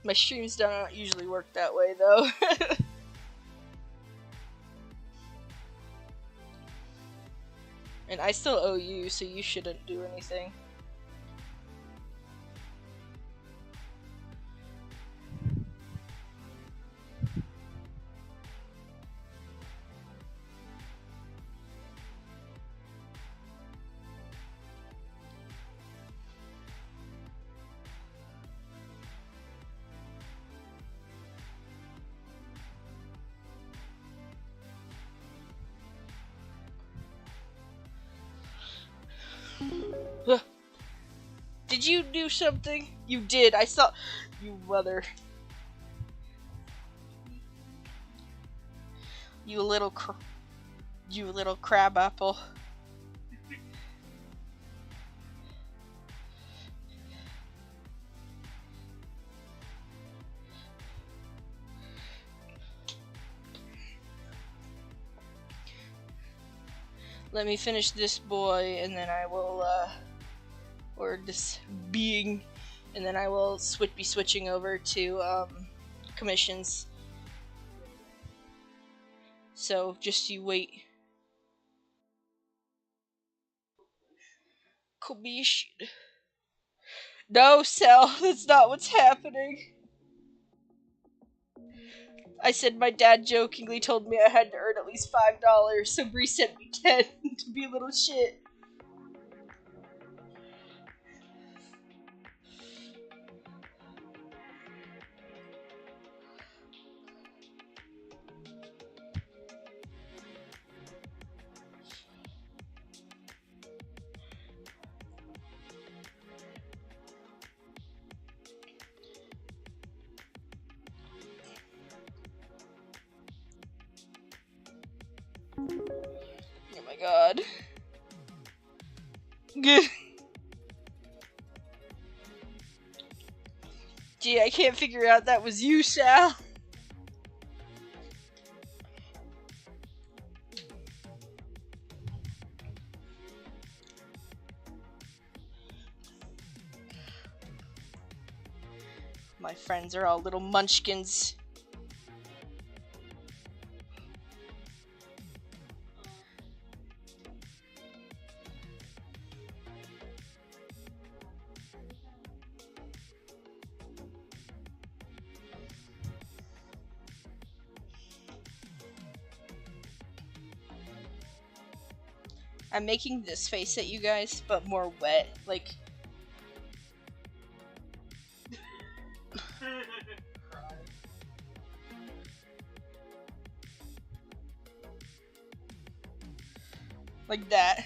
My streams don't usually work that way, though. And I still owe you, so you shouldn't do anything. Did you do something? You did. I saw. You mother. You little crab apple. Let me finish this boy, and then I will, or this being, and then I will be switching over to, commissions. So, just you wait. Commission. No, Sal, that's not what's happening. I said my dad jokingly told me I had to earn at least $5, so Bree sent me 10 to be a little shit. Oh my god. Gee, I can't figure out that was you, Sal. My friends are all little munchkins. I'm making this face at you guys, but more wet, like... Like that.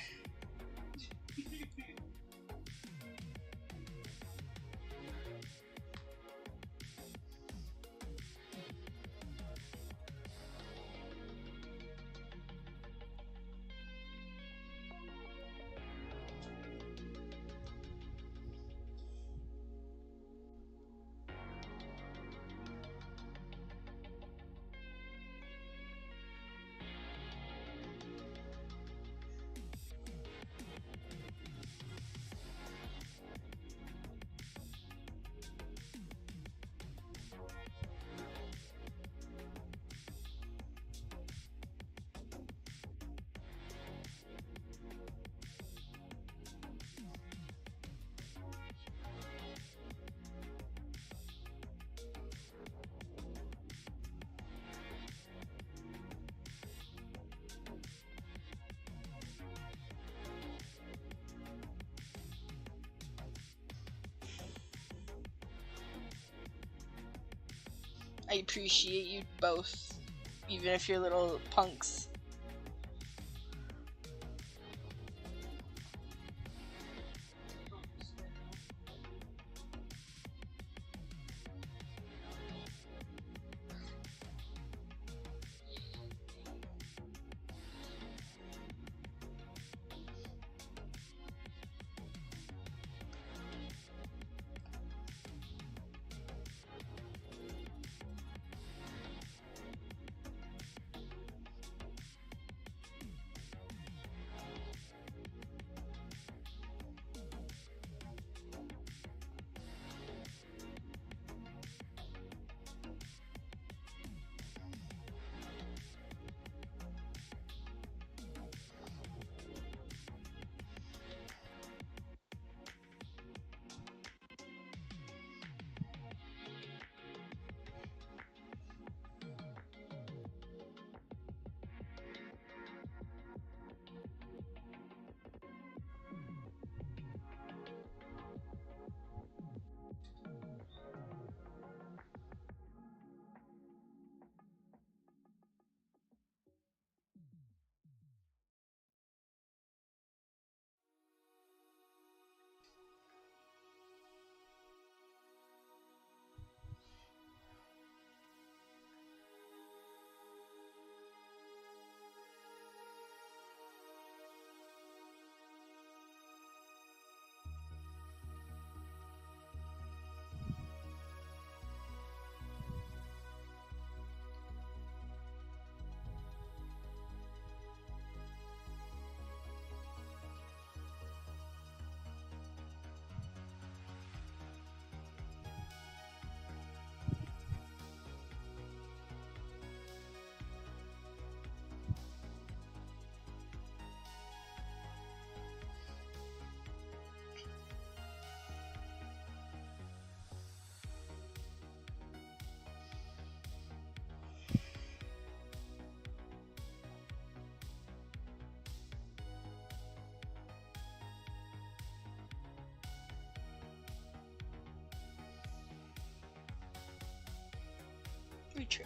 I appreciate you both, even if you're little punks. We try.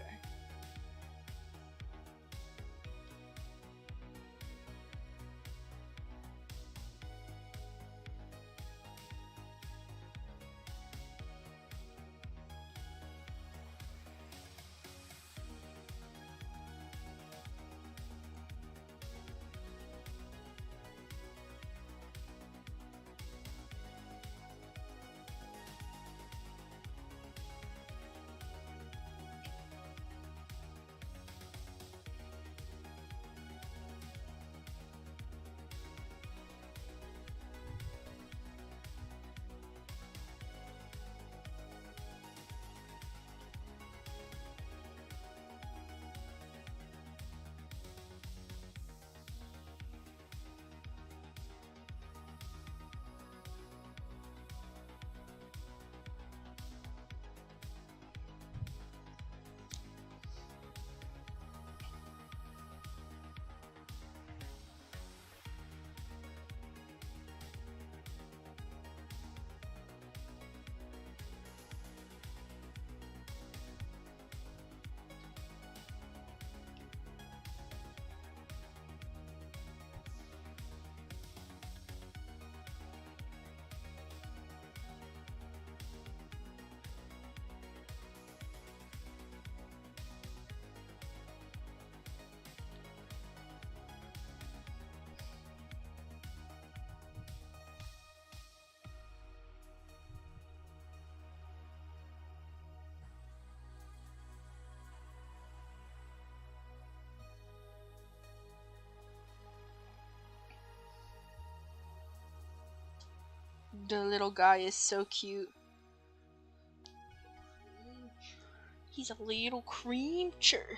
The little guy is so cute. He's a little creature.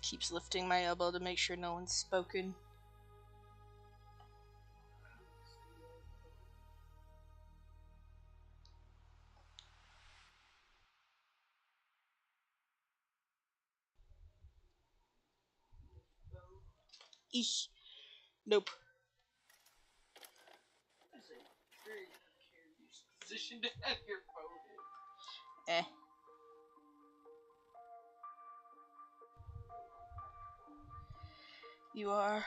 Keeps lifting my elbow to make sure no one's spoken. Eesh. Nope. That's a very precarious position to have your phone in. Eh. You are.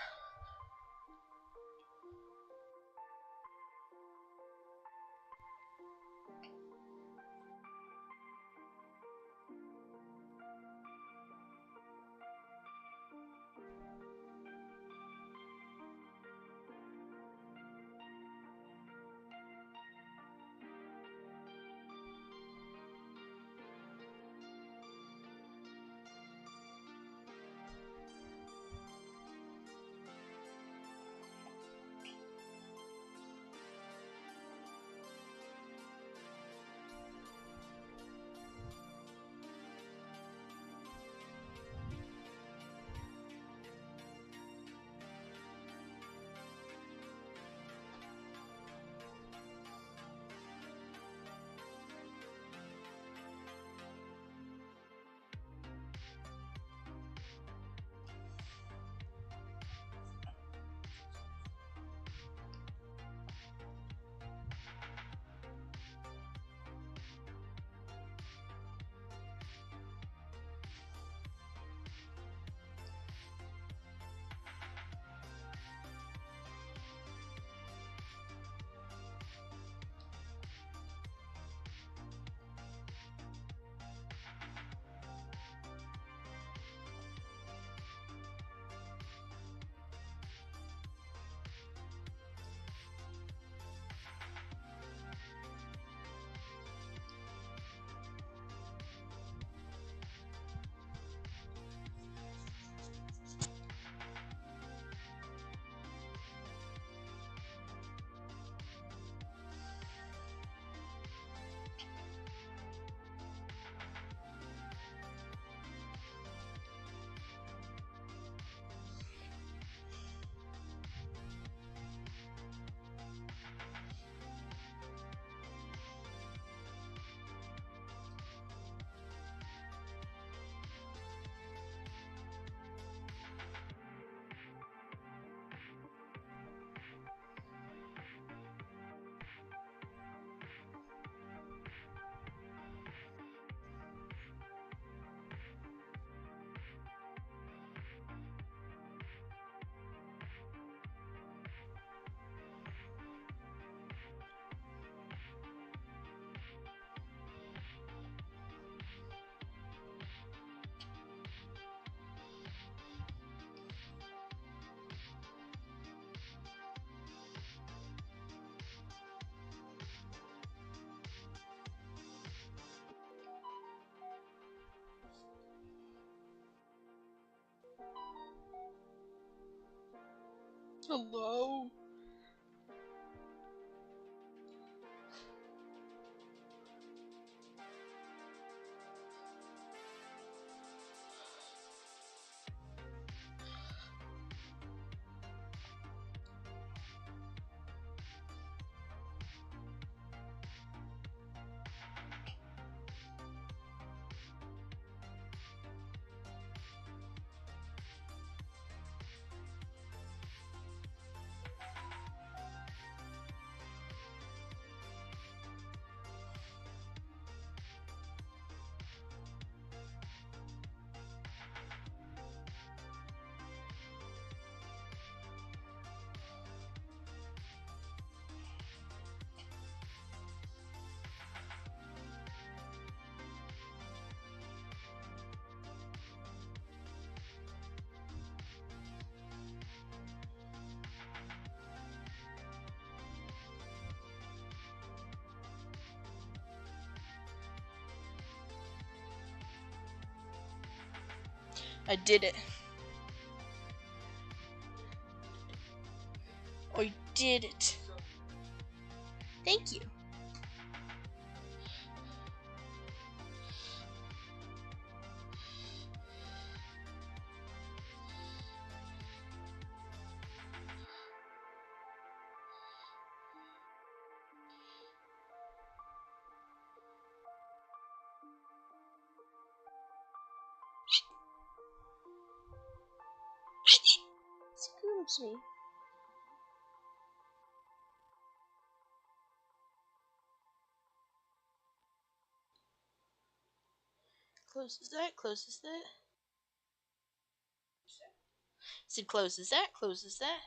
Hello. I did it. I did it. Thank you. Excuse me. Closes that, closes that. Said closes that, closes that.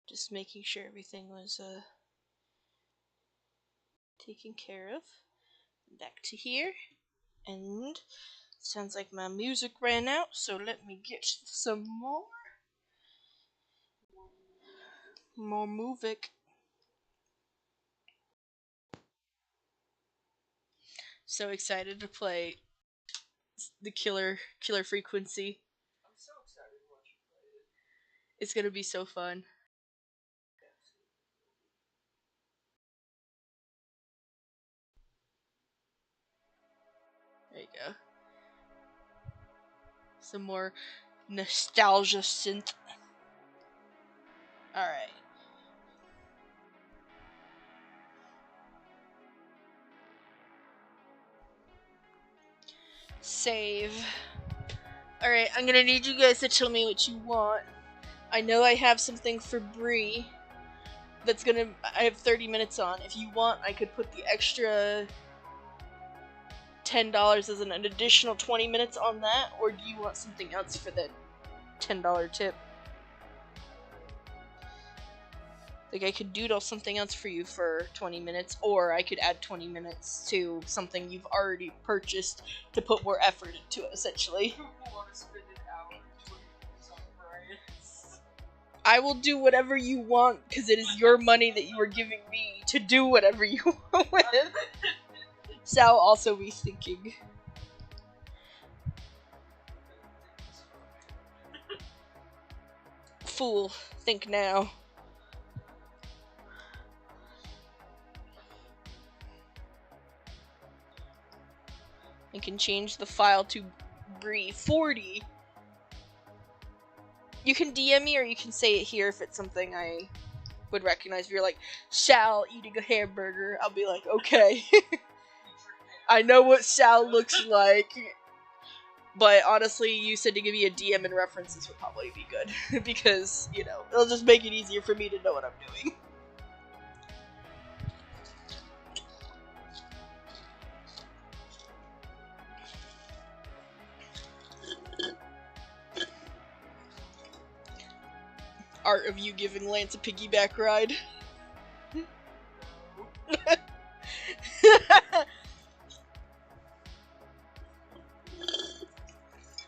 Just making sure everything was taken care of. Back to here. And sounds like my music ran out, so let me get some more. More music. So excited to play the killer frequency. I'm so excited to watch you play it. It's gonna be so fun. There you go. Some more nostalgia synth. Alright. Save. Alright, I'm gonna need you guys to tell me what you want. I know I have something for Bree that's gonna... I have 30 minutes on. If you want, I could put the extra $10 as an additional 20 minutes on that, or do you want something else for the $10 tip? Like, I could doodle something else for you for 20 minutes, or I could add 20 minutes to something you've already purchased to put more effort into it, essentially. I will do whatever you want, because it is your money that you are giving me to do whatever you want with. Sal also be thinking. Fool, think now. And can change the file to Bree 40. You can DM me or you can say it here if it's something I would recognize. If you're like, Sal eating a hamburger, I'll be like, okay. I know what Sal looks like. But honestly, you said to give me a DM and references would probably be good. Because, you know, it'll just make it easier for me to know what I'm doing. art of you giving Lance a piggyback ride.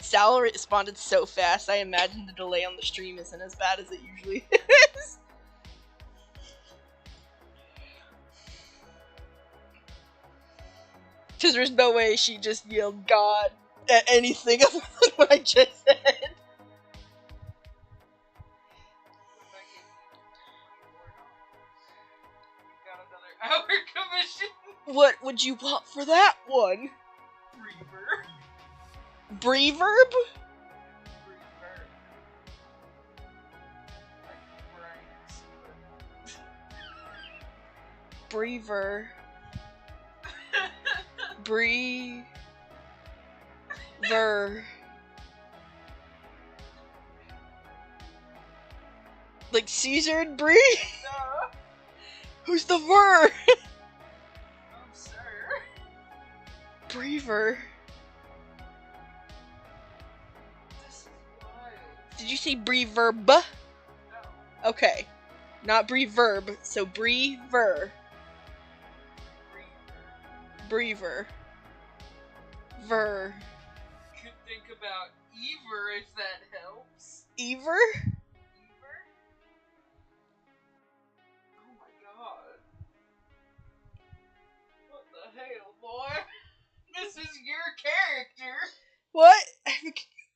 Sal responded so fast, I imagine the delay on the stream isn't as bad as it usually is. Because there's no way she just yelled God at anything other than what I just said. Our commission. What would you want for that one? Reverb. Breverb? Brever. Brever. Like Caesar and Brie? No. Who's the ver? Oh, sir. Brever. This is wild. Did you say Breverb? No. Okay. Not Breverb, so Brever. Brever. Ver. Could think about Ever if that helps. Ever? Ever? Oh my god. What the hell, boy? This is your character! What?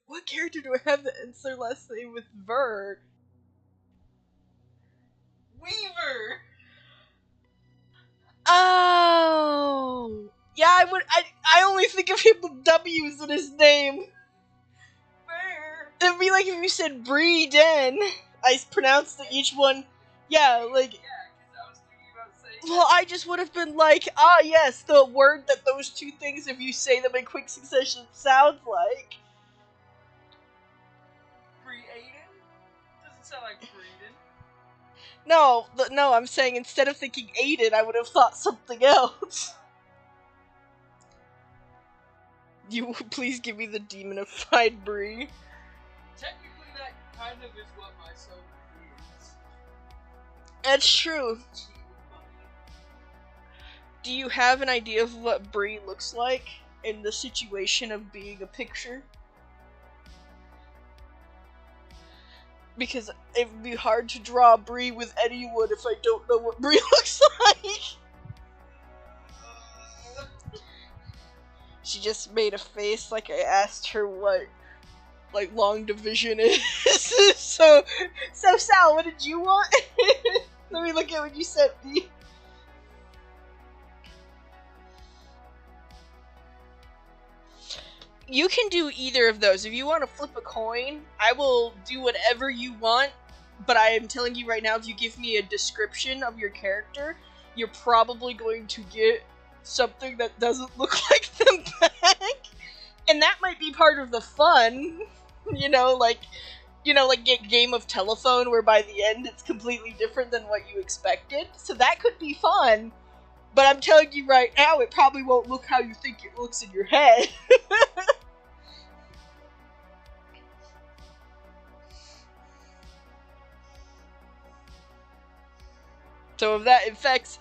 What character do I have that ends their last name with Ver? Weaver! Oh! Yeah, I only think of him with W's in his name. Fair! It'd be like if you said Breeden. I pronounced each one. Yeah, like. Yeah, because I was thinking about saying Well, I just would have been like, ah, yes, the word that those two things, if you say them in quick succession, sounds like. Breaden? Doesn't sound like Breeden. No, I'm saying instead of thinking Aiden, I would have thought something else. You please give me the demonified Brie. Technically, that kind of is what my soul is. That's true. Do you have an idea of what Brie looks like in the situation of being a picture? Because it would be hard to draw Brie with anyone if I don't know what Brie looks like. She just made a face like I asked her what, like, long division is. so Sal, what did you want? Let me look at what you sent me. You can do either of those. If you want to flip a coin, I will do whatever you want, but I am telling you right now, if you give me a description of your character, you're probably going to get something that doesn't look like them back. And that might be part of the fun. Like Game of Telephone, where by the end it's completely different than what you expected. So that could be fun. But I'm telling you right now, it probably won't look how you think it looks in your head. So if that affects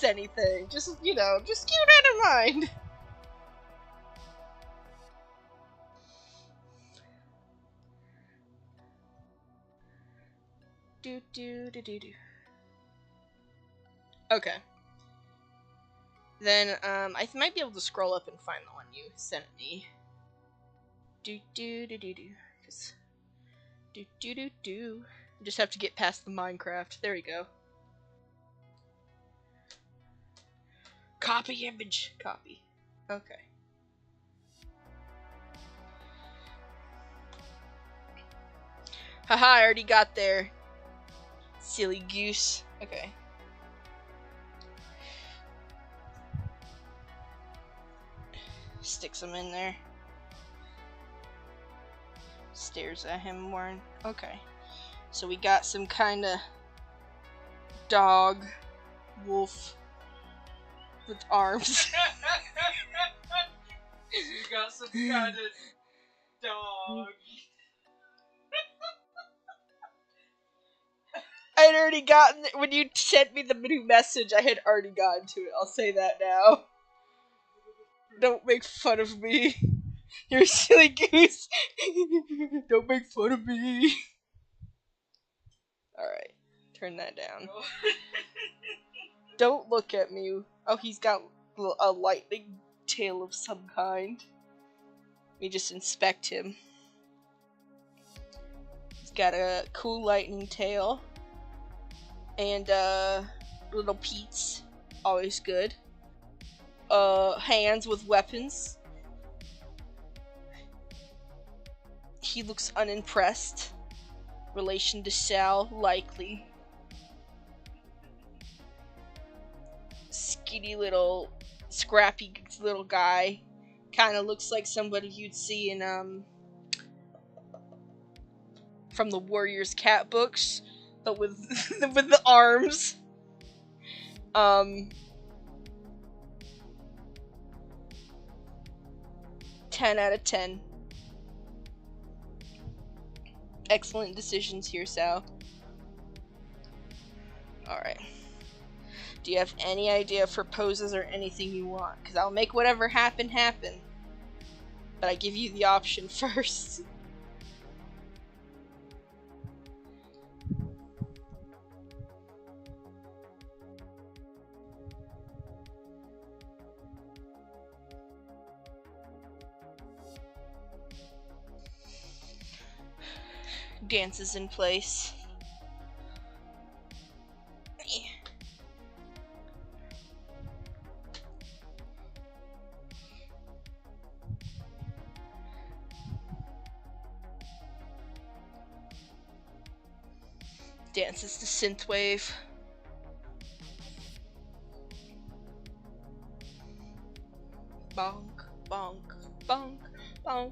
anything, just keep that in mind. Do. Okay. Then, I might be able to scroll up and find the one you sent me. Do. Cause do. Just have to get past the Minecraft. There we go. Copy image. Copy. Okay. Haha, I already got there. Silly goose. Okay. Sticks him in there. Stares at him more. Okay. So we got some kind of dog, wolf with arms. You got some kind of dog. had already gotten it. When you sent me the new message, I had already gotten to it. I'll say that now. Don't make fun of me. You're a silly goose. Don't make fun of me. Alright. Turn that down. Don't look at me. Oh, he's got a lightning tail of some kind. Let me just inspect him. He's got a cool lightning tail. And, little Pete's. Always good. Hands with weapons. He looks unimpressed. Relation to Sal, likely. Skinny little, scrappy little guy. Kinda looks like somebody you'd see in, from the Warriors Cat books, but with, with the arms. 10 out of 10. Excellent decisions here, Sal. Alright. Do you have any idea for poses or anything you want? Because I'll make whatever happen. But I give you the option first. Dance is in place. Dance is the synthwave. Bonk, bonk, bonk, bonk.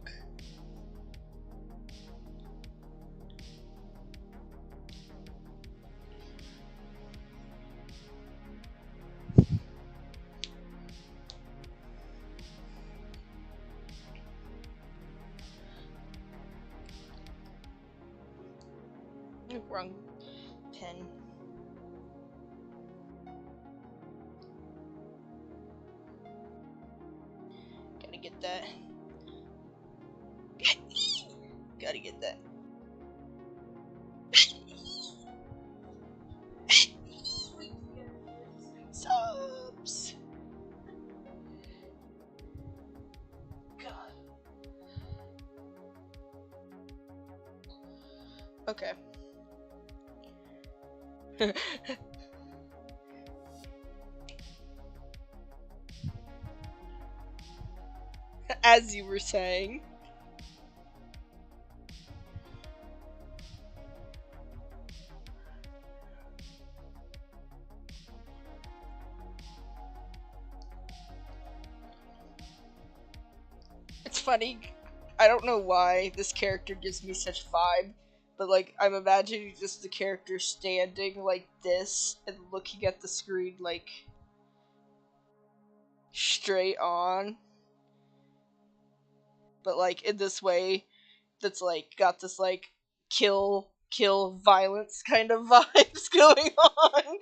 Wrong pen. Gotta get that. Gotta get that. Subs. God. Okay. As you were saying. It's funny, I don't know why this character gives me such vibe, but like, I'm imagining just the character standing like this and looking at the screen like straight on. But like in this way that's like got this like kill violence kind of vibes going on.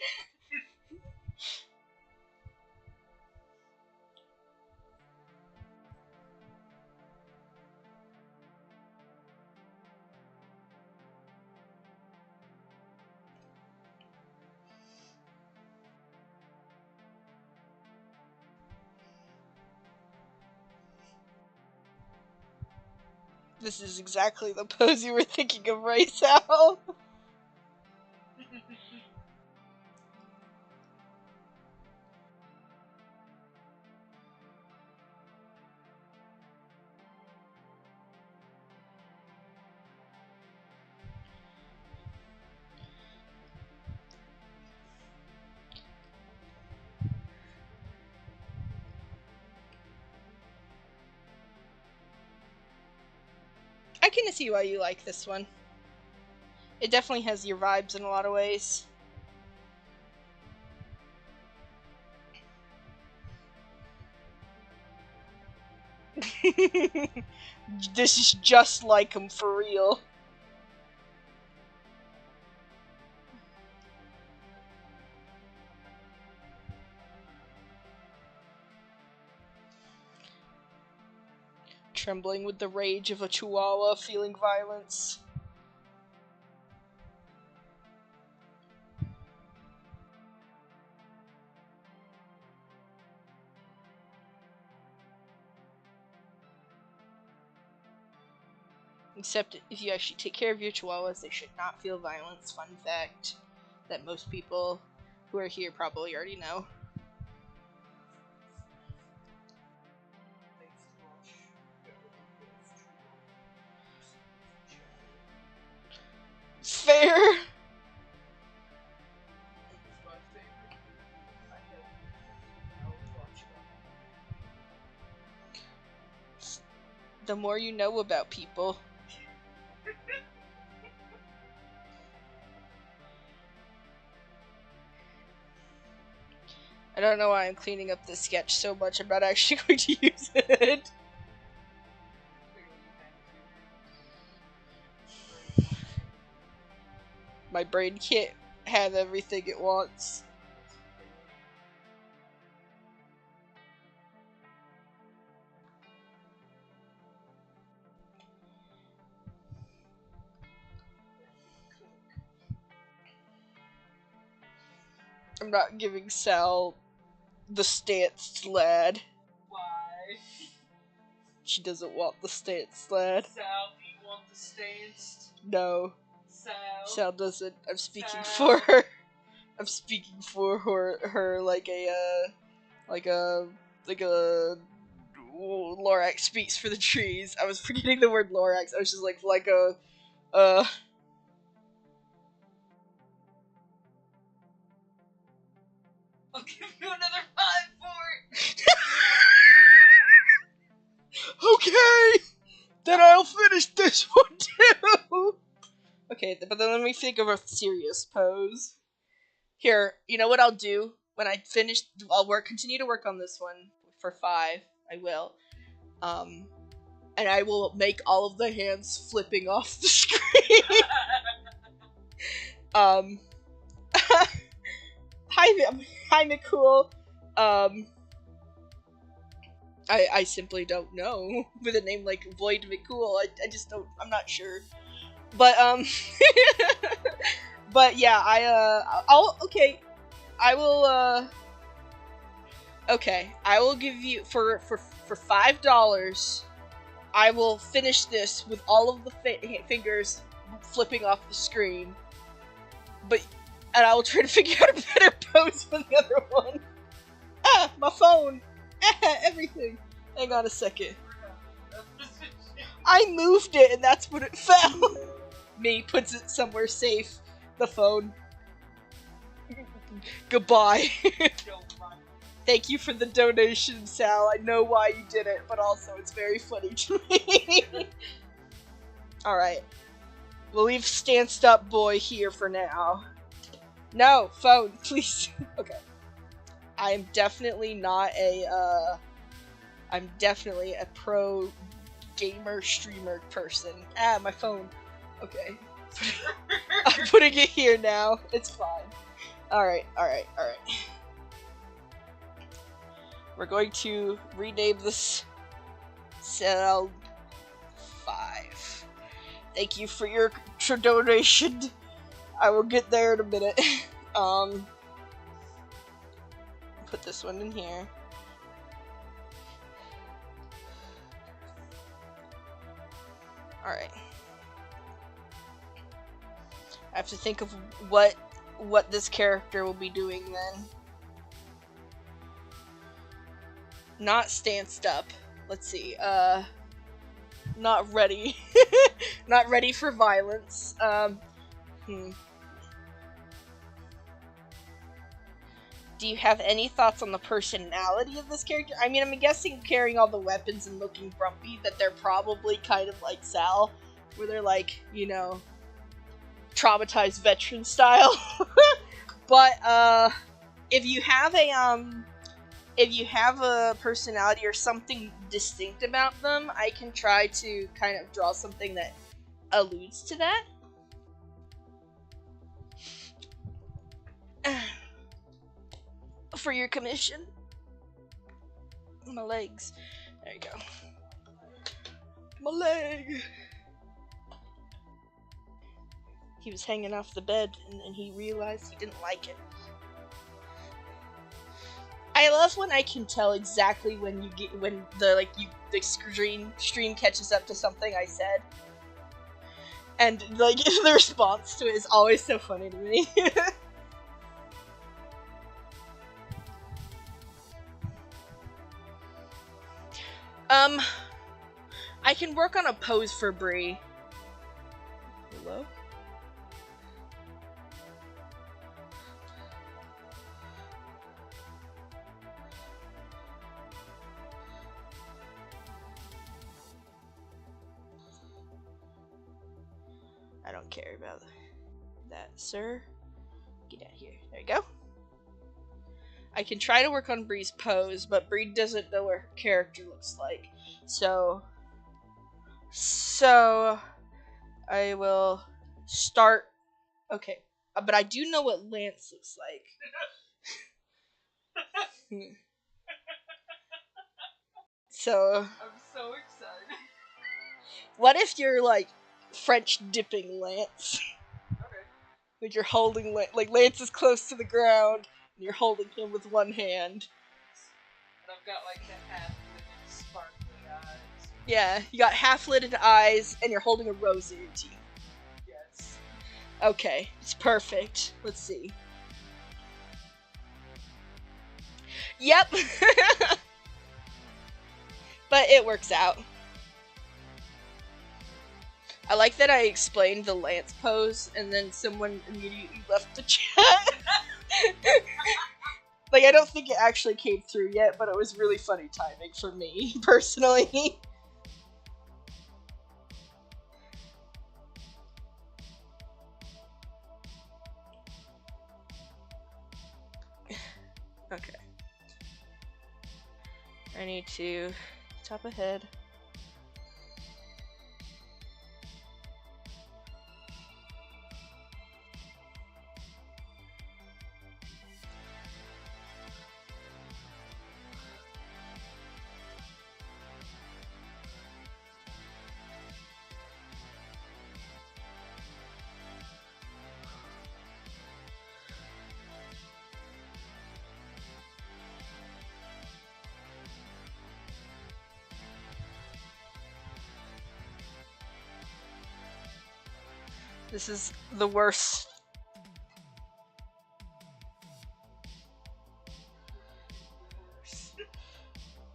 This is exactly the pose you were thinking of, right, Sal? I can see why you like this one. It definitely has your vibes in a lot of ways. This is just like him for real. trembling with the rage of a chihuahua feeling violence. Except if you actually take care of your chihuahuas, they should not feel violence. Fun fact that most people who are here probably already know. Fair. The more you know about people. I don't know why I'm cleaning up this sketch so much. I'm not actually going to use it. My brain can't have everything it wants. I'm not giving Sal the stance lad. Why? She doesn't want the stance lad. Sal, do you want the stance? No. Sal doesn't. I'm speaking Sal. for her. I'm speaking for her like a Lorax speaks for the trees. I was forgetting the word Lorax. I was just like a I'll give you another 5 for it. Okay, then I'll finish this one too. Okay, but then let me think of a serious pose. Here, you know what I'll do when I finish? I'll continue to work on this one for 5. I will, and I will make all of the hands flipping off the screen. Hi, McCool. I simply don't know. With a name like Void McCool, I just don't, I'm not sure. But, but yeah, okay, I will, okay, I will give you, for $5, I will finish this with all of the fingers flipping off the screen. And I will try to figure out a better pose for the other one. Ah, my phone. Everything. Hang on a second. I moved it and that's when it fell. Me puts it somewhere safe. The phone. Goodbye. Thank you for the donation, Sal. I know why you did it, but also it's very funny to me. Alright. We'll leave Stanced Up Boy here for now. No, phone, please. Okay. I'm definitely not I'm definitely a pro gamer streamer person. Ah, my phone. Okay. I'm putting it here now. It's fine. Alright. We're going to rename this Cell 5. Thank you for your donation. I will get there in a minute. Put this one in here. Alright. I have to think of what this character will be doing then. Not stanced up. Let's see. Not ready. Not ready for violence. Do you have any thoughts on the personality of this character? I mean, I'm guessing carrying all the weapons and looking grumpy that they're probably kind of like Sal, where they're like, you know, traumatized veteran style. But if you have a personality or something distinct about them, I can try to kind of draw something that alludes to that. For your commission. My legs. There you go. My leg! He was hanging off the bed, and then he realized he didn't like it. I love when I can tell exactly when the stream catches up to something I said, and like the response to it is always so funny to me. I can work on a pose for Bree. Hello? I don't care about that, sir. Get out of here. There you go. I can try to work on Bree's pose, but Bree doesn't know what her character looks like. So I will start. Okay, but I do know what Lance looks like. So I'm so excited. What if you're like French dipping Lance? Okay. Like you're holding like Lance is close to the ground, and you're holding him with one hand. And I've got like the half-lidded, sparkly eyes. Yeah, you got half-lidded eyes, and you're holding a rose in your teeth. Yes. Okay, it's perfect. Let's see. Yep! But it works out. I like that I explained the Lance pose, and then someone immediately left the chat. Like, I don't think it actually came through yet, but it was really funny timing for me, personally. Okay. I need to top ahead. This is the worst.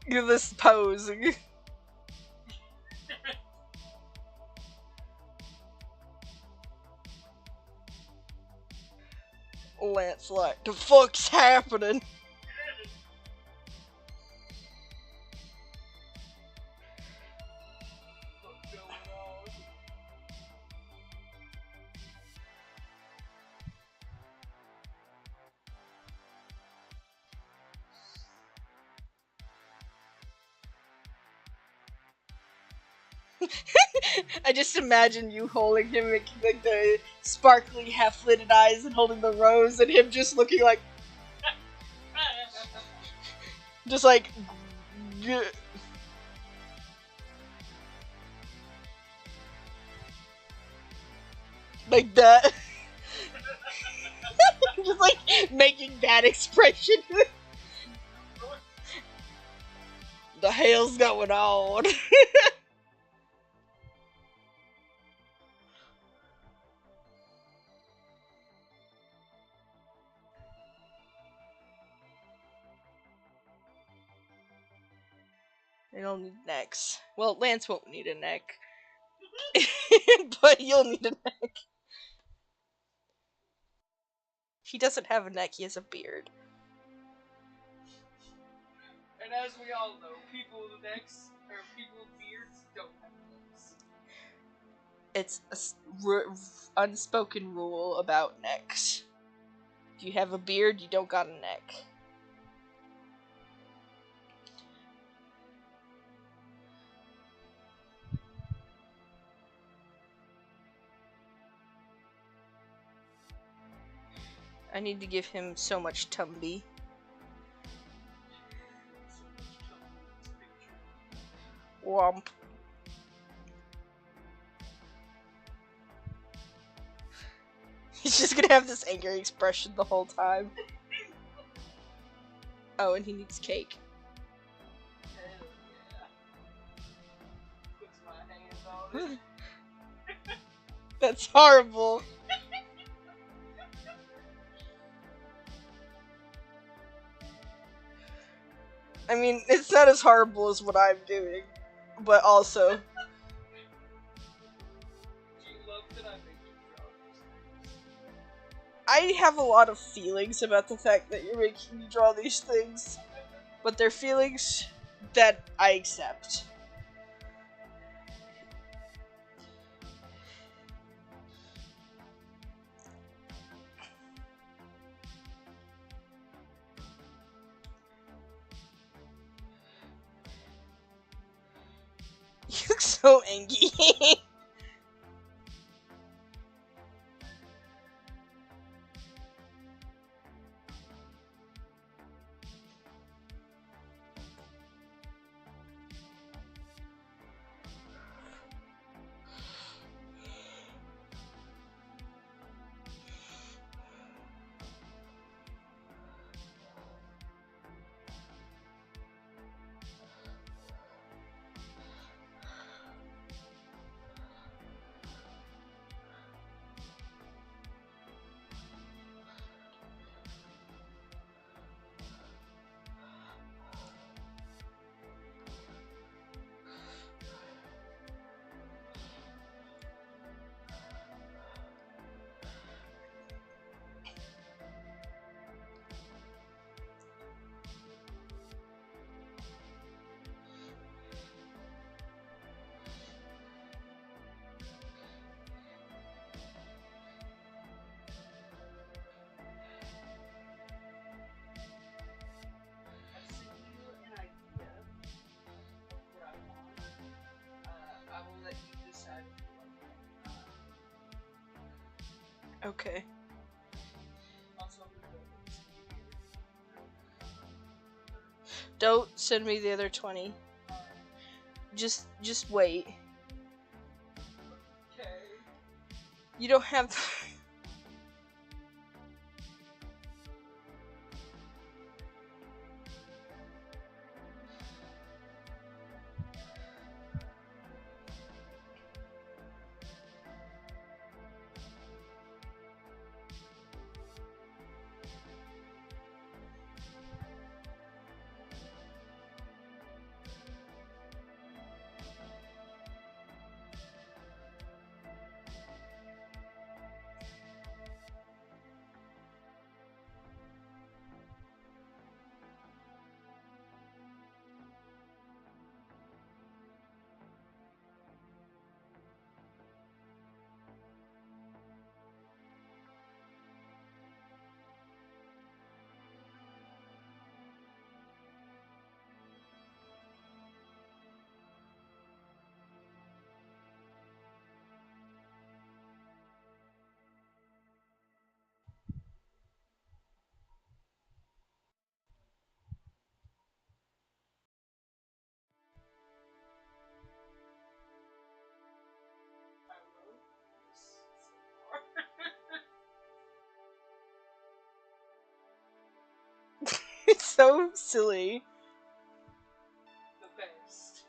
Look at this pose. Lance like, the fuck's happening? I just imagine you holding him, making like the sparkly half-lidded eyes and holding the rose, and him just looking like, just like, like that. Just like making that expression. The hell's going on? I don't need necks. Well, Lance won't need a neck. But you'll need a neck. He doesn't have a neck, he has a beard. And as we all know, people with necks, or people with beards, don't have necks. It's a unspoken rule about necks. If you have a beard, you don't got a neck. I need to give him so much Tumby. Womp. He's just gonna have this angry expression the whole time. Oh, and he needs cake. Hell yeah. Puts my hands on it. That's horrible. I mean, it's not as horrible as what I'm doing, but also. Do you love that I make you draw these things? I have a lot of feelings about the fact that you're making me draw these things, but they're feelings that I accept. You look so angry. I've sent you an idea of what I want. I will let you decide if you like it or not. Okay. Also, we will Don't send me the other 20. Just wait. Okay. You don't have. I wrote this so far. It's so silly. The best.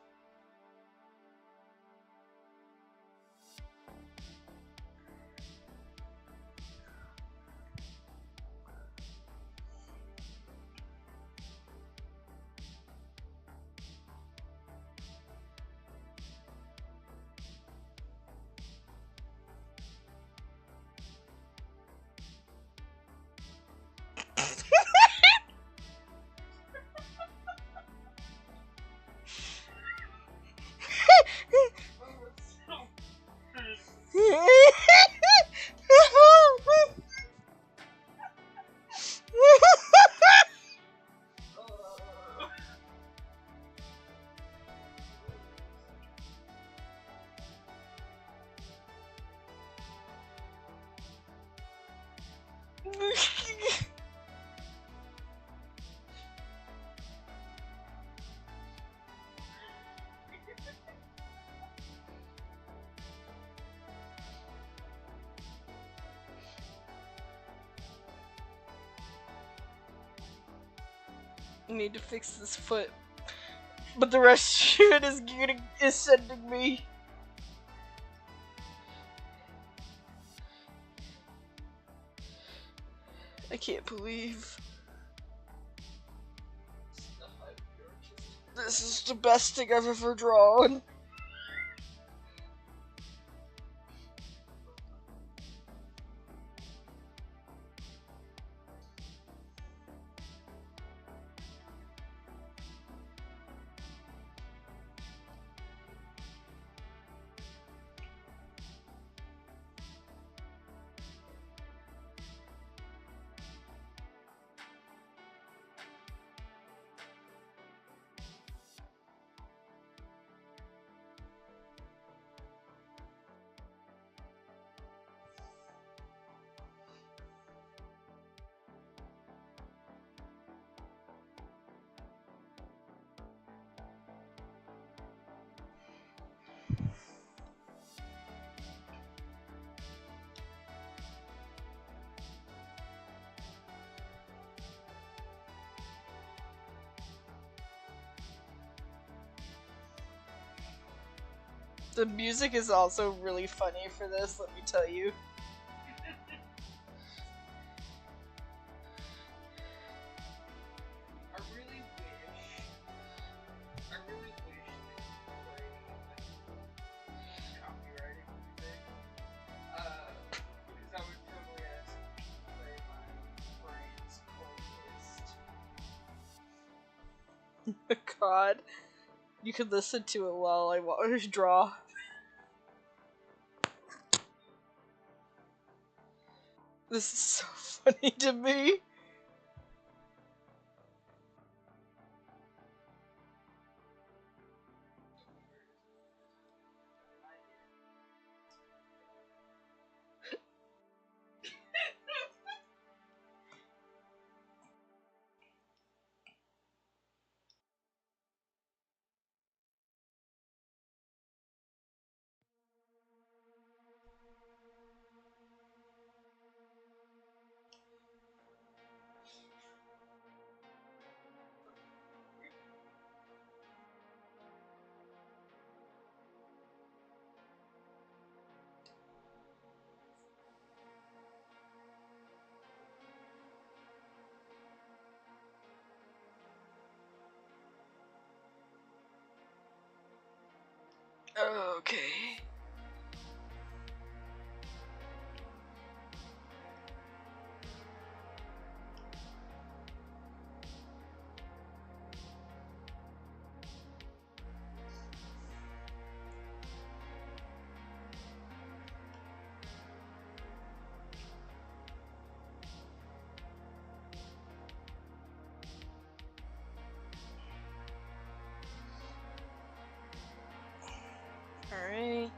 I need to fix this foot. But the rest of it is sending me. I can't believe this is the best thing I've ever drawn. The music is also really funny for this, let me tell you. I really wish that you play copyrighted music. Because I would totally ask you to play my friend's playlist. God. You could listen to it while I draw. This is so funny to me. Okay. Alright.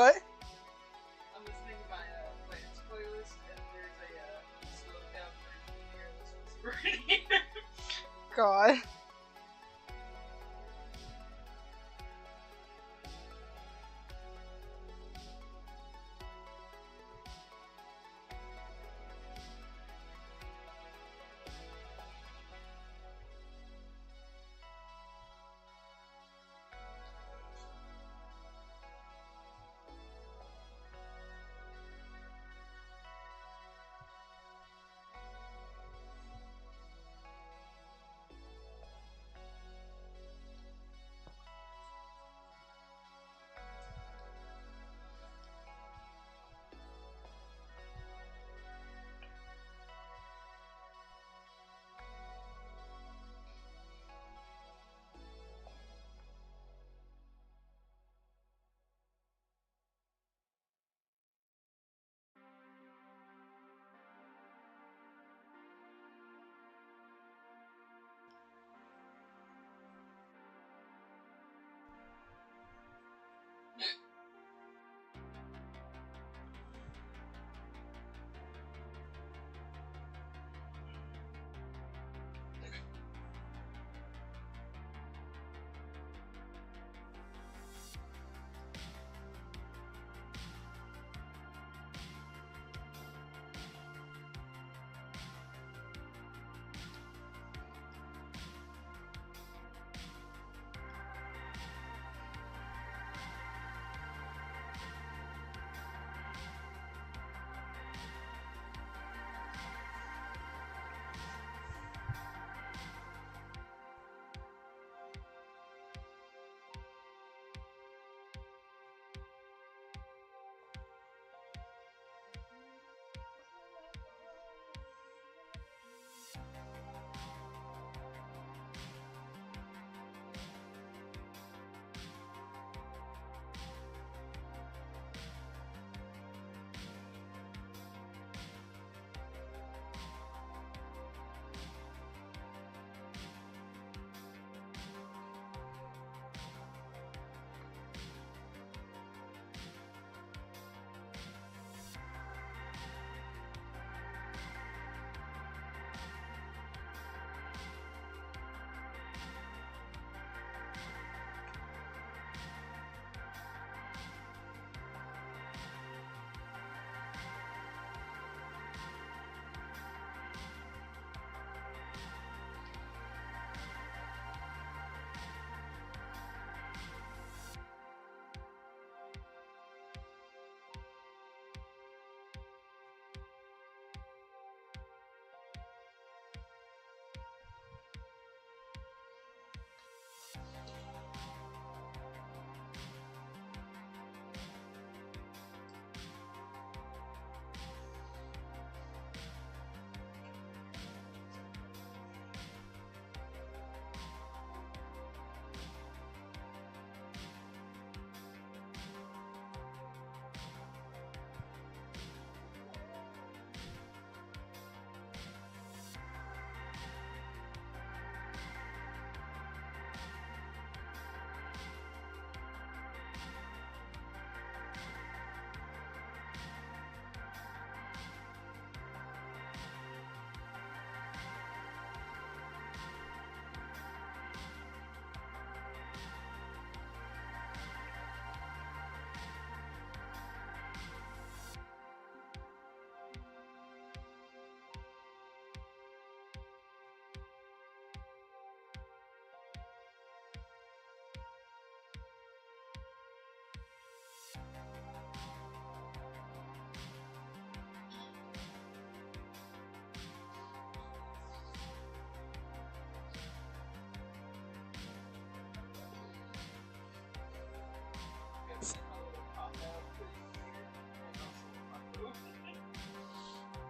What? I'm listening to my Lance playlist, and there's a slowed down version of Careless Whisper in here. God.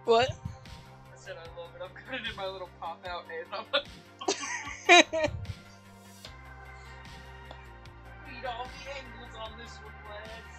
What? I said I love it. I'm gonna do my little pop out and I'm gonna read all the angles on this one, lads.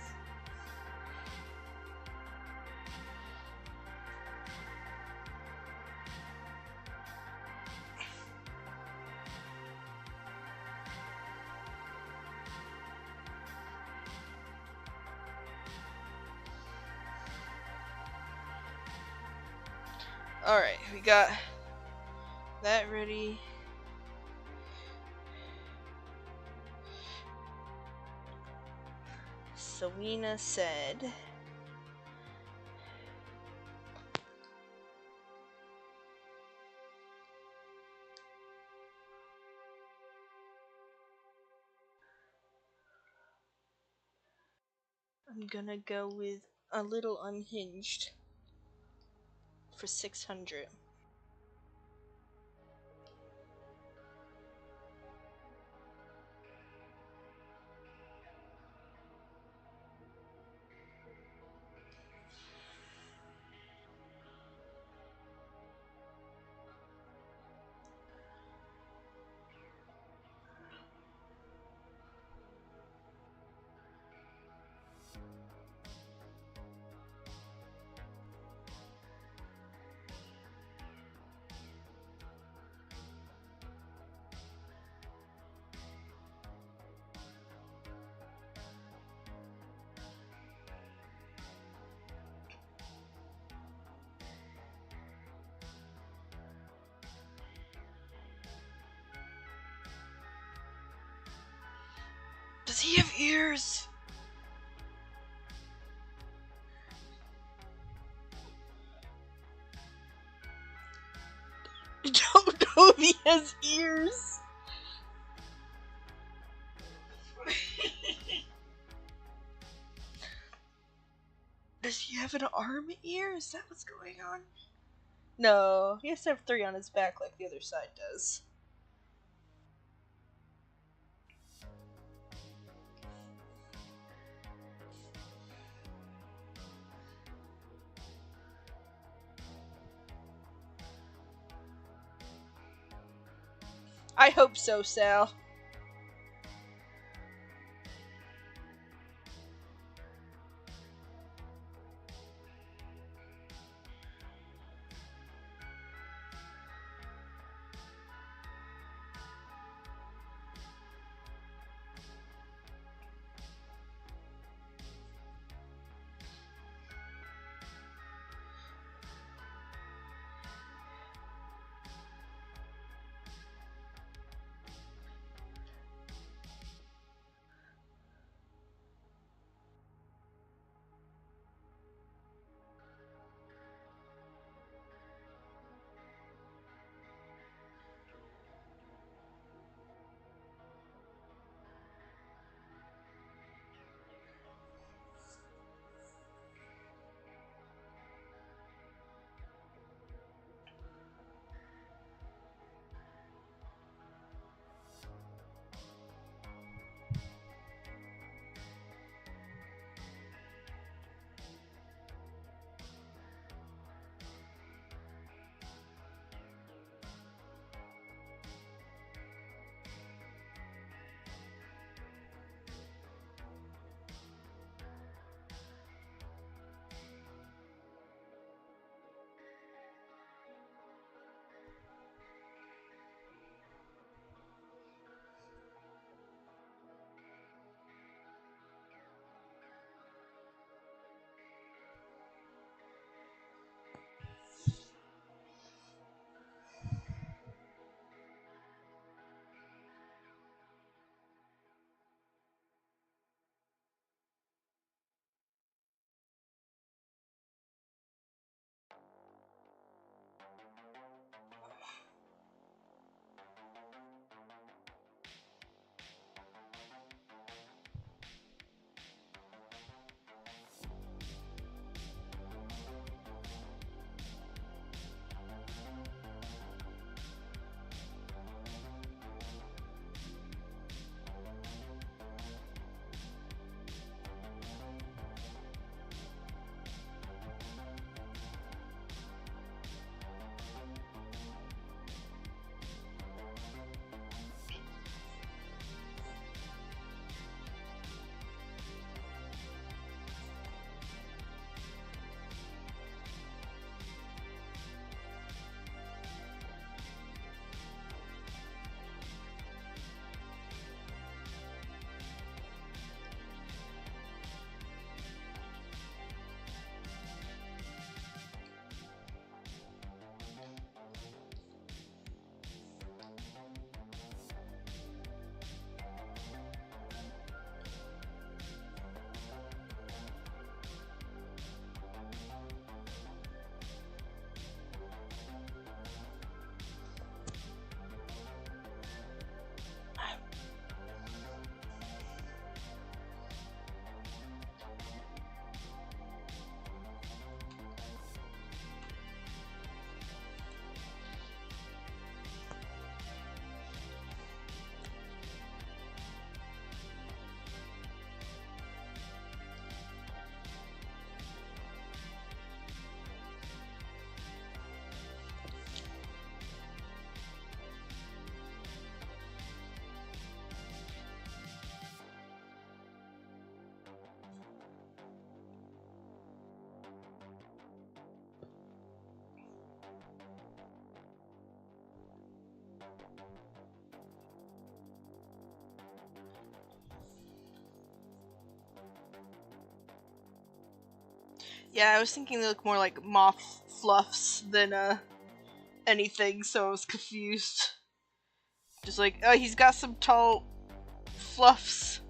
Alright, we got that ready. Selena said... I'm gonna go with a little unhinged for 600. Does he have ears? I don't know if he has ears. Does he have an arm ear? Is that what's going on? No, he has to have 3 on his back like the other side does. I hope so, Sal. Yeah, I was thinking they look more like moth fluffs than anything, so I was confused. Just like, oh, he's got some tall fluffs.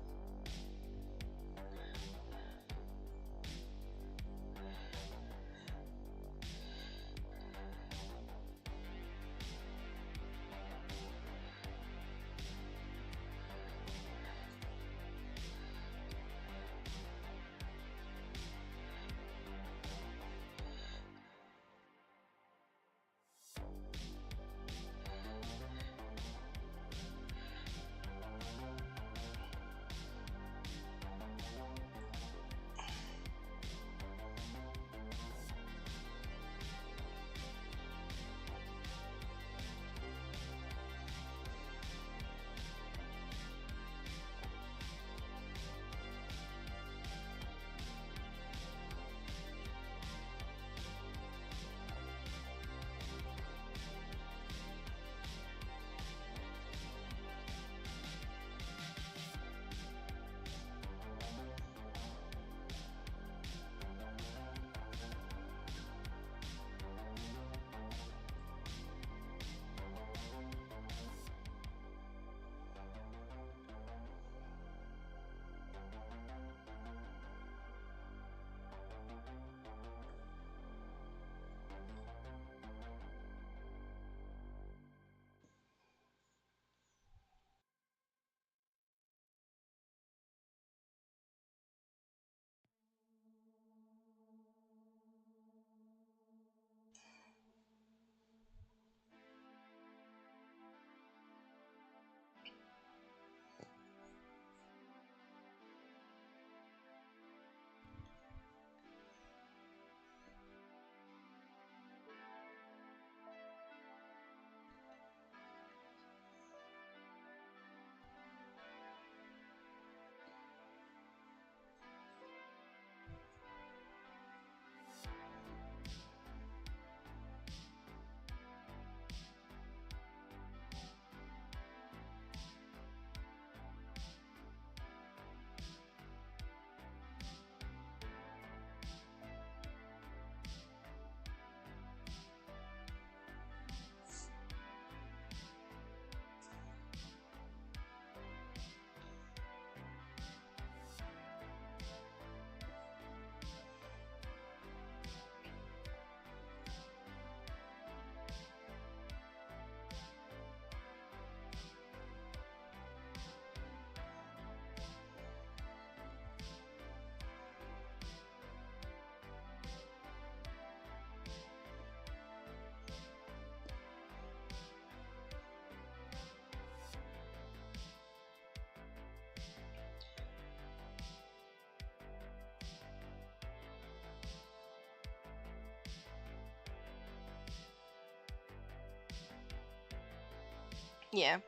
Yeah.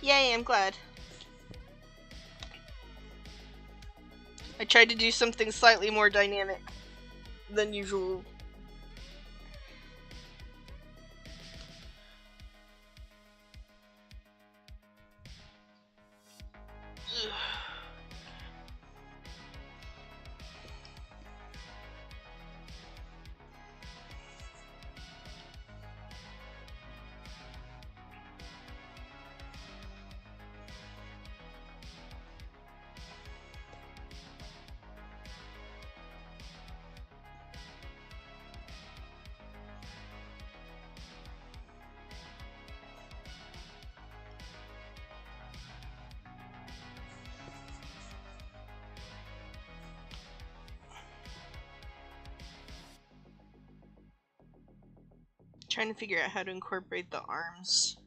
Yay, I'm glad. I tried to do something slightly more dynamic than usual. Trying to figure out how to incorporate the arms.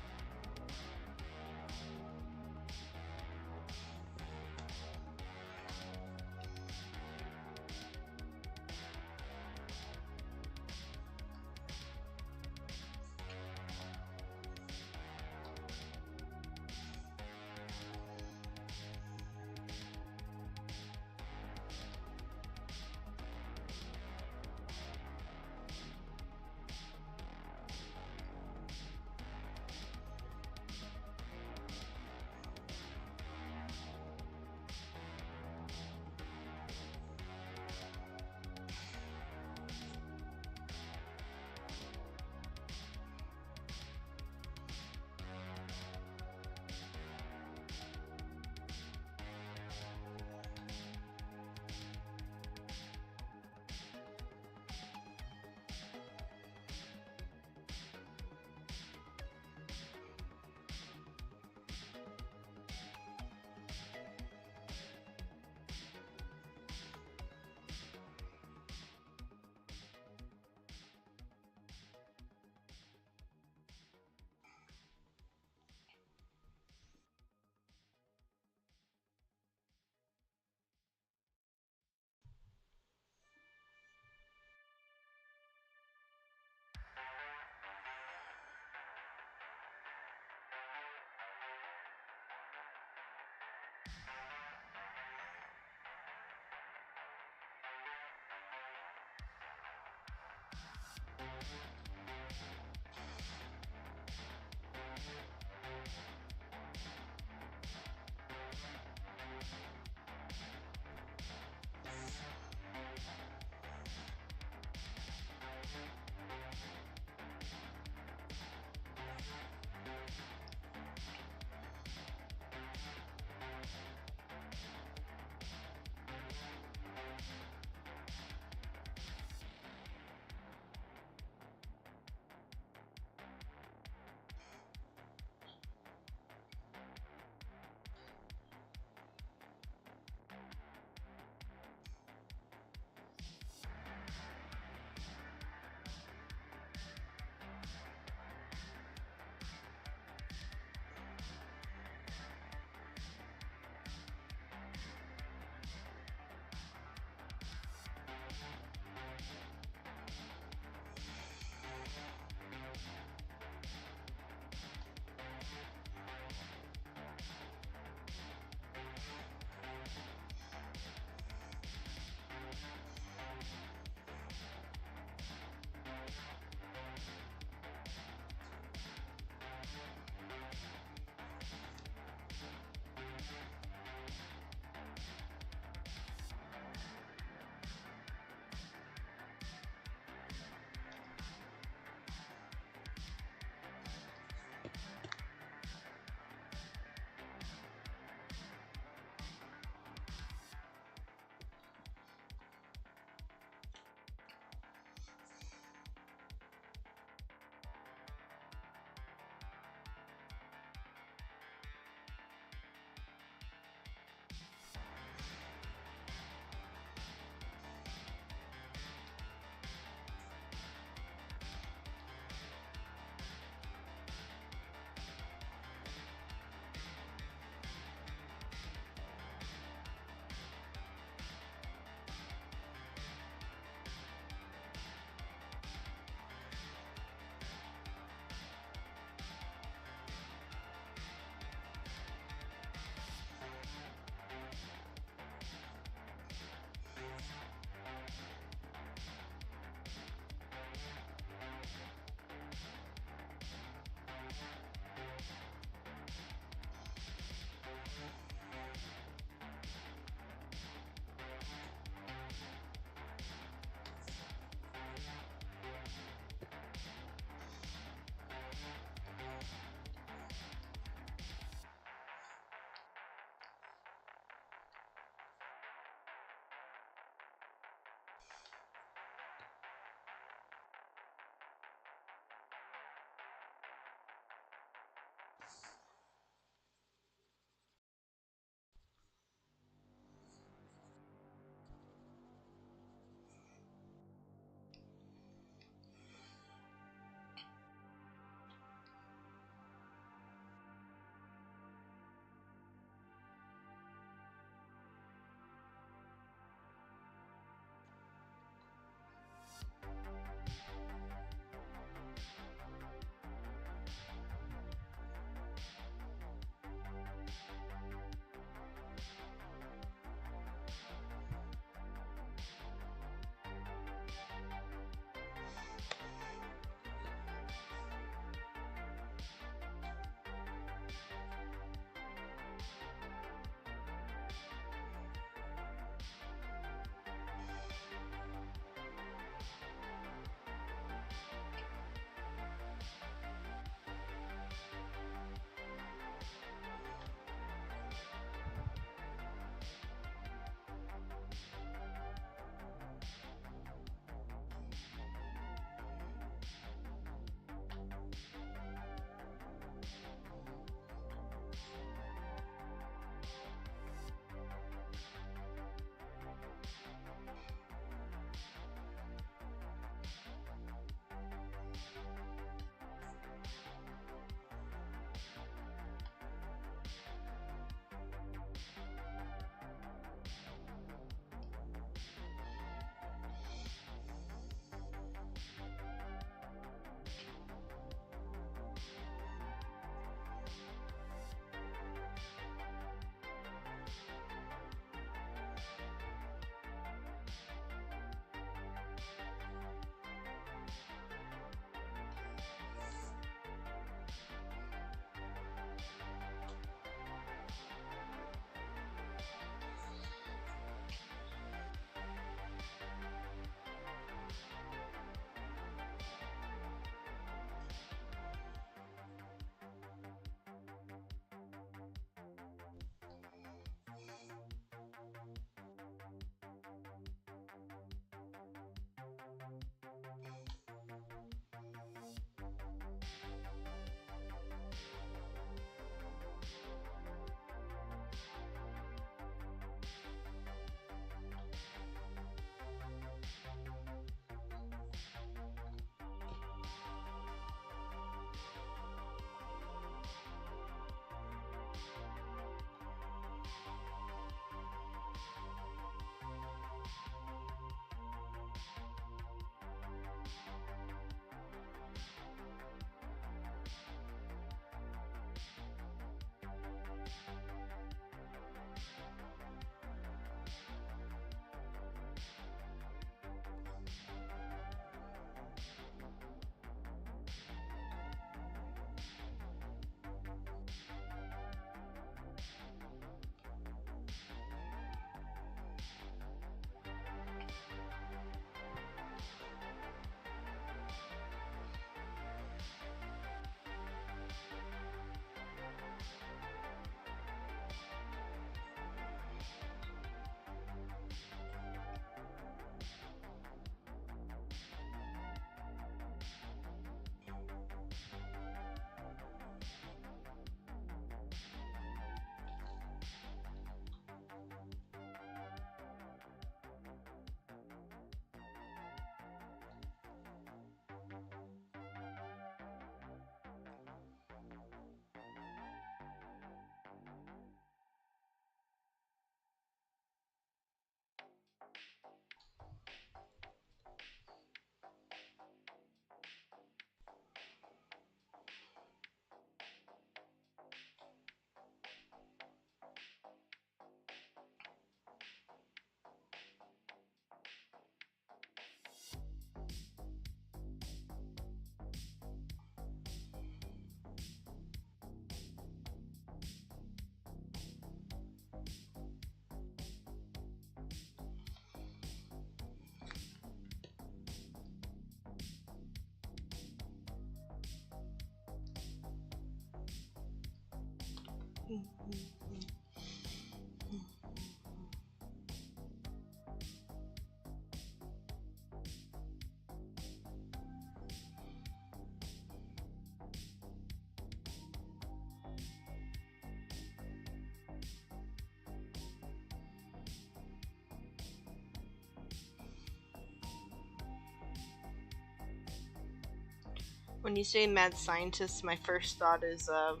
When you say mad scientist, my first thought is of,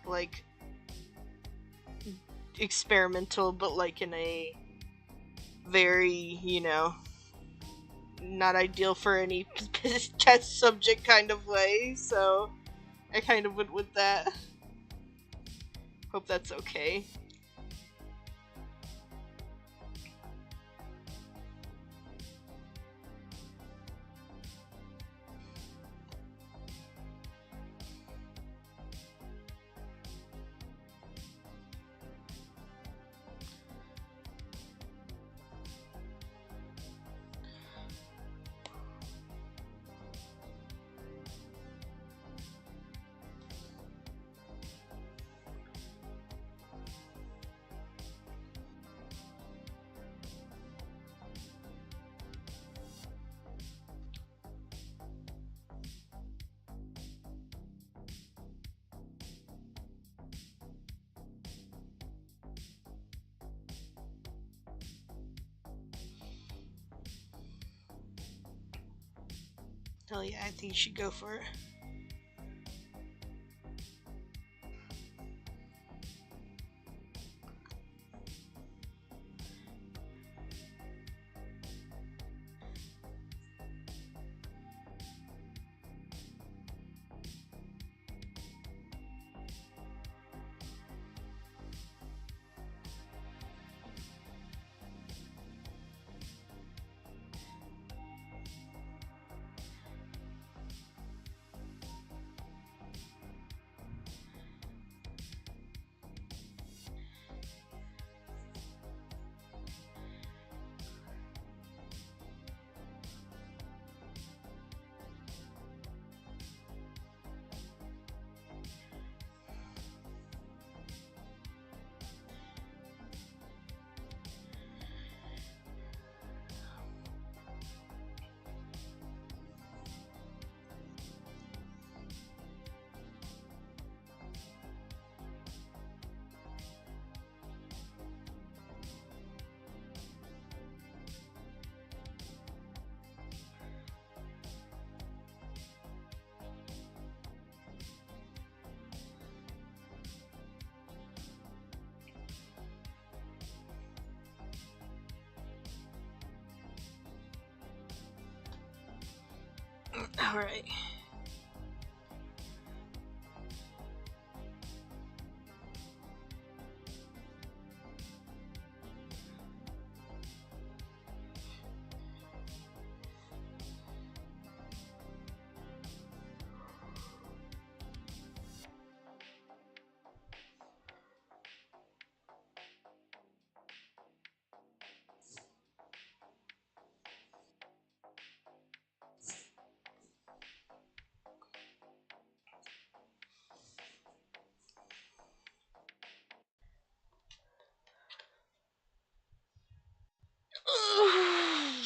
like, experimental, but, like, in a very, not ideal for any test subject kind of way, so I kind of went with that. Hope that's okay. Hell yeah, I think you should go for it. Alright.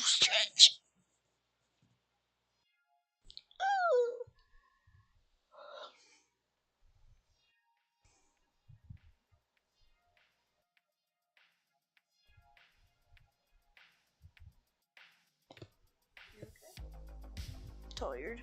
Stretch. Tired.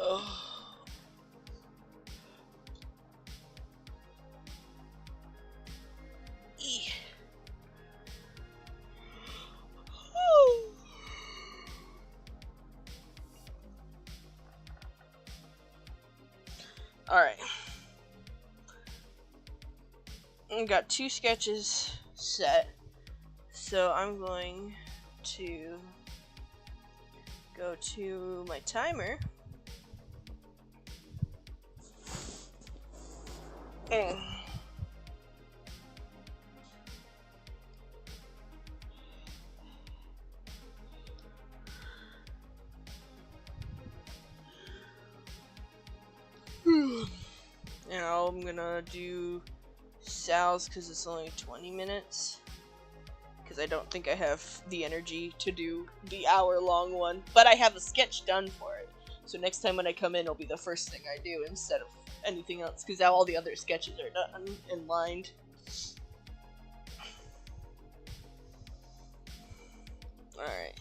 Oh. Alright. Got 2 sketches set. So I'm going to go to my timer. Now I'm gonna do Sal's because it's only 20 minutes. Because I don't think I have the energy to do the hour-long one. But I have a sketch done for it. So next time when I come in, it'll be the first thing I do instead of anything else. Because now all the other sketches are done and lined. Alright.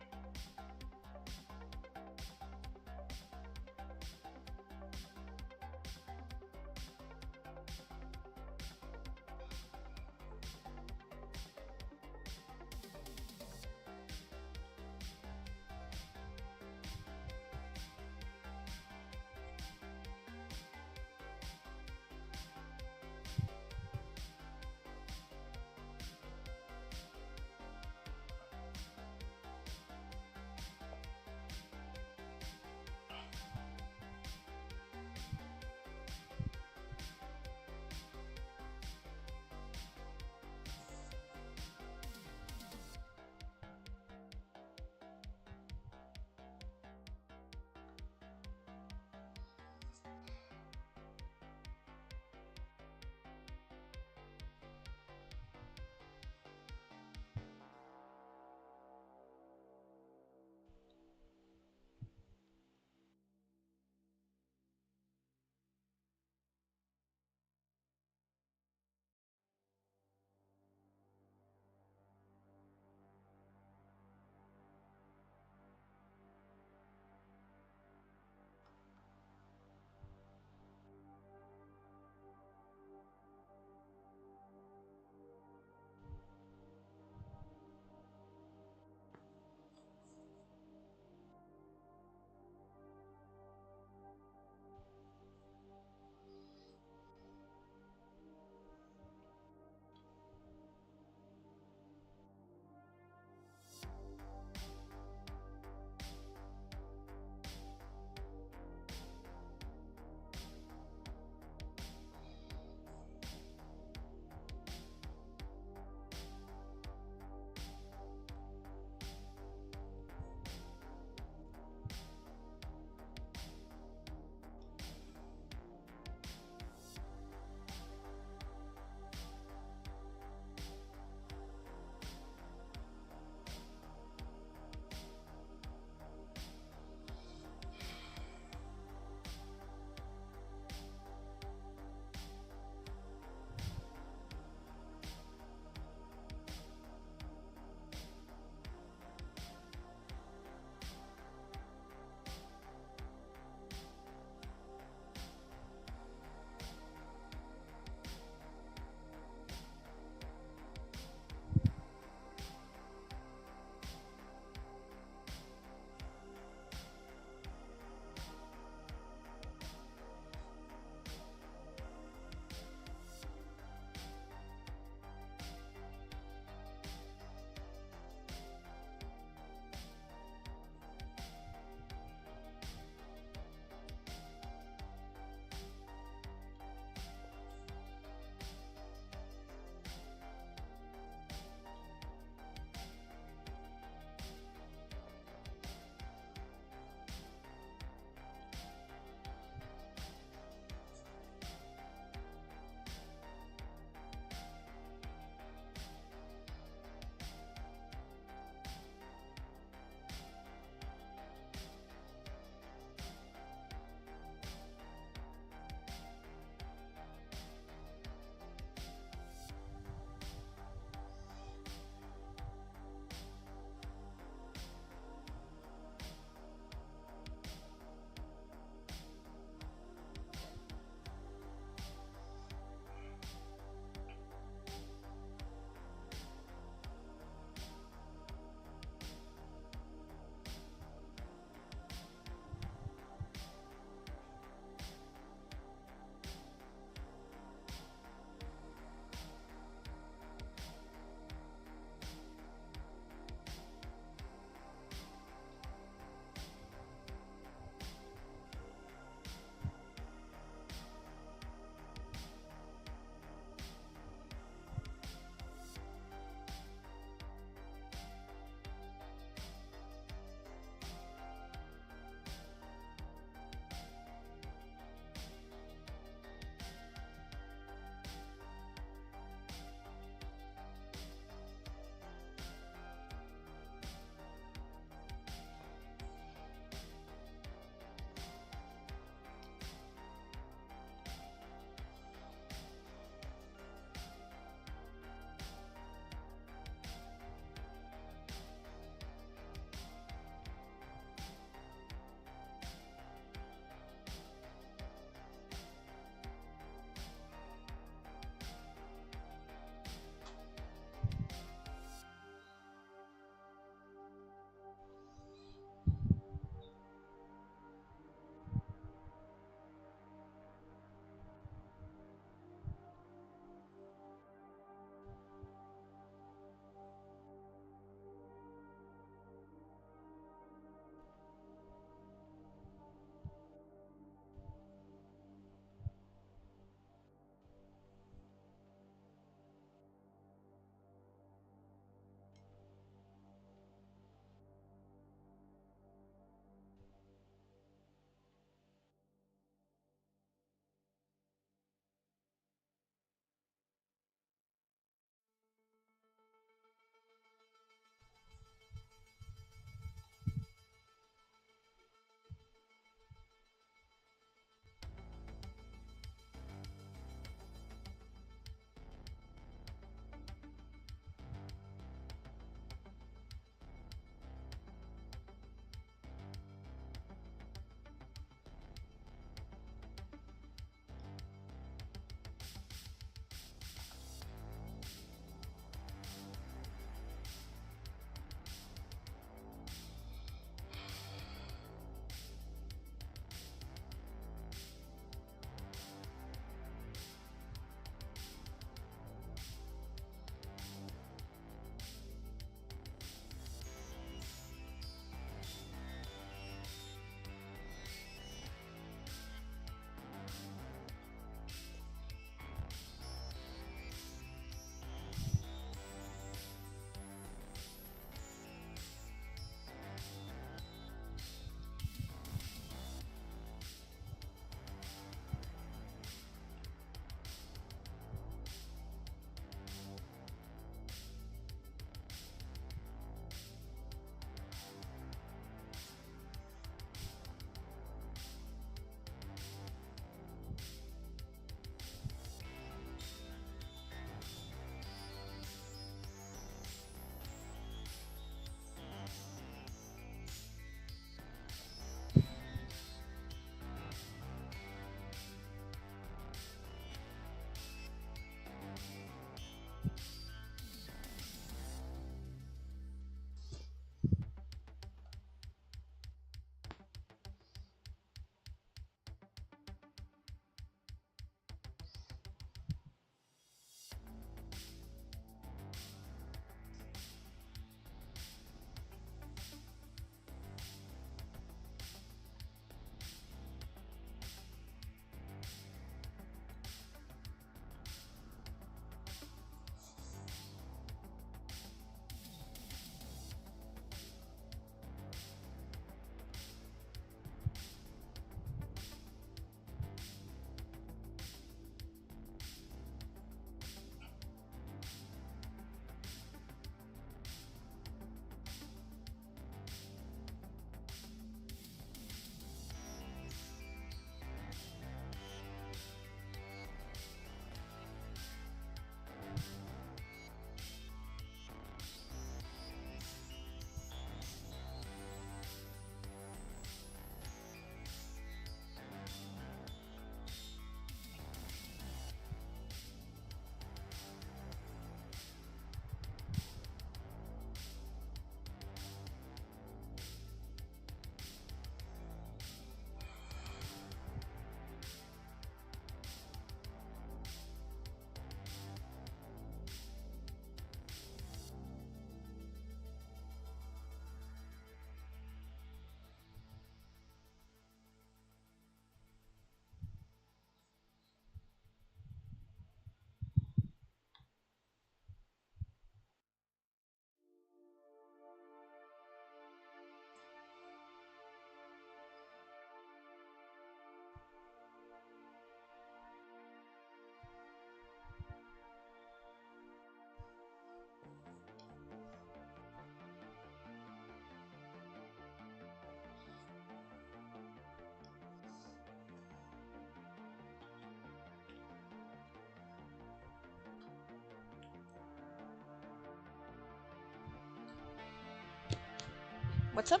What's up?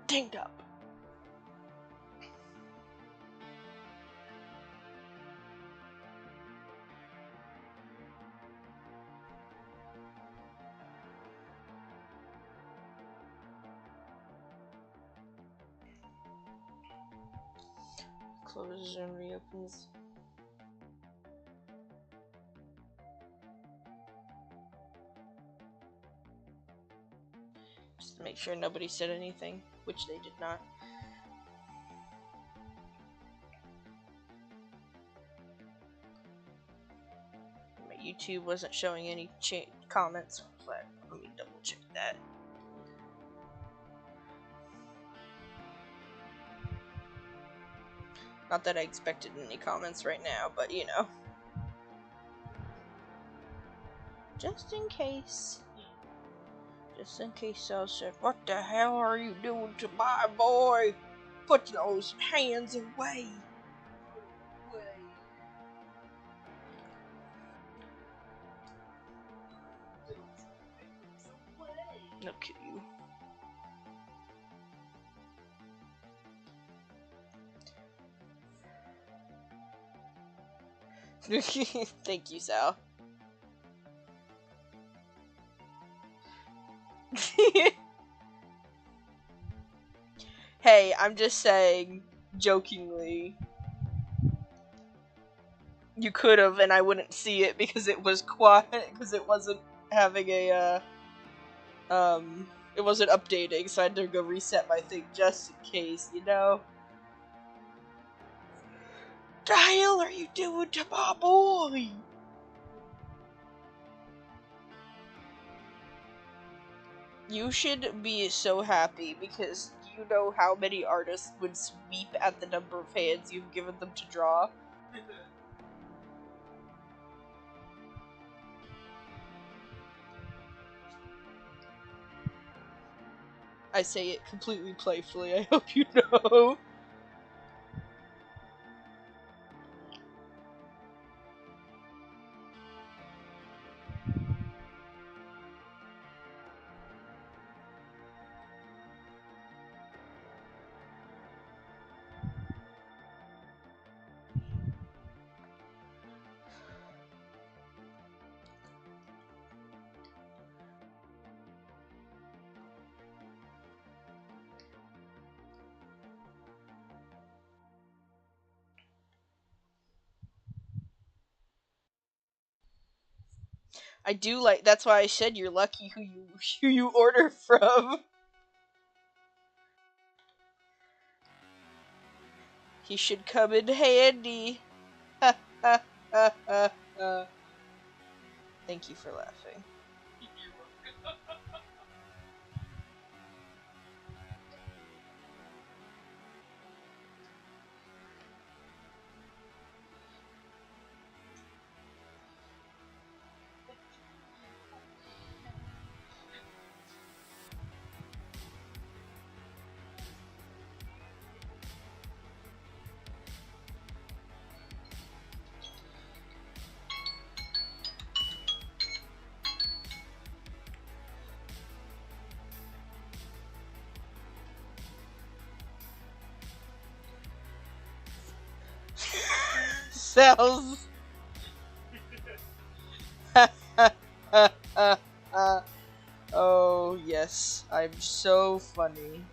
Dinged up. Closes and reopens. Just to make sure nobody said anything, which they did not. My YouTube wasn't showing any comments, but let me double check that. Not that I expected any comments right now, but you know. Just in case. Just in case I said, "What the hell are you doing to my boy? Put those hands away." I'll kill you. Thank you, Sal. Hey, I'm just saying, jokingly, you could have, and I wouldn't see it because it was quiet, because it wasn't having a, it wasn't updating, so I had to go reset my thing just in case, you know? What the hell are you doing to my boy? You should be so happy, because you know how many artists would sweep at the number of hands you've given them to draw? I say it completely playfully, I hope you know. I do like, that's why I said you're lucky who you order from. He should come in handy. Ha ha ha ha ha. Thank you for laughing. Cells. Oh yes, I'm so funny.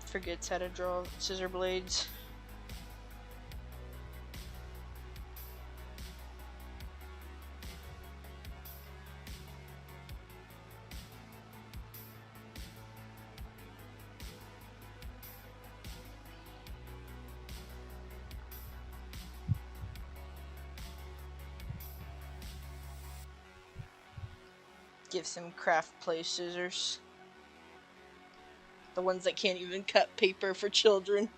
Forgets how to draw scissor blades. Gives him craft play scissors. The ones that can't even cut paper for children.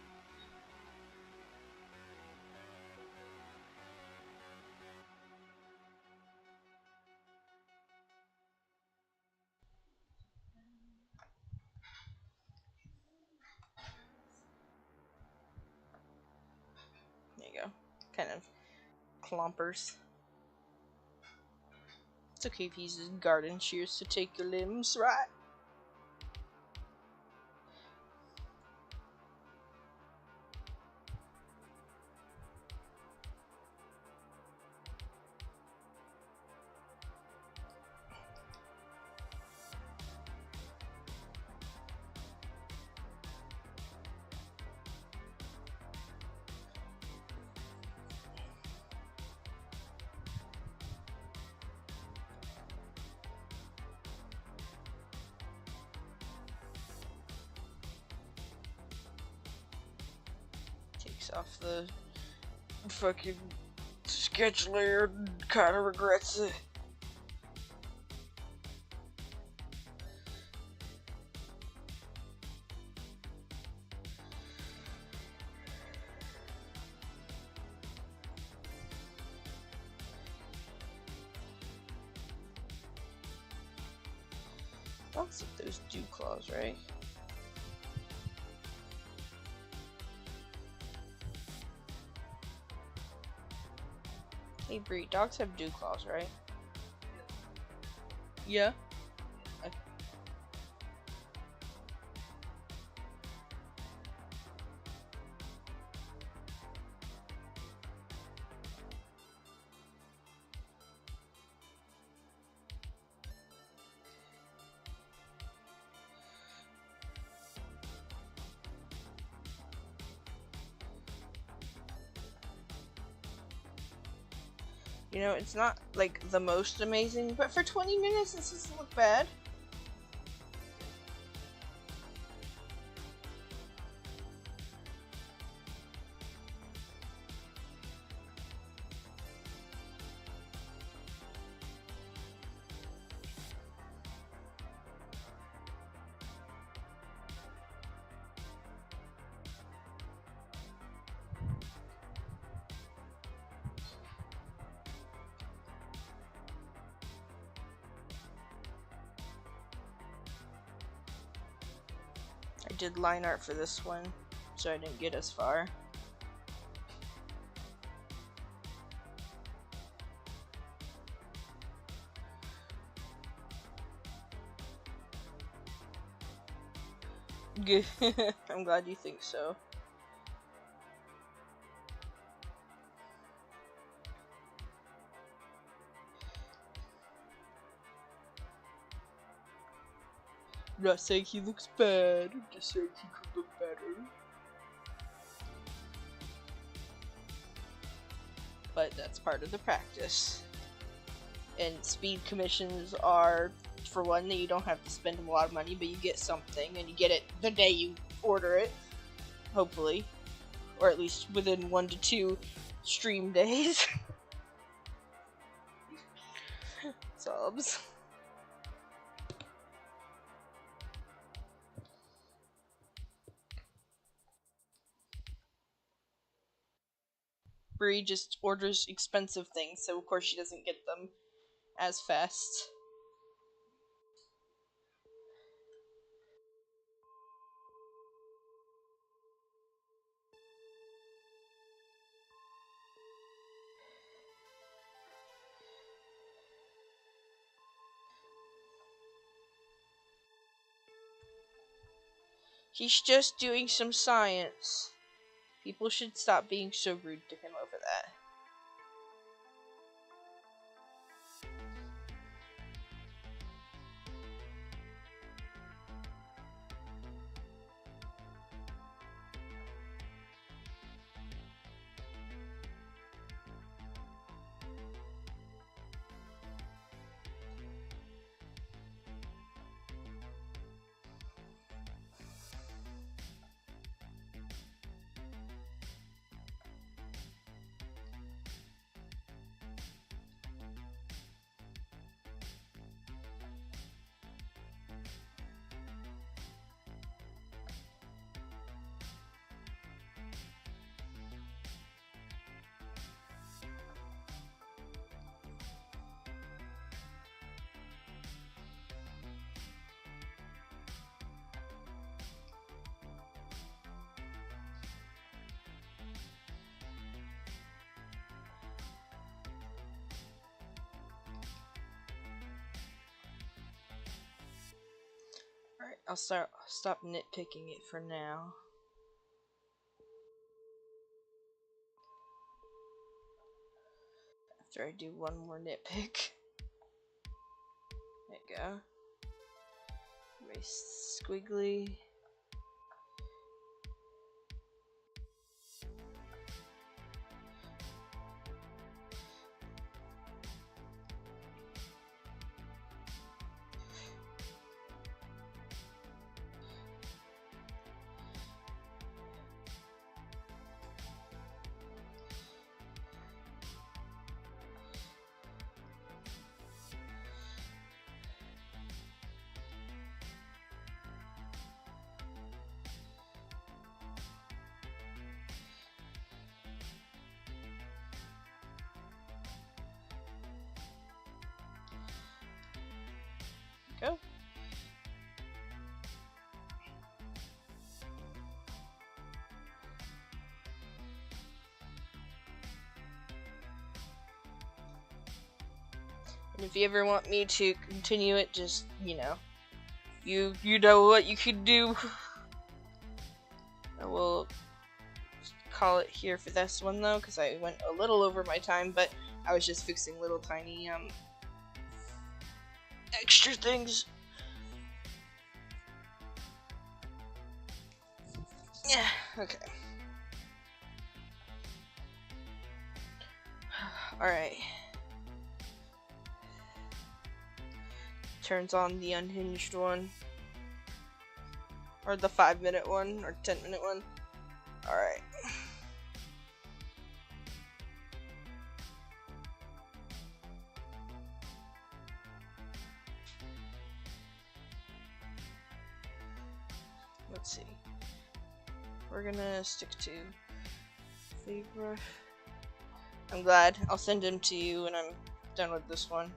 There you go. Kind of clompers. It's okay if he uses garden shears to take your limbs, right? Takes off the fucking sketch layer and kind of regrets it. Don't see those dew claws, right? Hey Bree, dogs have dew claws, right? Yeah? Okay. You know, it's not like the most amazing, but for 20 minutes this doesn't look bad. I did line art for this one, so I didn't get as far. Good. I'm glad you think so. I'm not saying he looks bad, I'm just saying he could look better. But that's part of the practice. And speed commissions are, for one, that you don't have to spend a lot of money, but you get something, and you get it the day you order it, hopefully. Or at least within 1 to 2 stream days. Sobs. Bree just orders expensive things, so of course she doesn't get them as fast. He's just doing some science. People should stop being so rude to him over that. I'll stop nitpicking it for now. After I do one more nitpick. There you go. Erase squiggly. Go. And if you ever want me to continue it, just, you know, you know what you could do. I will call it here for this one though, because I went a little over my time, but I was just fixing little tiny extra things. Yeah, okay. Alright. Turns on the unhinged one. Or the 5-minute one, or 10-minute one. Alright. Let's see. We're gonna stick to favorite. I'm glad. I'll send him to you when I'm done with this one.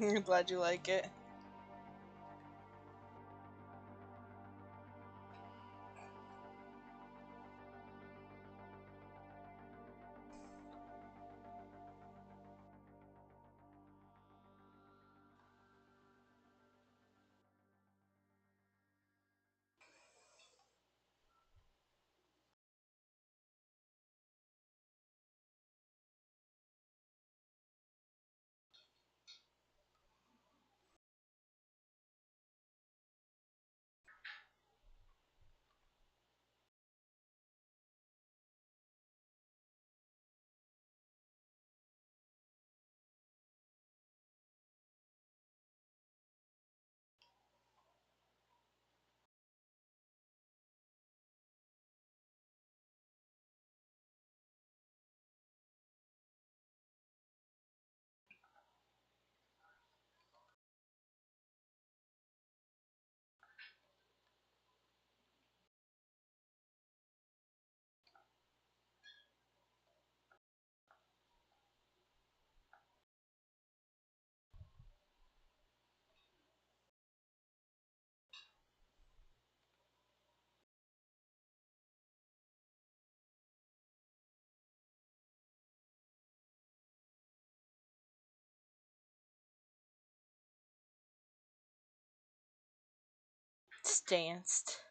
I'm glad you like it. It's danced.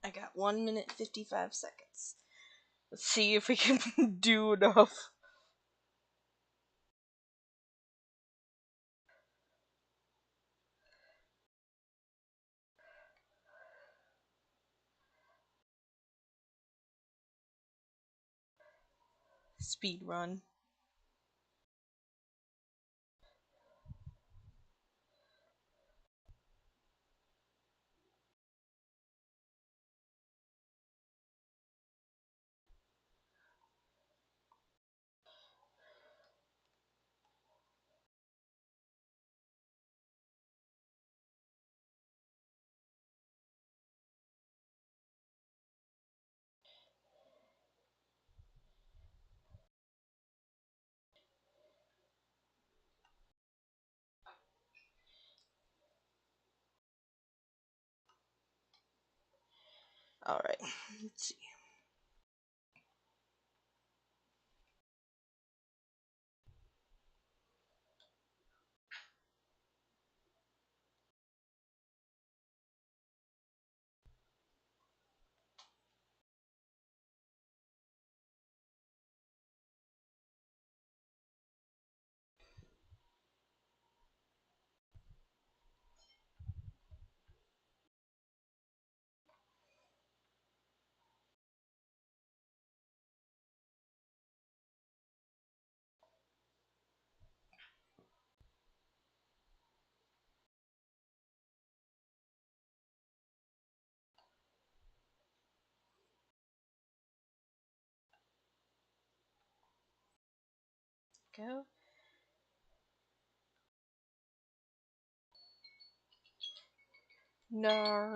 I got 1 minute 55 seconds. Let's see if we can do enough. Speed run. Alright, let's see. Go. No.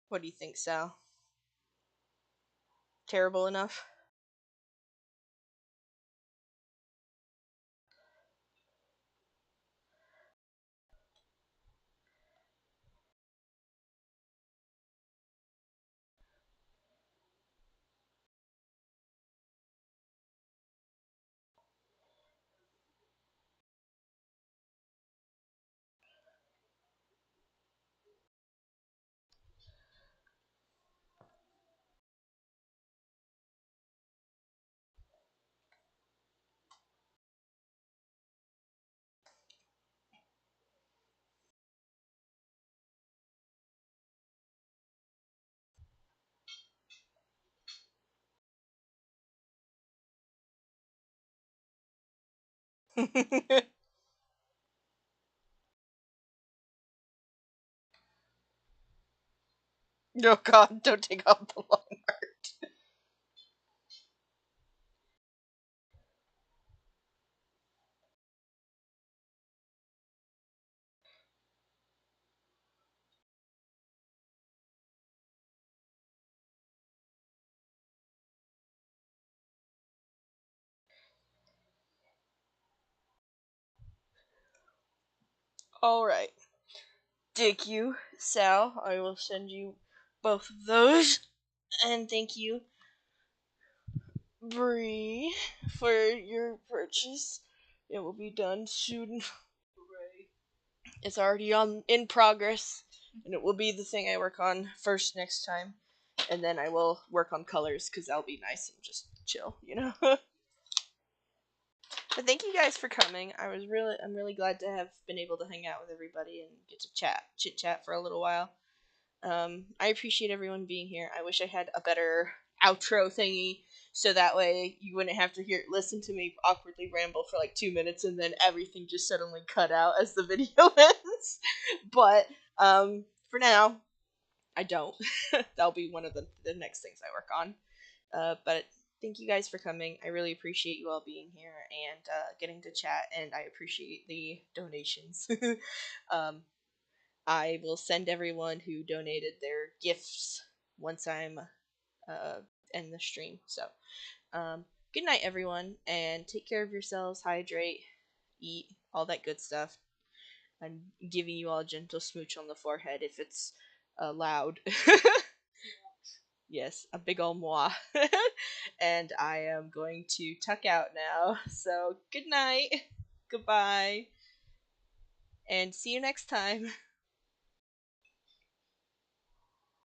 What do you think, Sal? Terrible enough? No, God, don't take off the long art. Alright. Thank you, Sal. I will send you both of those. And thank you, Bree, for your purchase. It will be done soon. Hooray. It's already on in progress, and it will be the thing I work on first next time. And then I will work on colors because that'll be nice and just chill, you know. But thank you guys for coming. I'm really glad to have been able to hang out with everybody and get to chit chat for a little while. I appreciate everyone being here. I wish I had a better outro thingy so that way you wouldn't have to listen to me awkwardly ramble for like 2 minutes and then everything just suddenly cut out as the video ends. But for now, I don't. That'll be one of the next things I work on. But thank you guys for coming. I really appreciate you all being here and getting to chat, and I appreciate the donations. um, I will send everyone who donated their gifts once I'm end the stream. So, good night, everyone, and take care of yourselves. Hydrate, eat, all that good stuff. I'm giving you all a gentle smooch on the forehead if it's loud. Yes, a big ol' moi. And I am going to tuck out now. So, good night, goodbye, and see you next time.